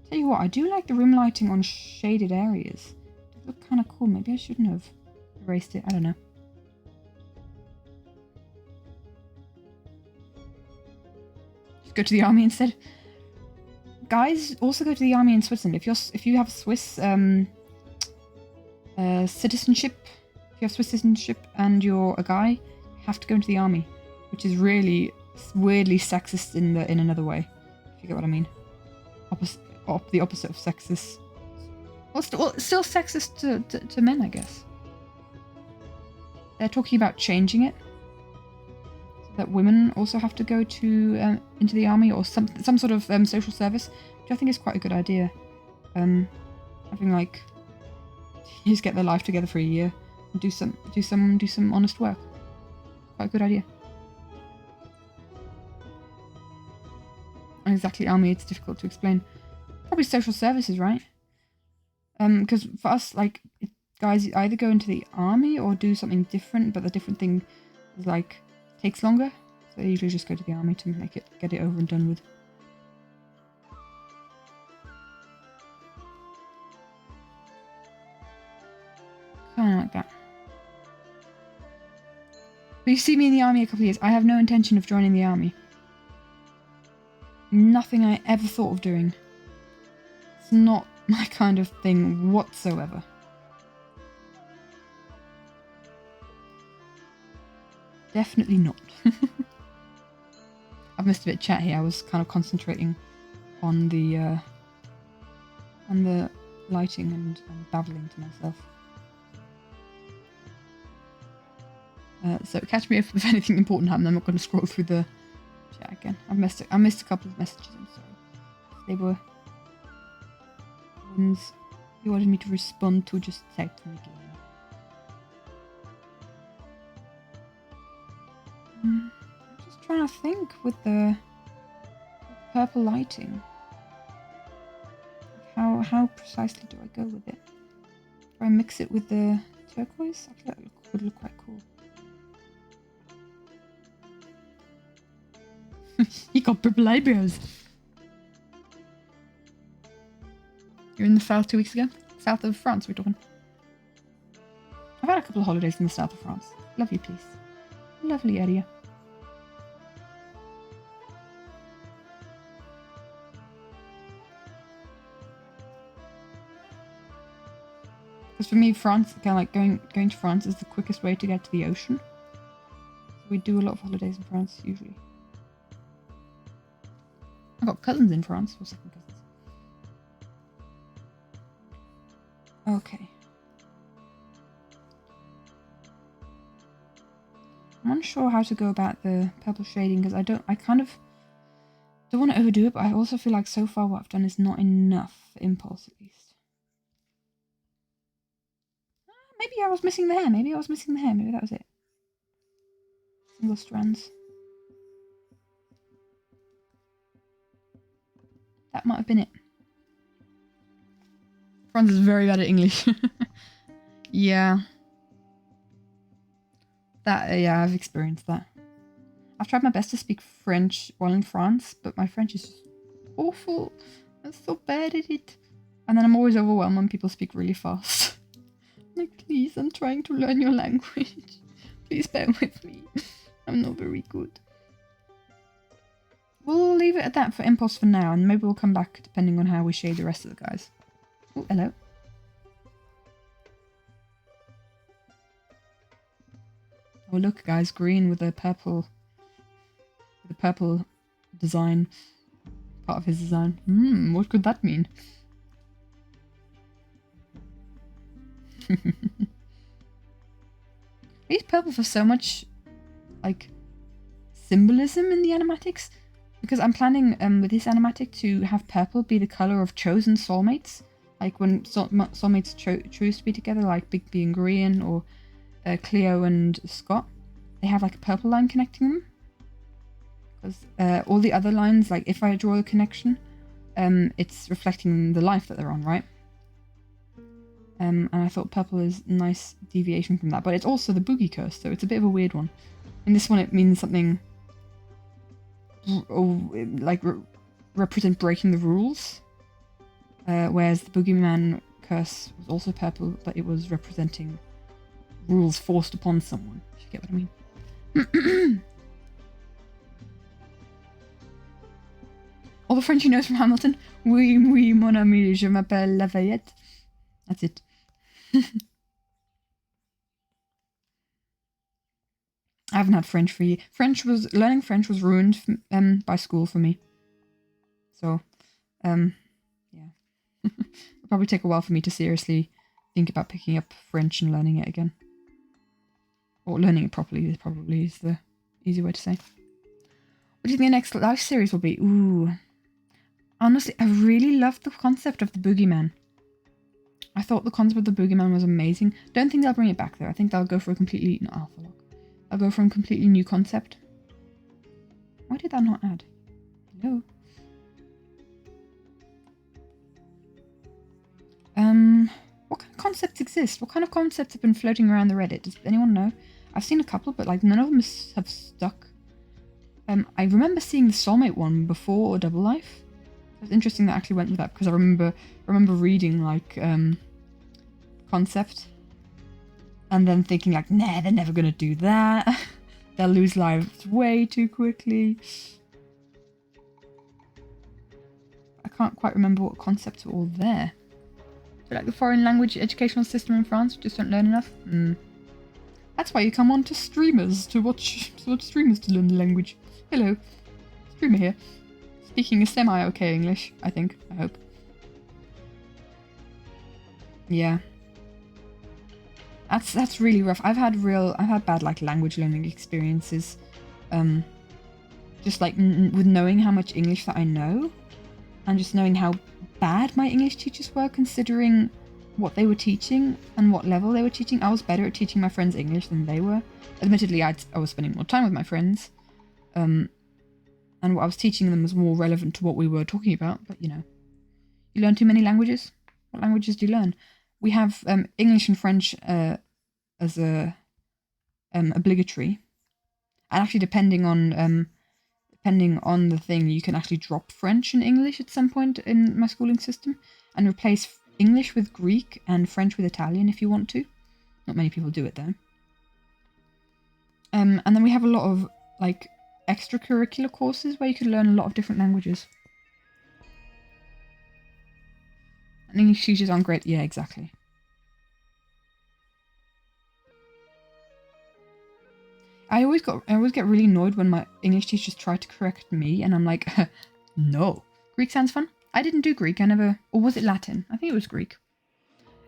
Tell you what, I do like the room lighting on shaded areas. Look kind of cool. Maybe I shouldn't have erased it. I don't know. Just go to the army instead. Guys, also go to the army in Switzerland. If you have Swiss citizenship, if you have Swiss citizenship and you're a guy, you have to go into the army, which is really weirdly sexist in another way. If you get what I mean. The opposite of sexist. Well, still sexist to men, I guess. They're talking about changing it, so that women also have to go to into the army or some sort of social service, which I think is quite a good idea. Having like, just get their life together for a year and do some honest work. Quite a good idea. exactly army, it's difficult to explain. Probably social services, right? Because for us, like, guys either go into the army or do something different, but the different thing is, like, takes longer. So they usually just go to the army to get it over and done with. Kind of like that. But you see me in the army a couple of years. I have no intention of joining the army. Nothing I ever thought of doing. It's not my kind of thing whatsoever. Definitely not. I've missed a bit of chat here. I was kind of concentrating on the lighting and babbling to myself. So catch me if anything important happens. I'm not going to scroll through the chat again. I missed a couple of messages. I'm sorry. They were ones you wanted me to respond to. Just text me again. I'm just trying to think with the purple lighting. How precisely do I go with it? Do I mix it with the turquoise? I feel like it would look quite cool. You got purple eyebrows. You're in the south 2 weeks ago? South of France, we're talking. I've had a couple of holidays in the south of France. Lovely place. Lovely area. Because for me, France, kind of like going to France is the quickest way to get to the ocean. So we do a lot of holidays in France, usually. I've got cousins in France, or second cousins. Okay. I'm unsure how to go about the purple shading because I kind of don't want to overdo it, but I also feel like so far what I've done is not enough for impulse at least. Maybe I was missing the hair. Maybe that was it. Single strands. That might have been it. Franz is very bad at English. Yeah. Yeah, I've experienced that. I've tried my best to speak French while in France, but my French is just awful. I'm so bad at it. And then I'm always overwhelmed when people speak really fast. Like, please, I'm trying to learn your language. Please bear with me. I'm not very good. We'll leave it at that for impulse for now, and maybe we'll come back depending on how we shade the rest of the guys. Oh, hello. Oh, look, guys, green with the purple design. Part of his design. What could that mean? I use purple for so much, like, symbolism in the animatics. Because I'm planning with this animatic to have purple be the color of chosen soulmates. Like when soulmates choose to be together, like Bigby and Grian or Cleo and Scott. They have like a purple line connecting them. Because all the other lines, like if I draw a connection, it's reflecting the life that they're on, right? And I thought purple is a nice deviation from that. But it's also the boogie curse, so it's a bit of a weird one. In this one it means something... like represent breaking the rules, whereas the boogeyman curse was also purple, but it was representing rules forced upon someone. If you get what I mean. All the French he knows from Hamilton. Oui, oui, mon ami, je m'appelle Lafayette. That's it. I haven't had French for years. Learning French was ruined by school for me. So, yeah. It'll probably take a while for me to seriously think about picking up French and learning it again. Or learning it properly probably is the easy way to say. What do you think the next live series will be? Ooh. Honestly, I really loved the concept of the boogeyman. I thought the concept of the boogeyman was amazing. Don't think they'll bring it back though. I think they'll go for a completely... Not alpha lock. I'll go for a completely new concept. Why did that not add? Hello? concepts exist? What kind of concepts have been floating around the Reddit? Does anyone know? I've seen a couple, but like none of them have stuck. I remember seeing the soulmate one before Double Life. It's interesting that I actually went with that because I remember reading like concept and then thinking like, nah, they're never gonna do that. They'll lose lives way too quickly. I can't quite remember what concepts were all there. So like the foreign language educational system in France, just don't learn enough. That's why you come on to streamers to watch streamers to learn the language. Hello, streamer here. Speaking a semi-okay English, I think. I hope. Yeah. That's really rough. I've had bad like language learning experiences. Just like with knowing how much English that I know, and just knowing how bad my English teachers were, considering what they were teaching and what level they were teaching. I was better at teaching my friends English than they were. Admittedly, I was spending more time with my friends. And what I was teaching them was more relevant to what we were talking about, but you know. You learn too many languages? What languages do you learn? We have English and French as a obligatory. And actually depending on the thing, you can actually drop French and English at some point in my schooling system and replace English with Greek and French with Italian if you want to. Not many people do it though. And then we have a lot of like extracurricular courses where you can learn a lot of different languages. And English teachers aren't great. Yeah, exactly. I always get really annoyed when my English teachers try to correct me and I'm like, no. Greek sounds fun. I didn't do Greek. Or was it Latin? I think it was Greek.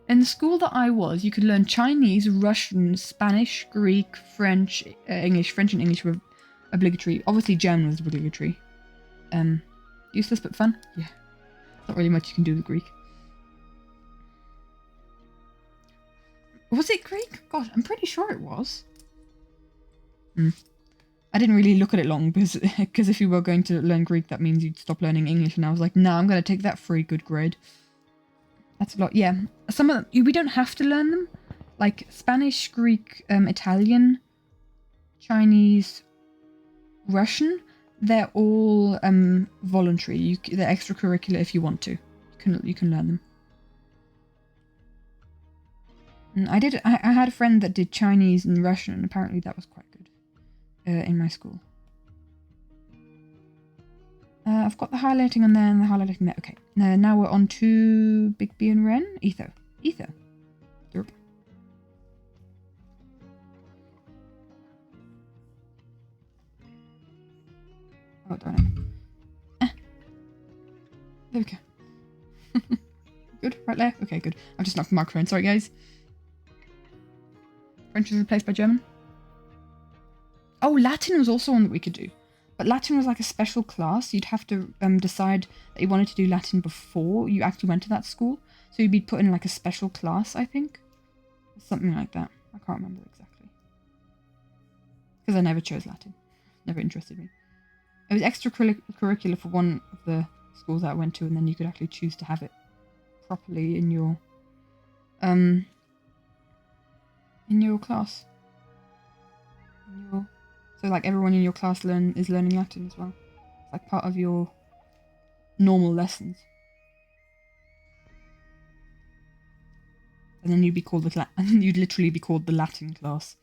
In the school that I was, you could learn Chinese, Russian, Spanish, Greek, French, English. French and English were obligatory. Obviously, German was obligatory. Useless but fun. Yeah. Not really much you can do with Greek. Was it Greek? God, I'm pretty sure it was. I didn't really look at it long because if you were going to learn Greek, that means you'd stop learning English. And I was like, nah, I'm going to take that for a good grade. That's a lot. Yeah. Some of them, we don't have to learn them. Like Spanish, Greek, Italian, Chinese, Russian. They're all voluntary. They're extracurricular if you want to. You can learn them. And I had a friend that did Chinese and Russian, and apparently that was quite good in my school. I've got the highlighting on there and the highlighting there. Okay, now we're on to Big B and Ren. Etho. Derp. Oh, darn it. There we go. Good, right there? Okay, good. I've just knocked the microphone. Sorry, guys. French was replaced by German. Oh, Latin was also one that we could do. But Latin was like a special class. You'd have to decide that you wanted to do Latin before you actually went to that school. So you'd be put in like a special class, I think. Something like that. I can't remember exactly. Because I never chose Latin. Never interested me. It was extracurricular for one of the schools that I went to, and then you could actually choose to have it properly in your class. So like everyone in your class is learning Latin as well. It's like part of your normal lessons. And then you'd be called you'd literally be called the Latin class.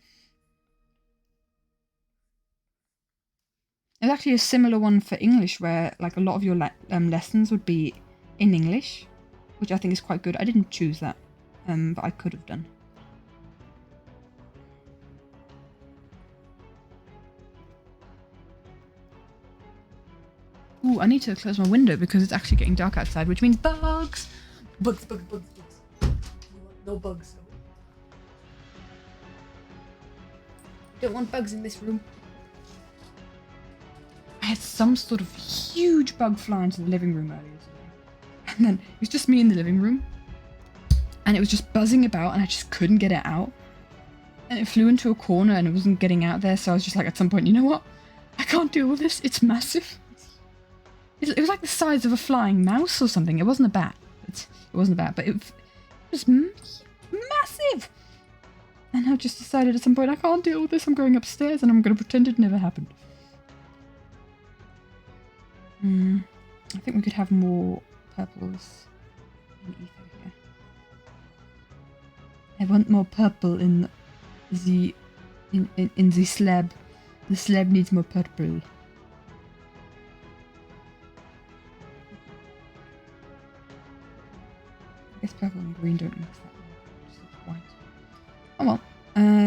There's actually a similar one for English where like a lot of your lessons would be in English, which I think is quite good. I didn't choose that, but I could have done. Ooh, I need to close my window because it's actually getting dark outside, which means bugs! Bugs. No bugs. Don't want bugs in this room. I had some sort of huge bug fly into the living room earlier today. And then it was just me in the living room. And it was just buzzing about and I just couldn't get it out. And it flew into a corner and it wasn't getting out there. So I was just like, at some point, you know what? I can't deal with this. It's massive. It was like the size of a flying mouse or something. It wasn't a bat. It wasn't a bat, but it was massive. And I just decided at some point, I can't deal with this. I'm going upstairs and I'm going to pretend it never happened. I think we could have more purples in ether here. I want more purple in the in the slab. The slab needs more purple. I guess purple and green don't mix that well. It just looks white. Oh well.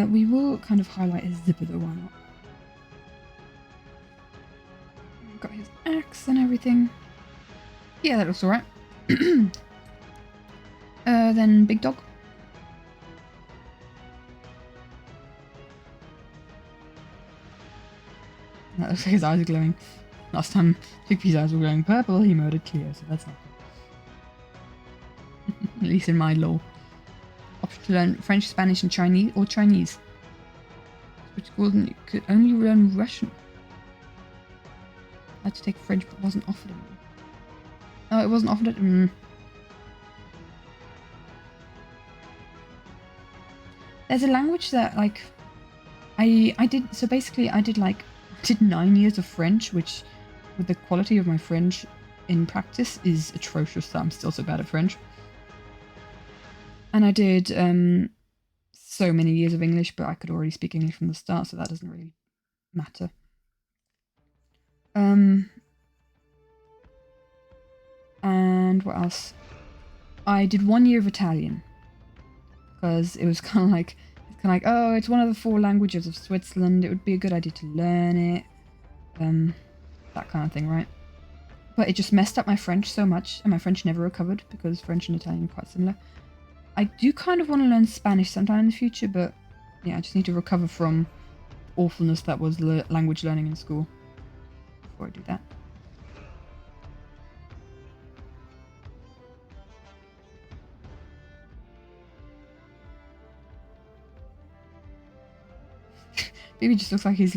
We will kind of highlight his zipper though, why not? Got his axe and everything. Yeah, that looks alright. Then big dog. That looks like his eyes are glowing. Last time Piggy's eyes were glowing purple, he murdered Cleo, so that's not good. At least in my law. Option to learn French, Spanish, and Chinese, or Chinese. Which you could only learn Russian. I had to take French, but wasn't offered it. Oh, it wasn't offered it? There's a language that, like, I did, so basically I did 9 years of French, which, with the quality of my French in practice, is atrocious, so I'm still so bad at French. And I did so many years of English, but I could already speak English from the start, so that doesn't really matter. And what else? I did 1 year of Italian, because it was kind of like, oh, it's one of the 4 languages of Switzerland, it would be a good idea to learn it. That kind of thing, right? But it just messed up my French so much, and my French never recovered, because French and Italian are quite similar. I do kind of want to learn Spanish sometime in the future, but yeah, I just need to recover from awfulness that was language learning in school before I do that. Baby just looks like he's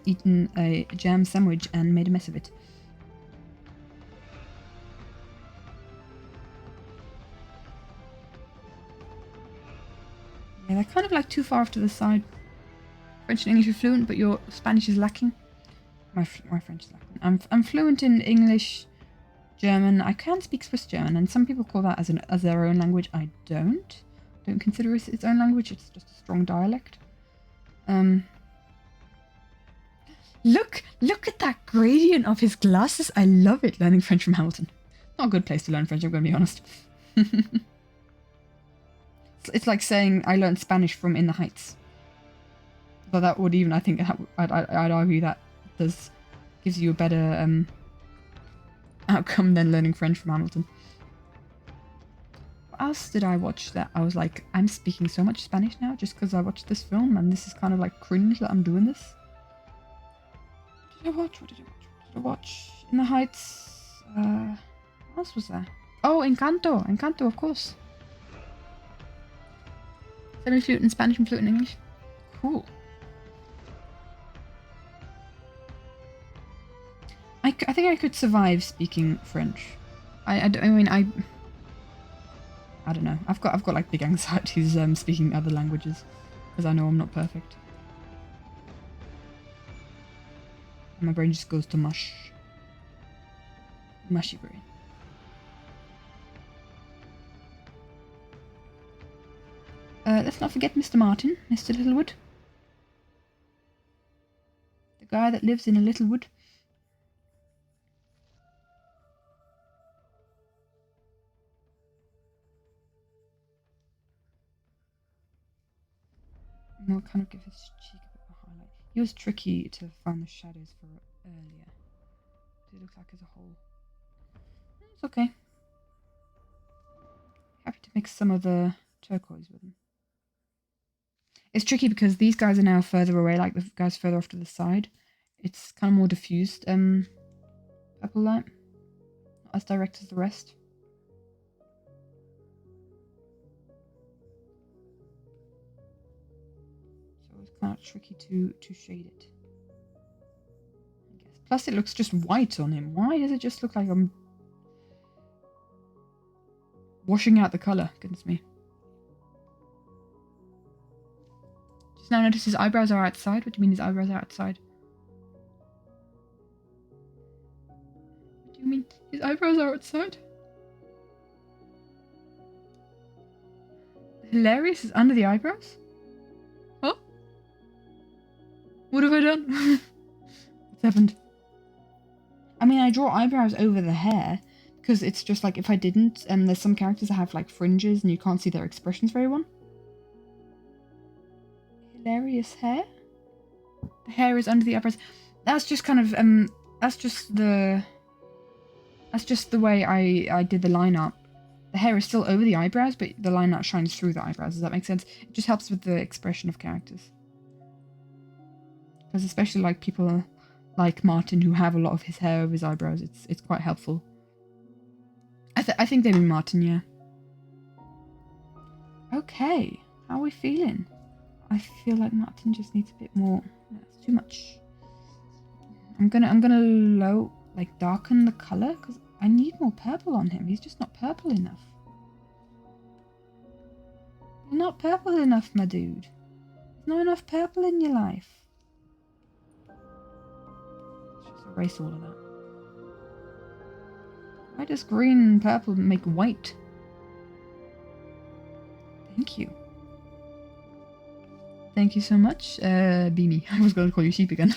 eaten a jam sandwich and made a mess of it. Yeah, they're kind of like too far off to the side. French and English are fluent, but your Spanish is lacking. My French is lacking. I'm fluent in English, German. I can speak Swiss German, and some people call that as their own language. I don't consider it its own language. It's just a strong dialect. Look at that gradient of his glasses. I love it, learning French from Hamilton. Not a good place to learn French, I'm going to be honest. It's like saying I learned Spanish from In the Heights. But that would even, I think, I'd argue that gives you a better outcome than learning French from Hamilton. What else did I watch that I was like, I'm speaking so much Spanish now just because I watched this film, and this is kind of like cringe that I'm doing this? What did I watch? In the Heights. What else was there? Oh, Encanto. Encanto, of course. Semi-fluent in Spanish and fluent in English. Cool. I think I could survive speaking French. I don't know. I've got like big anxieties speaking other languages because I know I'm not perfect. My brain just goes to mush. Mushy brain. Let's not forget Mr. Martin, Mr. Littlewood. The guy that lives in a little wood. And I'll kind of give his cheek a bit of a highlight. He was tricky to find the shadows for earlier. It looks like as a whole. It's okay. Happy to mix some of the turquoise with them. It's tricky because these guys are now further away, like the guys further off to the side. It's kind of more diffused purple light. Not as direct as the rest. So it's kind of tricky to shade it, I guess. Plus it looks just white on him. Why does it just look like I'm washing out the colour? Goodness me. Just now notice his eyebrows are outside. What do you mean his eyebrows are outside? What do you mean his eyebrows are outside? Hilarious is under the eyebrows? Oh? What have I done? What's happened? I mean, I draw eyebrows over the hair because it's just like if I didn't, there's some characters that have like fringes and you can't see their expressions very well. Hilarious hair? The hair is under the eyebrows. That's just kind of, that's just the way I did the line art. The hair is still over the eyebrows, but the line art shines through the eyebrows. Does that make sense? It just helps with the expression of characters. Because especially like people like Martin who have a lot of his hair over his eyebrows, it's quite helpful. I think they mean Martin, yeah. Okay, how are we feeling? I feel like Martin just needs a bit more. That's too much. I'm gonna darken the color because I need more purple on him. He's just not purple enough. You're not purple enough, my dude. There's not enough purple in your life. Let's just erase all of that. Why does green and purple make white? Thank you. Thank you so much, Beanie. I was going to call you sheep again.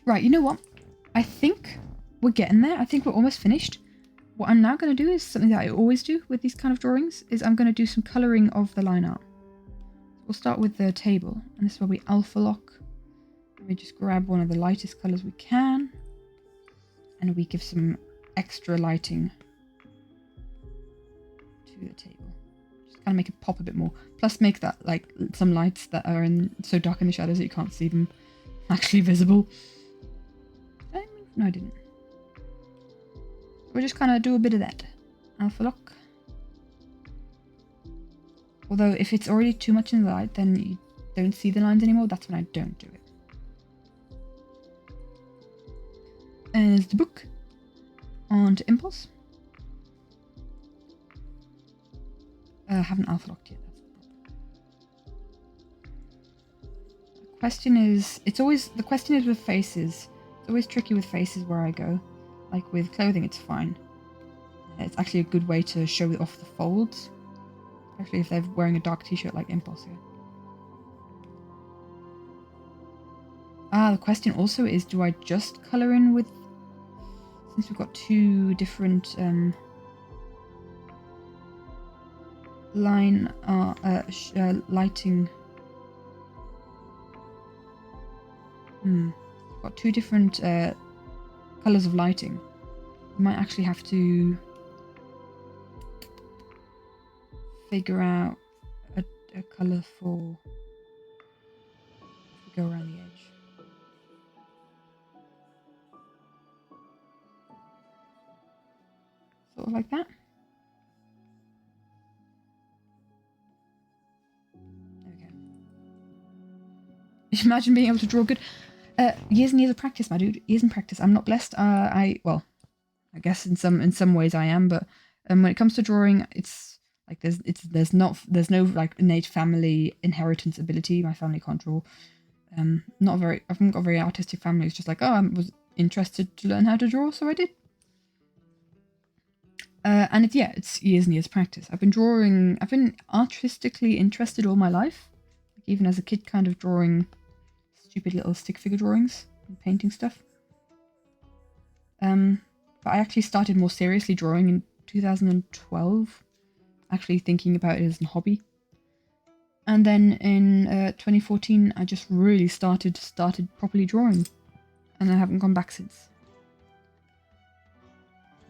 Right, you know what? I think we're getting there. I think we're almost finished. What I'm now going to do is something that I always do with these kind of drawings, is I'm going to do some colouring of the line art. We'll start with the table, and this is where we alpha lock. And we just grab one of the lightest colours we can, and we give some extra lighting to the table. Just kind of make it pop a bit more. Plus make that, like, some lights that are so dark in the shadows that you can't see them actually visible. No, I didn't. We'll just kind of do a bit of that. Alpha lock. Although if it's already too much in the light, then you don't see the lines anymore. That's when I don't do it. As the book. On to impulse. I haven't alpha locked yet. That's the problem. The question is, the question is with faces. It's always tricky with faces where I go. Like with clothing, it's fine. It's actually a good way to show off the folds. Especially if they're wearing a dark t-shirt like Impulse here. The question also is, do I just colour in with... Since we've got two different lighting... Got two different colours of lighting. You might actually have to figure out a colour for if we go around the edge. Sort of like that. There we go. Imagine being able to draw good. Years and years of practice, my dude. Years in practice. I'm not blessed. Well, I guess in some ways I am, but when it comes to drawing, it's like there's no like innate family inheritance ability. My family can't draw. I haven't got a very artistic family. It's just like, oh, I was interested to learn how to draw, so I did. And it's years and years of practice. I've been artistically interested all my life, like even as a kid, kind of drawing stupid little stick figure drawings and painting stuff. But I actually started more seriously drawing in 2012, actually thinking about it as a hobby. And then in 2014, I just really started properly drawing, and I haven't gone back since.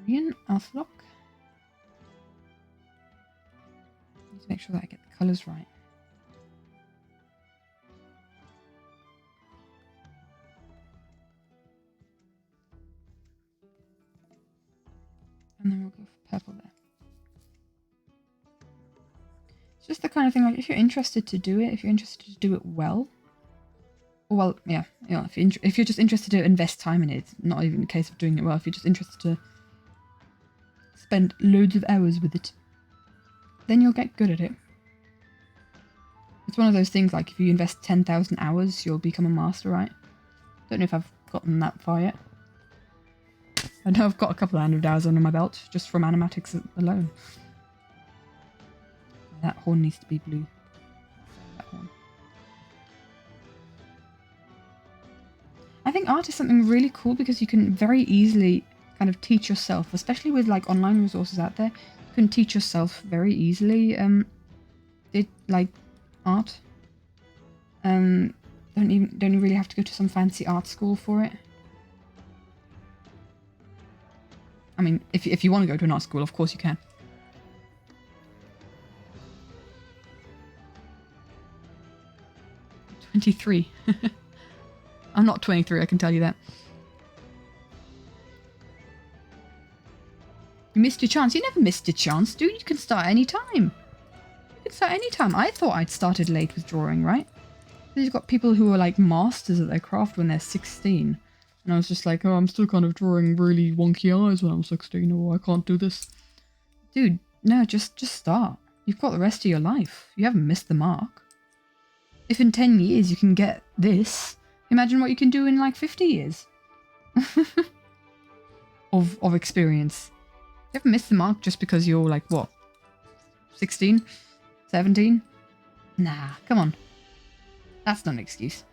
Korean alpha lock. Need to make sure that I get the colours right. And then we'll go for purple there. It's just the kind of thing, like, if you're interested to do it, if you're interested to do it well, or well, yeah, you know, if you're just interested to invest time in it, it's not even a case of doing it well. If you're just interested to spend loads of hours with it, then you'll get good at it. It's one of those things, like, if you invest 10,000 hours, you'll become a master, right? Don't know if I've gotten that far yet. I know I've got a couple of 100 hours under my belt, just from animatics alone. That horn needs to be blue. That horn. I think art is something really cool because you can very easily kind of teach yourself, especially with like online resources out there. You can teach yourself very easily like art. Don't really have to go to some fancy art school for it. I mean, if you want to go to an art school, of course you can. I'm 23. I'm not 23, I can tell you that. You missed your chance. You never missed your chance, dude. You can start any time. You can start any time. I thought I'd started late with drawing, right? You've got people who are like masters at their craft when they're 16. And I was just like, oh, I'm still kind of drawing really wonky eyes when I'm 16. Oh, I can't do this. Dude, no, just start. You've got the rest of your life. You haven't missed the mark. If in 10 years you can get this, imagine what you can do in like 50 years of experience. You haven't missed the mark just because you're like, what, 16? 17? Nah, come on. That's not an excuse.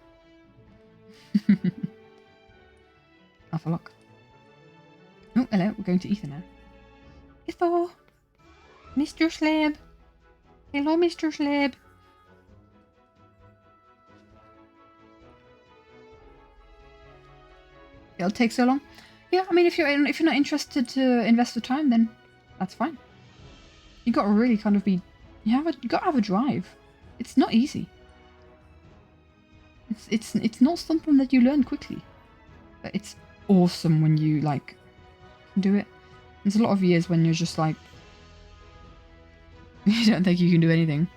Half a lock. Oh, hello, we're going to Ether now. Ether! Mr. Slab! Hello, Mr. Slab! It'll take so long. Yeah, I mean, if you're not interested to invest the time, then that's fine. You got to really kind of be, you got to have a drive. It's not easy. It's not something that you learn quickly, but it's awesome when you like can do it. There's a lot of years when you're just like, you don't think you can do anything.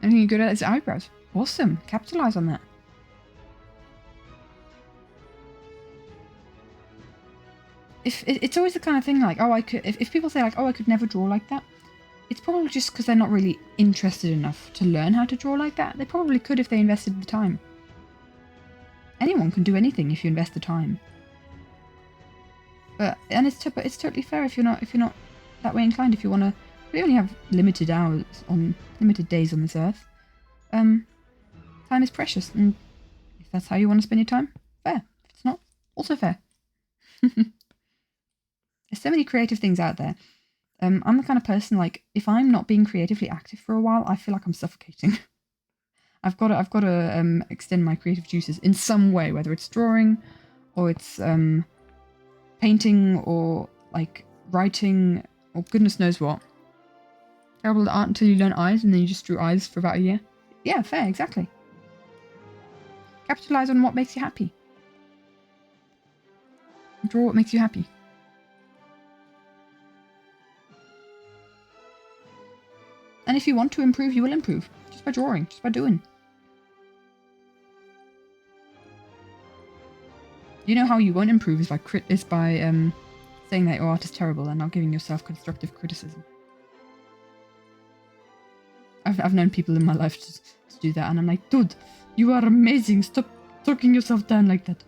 Anything you're good at is eyebrows. Awesome, capitalize on that. If it's always the kind of thing like, oh, I could. If people say like, oh, I could never draw like that, it's probably just because they're not really interested enough to learn how to draw like that. They probably could if they invested the time. Anyone can do anything if you invest the time. But it's totally fair if you're not that way inclined. If you want to, we only have limited days on this earth. Time is precious, and if that's how you want to spend your time, fair. If it's not, also fair. There's so many creative things out there. I'm the kind of person, like, if I'm not being creatively active for a while, I feel like I'm suffocating. I've got to extend my creative juices in some way, whether it's drawing, or it's painting, or like writing, or goodness knows what. Terrible at art until you learn eyes, and then you just drew eyes for about a year. Yeah, fair, exactly. Capitalize on what makes you happy. Draw what makes you happy. And if you want to improve, you will improve. Just by drawing, just by doing. You know how you won't improve is by saying that your art is terrible and not giving yourself constructive criticism. I've known people in my life to do that, and I'm like, dude, you are amazing. Stop talking yourself down like that.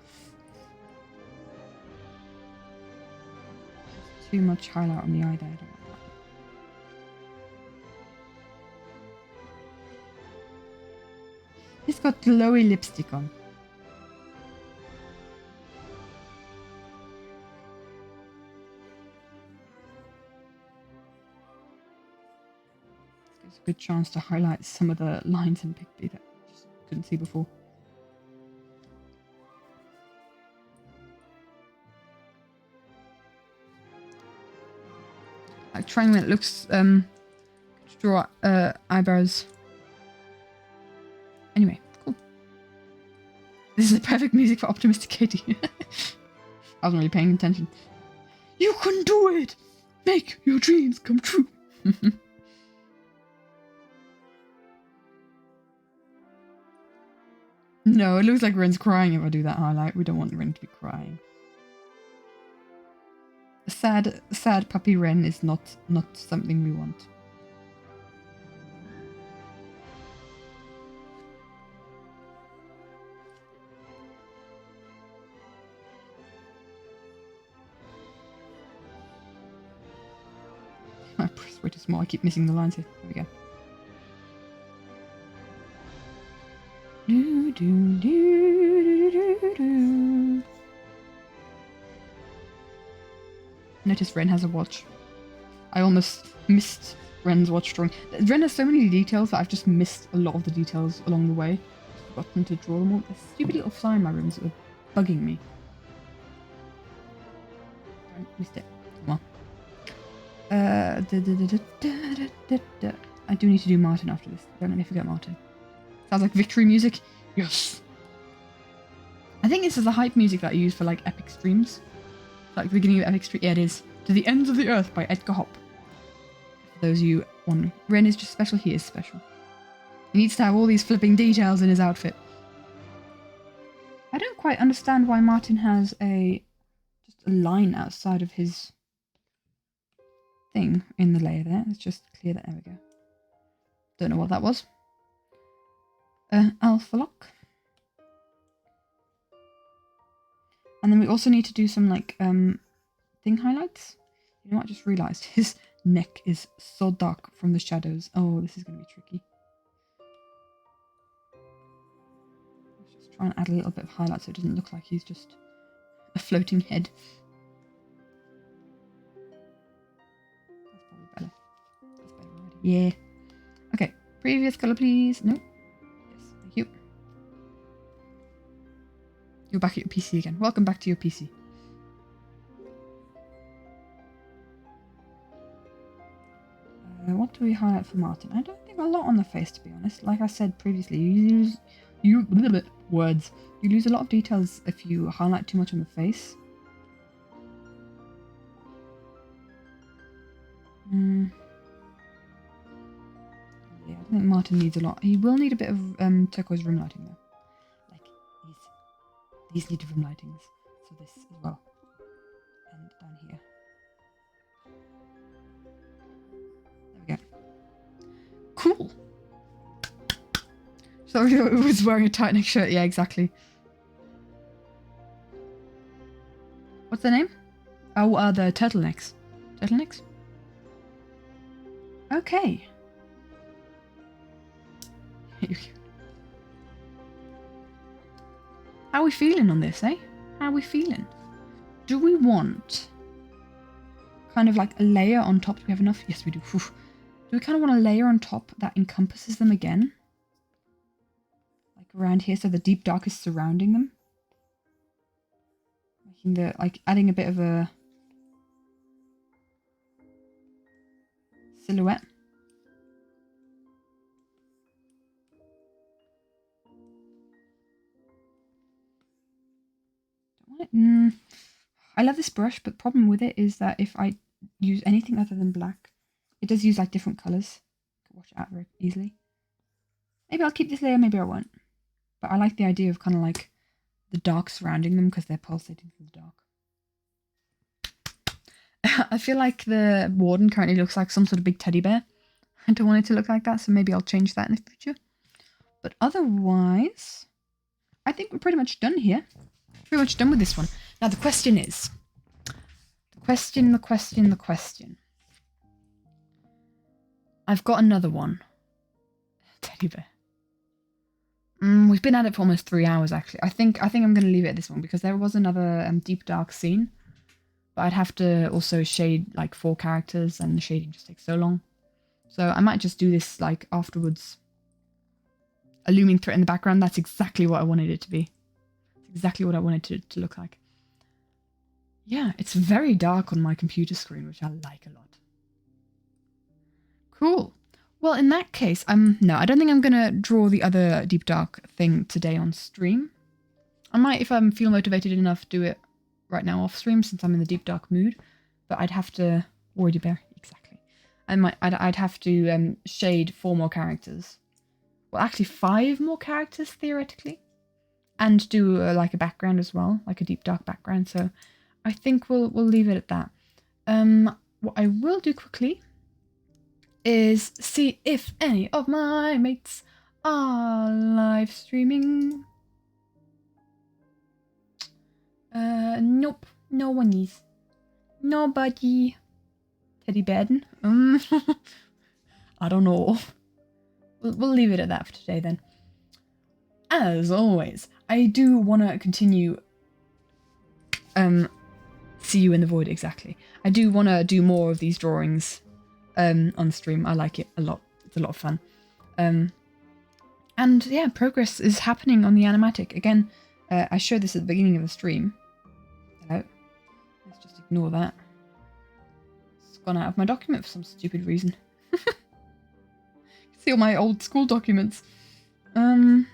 Too much highlight on the eye there. He's got glowy lipstick on. It's a good chance to highlight some of the lines in Pigby that I just couldn't see before. Like trying when it looks to draw eyebrows. Anyway, cool. This is the perfect music for optimistic Katie. I wasn't really paying attention. You can do it! Make your dreams come true! No, it looks like Ren's crying if I do that highlight. We don't want Ren to be crying. A sad puppy Ren is not something we want. It's way too small. I keep missing the lines here. There we go. Do, do, do, do, do, do. Notice Ren has a watch. I almost missed Ren's watch drawing. Ren has so many details that I've just missed a lot of the details along the way. I've forgotten to draw them all. There's stupid little fly in my rooms that are bugging me. I missed it. Well. I do need to do Martin after this. Don't let me forget Martin. Sounds like victory music. Yes. I think this is the hype music that I use for like epic streams. Like the beginning of epic stream. Yeah, it is. To the Ends of the Earth by Edgar Hop. For those of you wondering. Ren is just special. He is special. He needs to have all these flipping details in his outfit. I don't quite understand why Martin has just a line outside of his thing in the layer there. Let's just clear that. There we go. Don't know what that was. Alpha lock. And then we also need to do some like thing highlights. You know what? I just realized his neck is so dark from the shadows. Oh, this is going to be tricky. Let's just try and add a little bit of highlight so it doesn't look like he's just a floating head. That's probably better. That's better already. Yeah. Okay. Previous color, please. No. Yes. Thank you. You're back at your PC again. Welcome back to your PC. What do we highlight for Martin? I don't think a lot on the face, to be honest. Like I said previously, you lose a lot of details if you highlight too much on the face. Yeah, I think Martin needs a lot. He will need a bit of turquoise room lighting though. Like these need room lightings. So this as well. And down here. There we go. Cool. Sorry, I was wearing a tight neck shirt. Yeah, exactly. What's their name? Oh, the turtlenecks. Turtlenecks? Okay. How are we feeling on this, eh? How are we feeling? Do we want kind of like a layer on top? Do we have enough? Yes, we do. Whew. Do we kind of want a layer on top that encompasses them again? Like around here, so the deep dark is surrounding them? Making the, like, adding a bit of a silhouette. I love this brush, but the problem with it is that if I use anything other than black, it does use like different colours. I can wash it out very easily. Maybe I'll keep this layer, maybe I won't. But I like the idea of kind of like the dark surrounding them because they're pulsating through the dark. I feel like the warden currently looks like some sort of big teddy bear. I don't want it to look like that, so maybe I'll change that in the future. But otherwise, I think we're pretty much done here. Pretty much done with this one. Now the question is, the question. I've got another one. Teddy bear. We've been at it for almost 3 hours actually. I think I'm going to leave it at this one because there was another deep dark scene, but I'd have to also shade like 4 characters and the shading just takes so long. So I might just do this like afterwards. A looming threat in the background. That's exactly what I wanted it to be. Exactly what I wanted it to look like. Yeah, it's very dark on my computer screen, which I like a lot. Cool. Well, in that case, no, I don't think I'm gonna draw the other deep dark thing today on stream. I might, if I feel motivated enough, do it right now off stream since I'm in the deep dark mood. But I'd have to Wordy Bear, exactly. I'd have to shade 4 more characters. Well, actually 5 more characters theoretically. And do like a background as well, like a deep dark background. So I think we'll leave it at that. What I will do quickly is see if any of my mates are live streaming. Nope, no one is. Nobody. Teddy Baden? I don't know. We'll leave it at that for today then. As always, I do want to continue... see you in the void, exactly. I do want to do more of these drawings on stream. I like it a lot. It's a lot of fun. And yeah, progress is happening on the animatic. Again, I showed this at the beginning of the stream. Hello. Let's just ignore that. It's gone out of my document for some stupid reason. See all my old school documents. There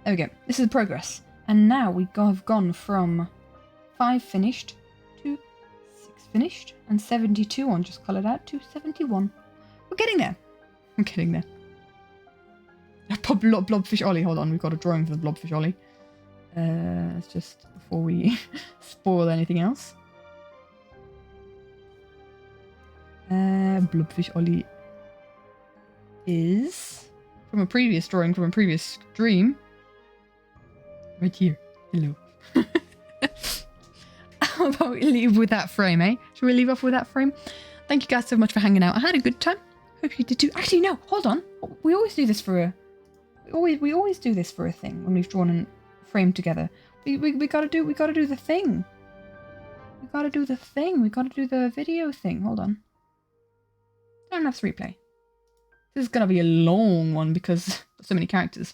we go. This is progress. And now we have gone from 5 finished to 6 finished and 72 on just coloured out to 71. We're getting there. I'm getting there. Blobfish Ollie. Hold on, we've got a drawing for the Blobfish Ollie. It's just before we spoil anything else. Blobfish Ollie is from a previous drawing from a previous stream. Right here. Hello. How about we leave with that frame, eh? Should we leave off with that frame? Thank you guys so much for hanging out. I had a good time. Hope you did too. Actually, no, hold on. We always do this for a... We always do this for a thing when we've drawn a frame together. We gotta do the thing. We gotta do the thing. We gotta do the video thing. Hold on. Don't have to replay. This is gonna be a long one because there's so many characters.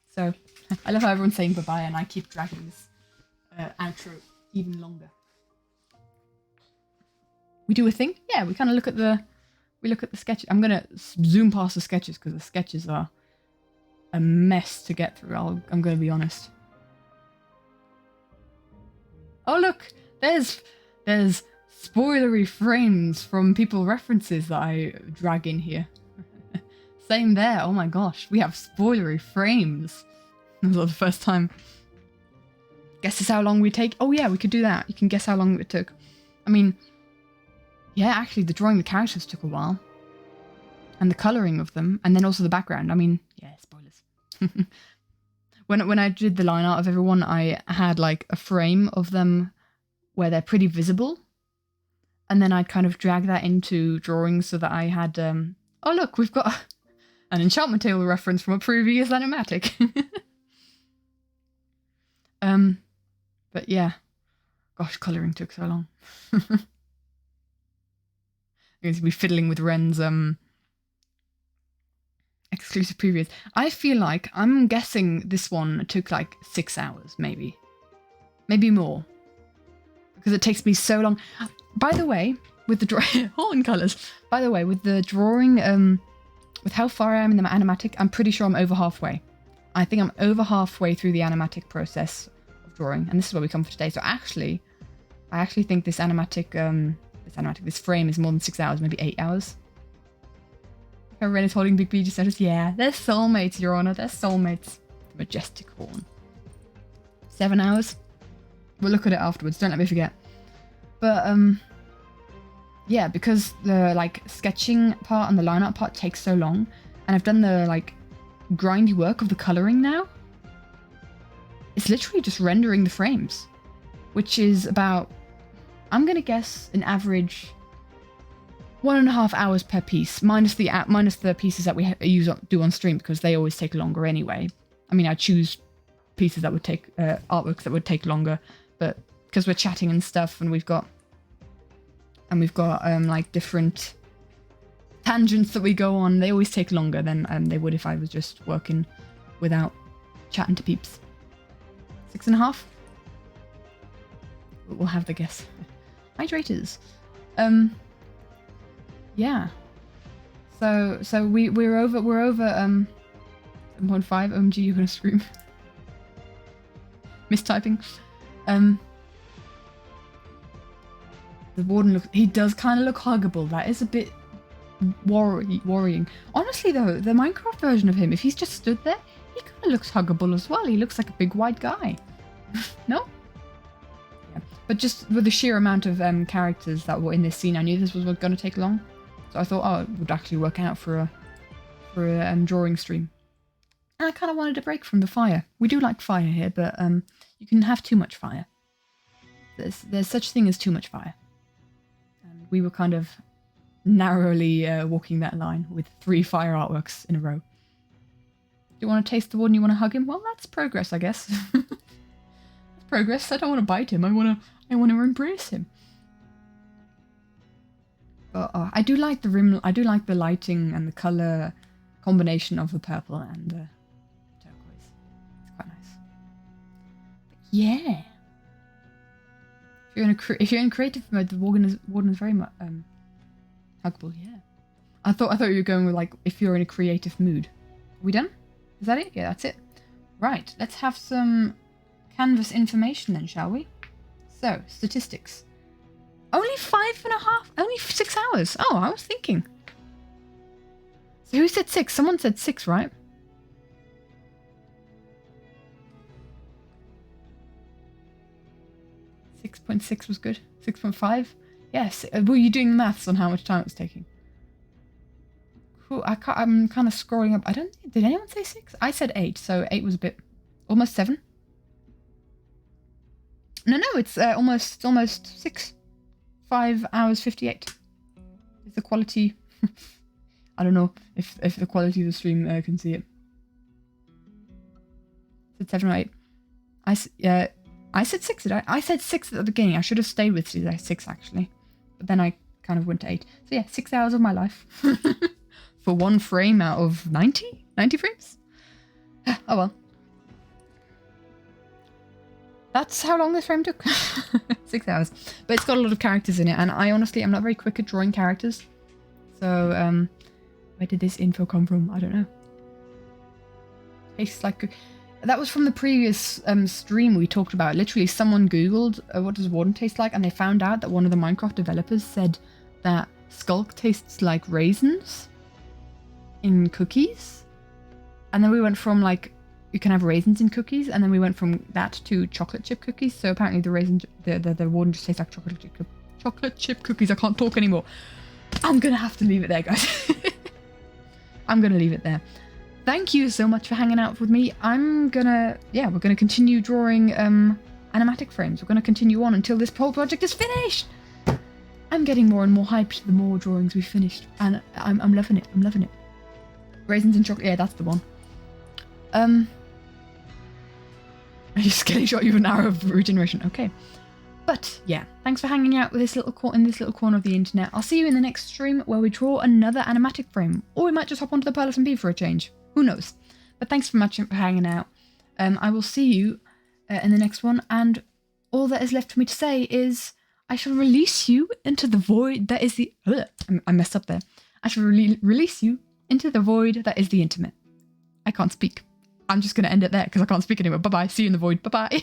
So, I love how everyone's saying bye-bye and I keep dragging this outro even longer. We do a thing? Yeah, we kind of look at the... We look at the sketches. I'm gonna zoom past the sketches because the sketches are a mess to get through. I'm gonna be honest. Oh look! There's spoilery frames from people references that I drag in here. Same there. Oh my gosh, we have spoilery frames. That was the first time. Guess this how long we take. Oh yeah, we could do that. You can guess how long it took. I mean, yeah, actually, the drawing the characters took a while, and the coloring of them, and then also the background. I mean, yeah, spoilers. When I did the line art of everyone, I had like a frame of them where they're pretty visible, and then I'd kind of drag that into drawings so that I had. Oh look, we've got an enchantment table reference from a previous animatic. But yeah, gosh, colouring took so long. I'm going to be fiddling with Ren's exclusive previews. I feel like, I'm guessing this one took like 6 hours, maybe more, because it takes me so long. By the way, with the drawing, all in colours. By the way, with the drawing, with how far I am in the animatic, I'm pretty sure I'm over halfway. I think I'm over halfway through the animatic process of drawing, and this is where we come for today. So actually, I actually think this animatic, this frame is more than 6 hours, maybe 8 hours. Ren is holding Big B just noticed, yeah, they're soulmates, Your Honor, they're soulmates. The majestic horn. 7 hours. We'll look at it afterwards, don't let me forget. But, yeah, because the, like, sketching part and the line art part takes so long, and I've done the, like, grindy work of the colouring now, it's literally just rendering the frames, which is about, I'm gonna guess, an average 1.5 hours per piece, minus the pieces that we do on stream, because they always take longer anyway. I mean, I choose pieces that would take, artworks that would take longer, but because we're chatting and stuff, and we've got like different tangents that we go on, they always take longer than they would if I was just working without chatting to peeps. 6.5? We'll have the guess. Hydrators. Yeah. So we're over 7.5. OMG, you're gonna scream. Mistyping. The warden he does kind of look huggable. That is a bit worrying. Honestly though, the Minecraft version of him, if he's just stood there, he kind of looks huggable as well. He looks like a big white guy. No? Yeah. But just with the sheer amount of characters that were in this scene, I knew this was going to take long. So I thought, oh, it would actually work out for a drawing stream. And I kind of wanted a break from the fire. We do like fire here, but you can have too much fire. There's such thing as too much fire. And we were kind of narrowly walking that line with 3 fire artworks in a row. Do you want to taste the warden? You want to hug him? Well, that's progress, I guess. That's progress. I don't want to bite him. I want to embrace him. But I do like the rim. I do like the lighting and the color combination of the purple and the turquoise. It's quite nice. But yeah. If you're in creative mode, the warden is very much huggable. Yeah. I thought you were going with like if you're in a creative mood. Are we done? Is that it? Yeah, that's it. Right. Let's have some canvas information then, shall we? So statistics. Only 5.5. Only 6 hours. Oh, I was thinking. So who said 6? Someone said 6, right? .6 was good. 6.5. Yes. Were you doing maths on how much time it was taking? Cool. I'm kind of scrolling up. Did anyone say 6? I said 8, so 8 was a bit almost 7. No, it's almost 6. 5 hours 58. Is the quality? I don't know if the quality of the stream can see it. Is it 7 or 8? I said 6. Did I? I said 6 at the beginning. I should have stayed with 6 actually, but then I kind of went to 8. So yeah, 6 hours of my life for 1 frame out of 90 frames. Oh well. That's how long this frame took. 6 hours. But it's got a lot of characters in it, and I'm not very quick at drawing characters. So, where did this info come from? I don't know. Tastes like... That was from the previous stream we talked about. Literally, someone Googled, what does warden taste like? And they found out that one of the Minecraft developers said that Skulk tastes like raisins in cookies. And then we went from, like... You can have raisins in cookies, and then we went from that to chocolate chip cookies. So apparently the warden just tastes like chocolate chip cookies. I can't talk anymore. I'm gonna have to leave it there, guys. I'm gonna leave it there. Thank you so much for hanging out with me. we're gonna continue drawing animatic frames. We're gonna continue on until this whole project is finished. I'm getting more and more hyped the more drawings we've finished, and I'm loving it. I'm loving it. Raisins and chocolate. Yeah, that's the one. I just screenshot you an hour of regeneration. Okay. But yeah, thanks for hanging out with this little corner of the internet. I'll see you in the next stream where we draw another animatic frame. Or we might just hop onto the Pearl SMP for a change. Who knows? But thanks very much for hanging out. I will see you in the next one. And all that is left for me to say is I shall release you into the void that is the... I messed up there. I shall release you into the void that is the internet. I can't speak. I'm just going to end it there because I can't speak anymore. Bye-bye. See you in the void. Bye-bye.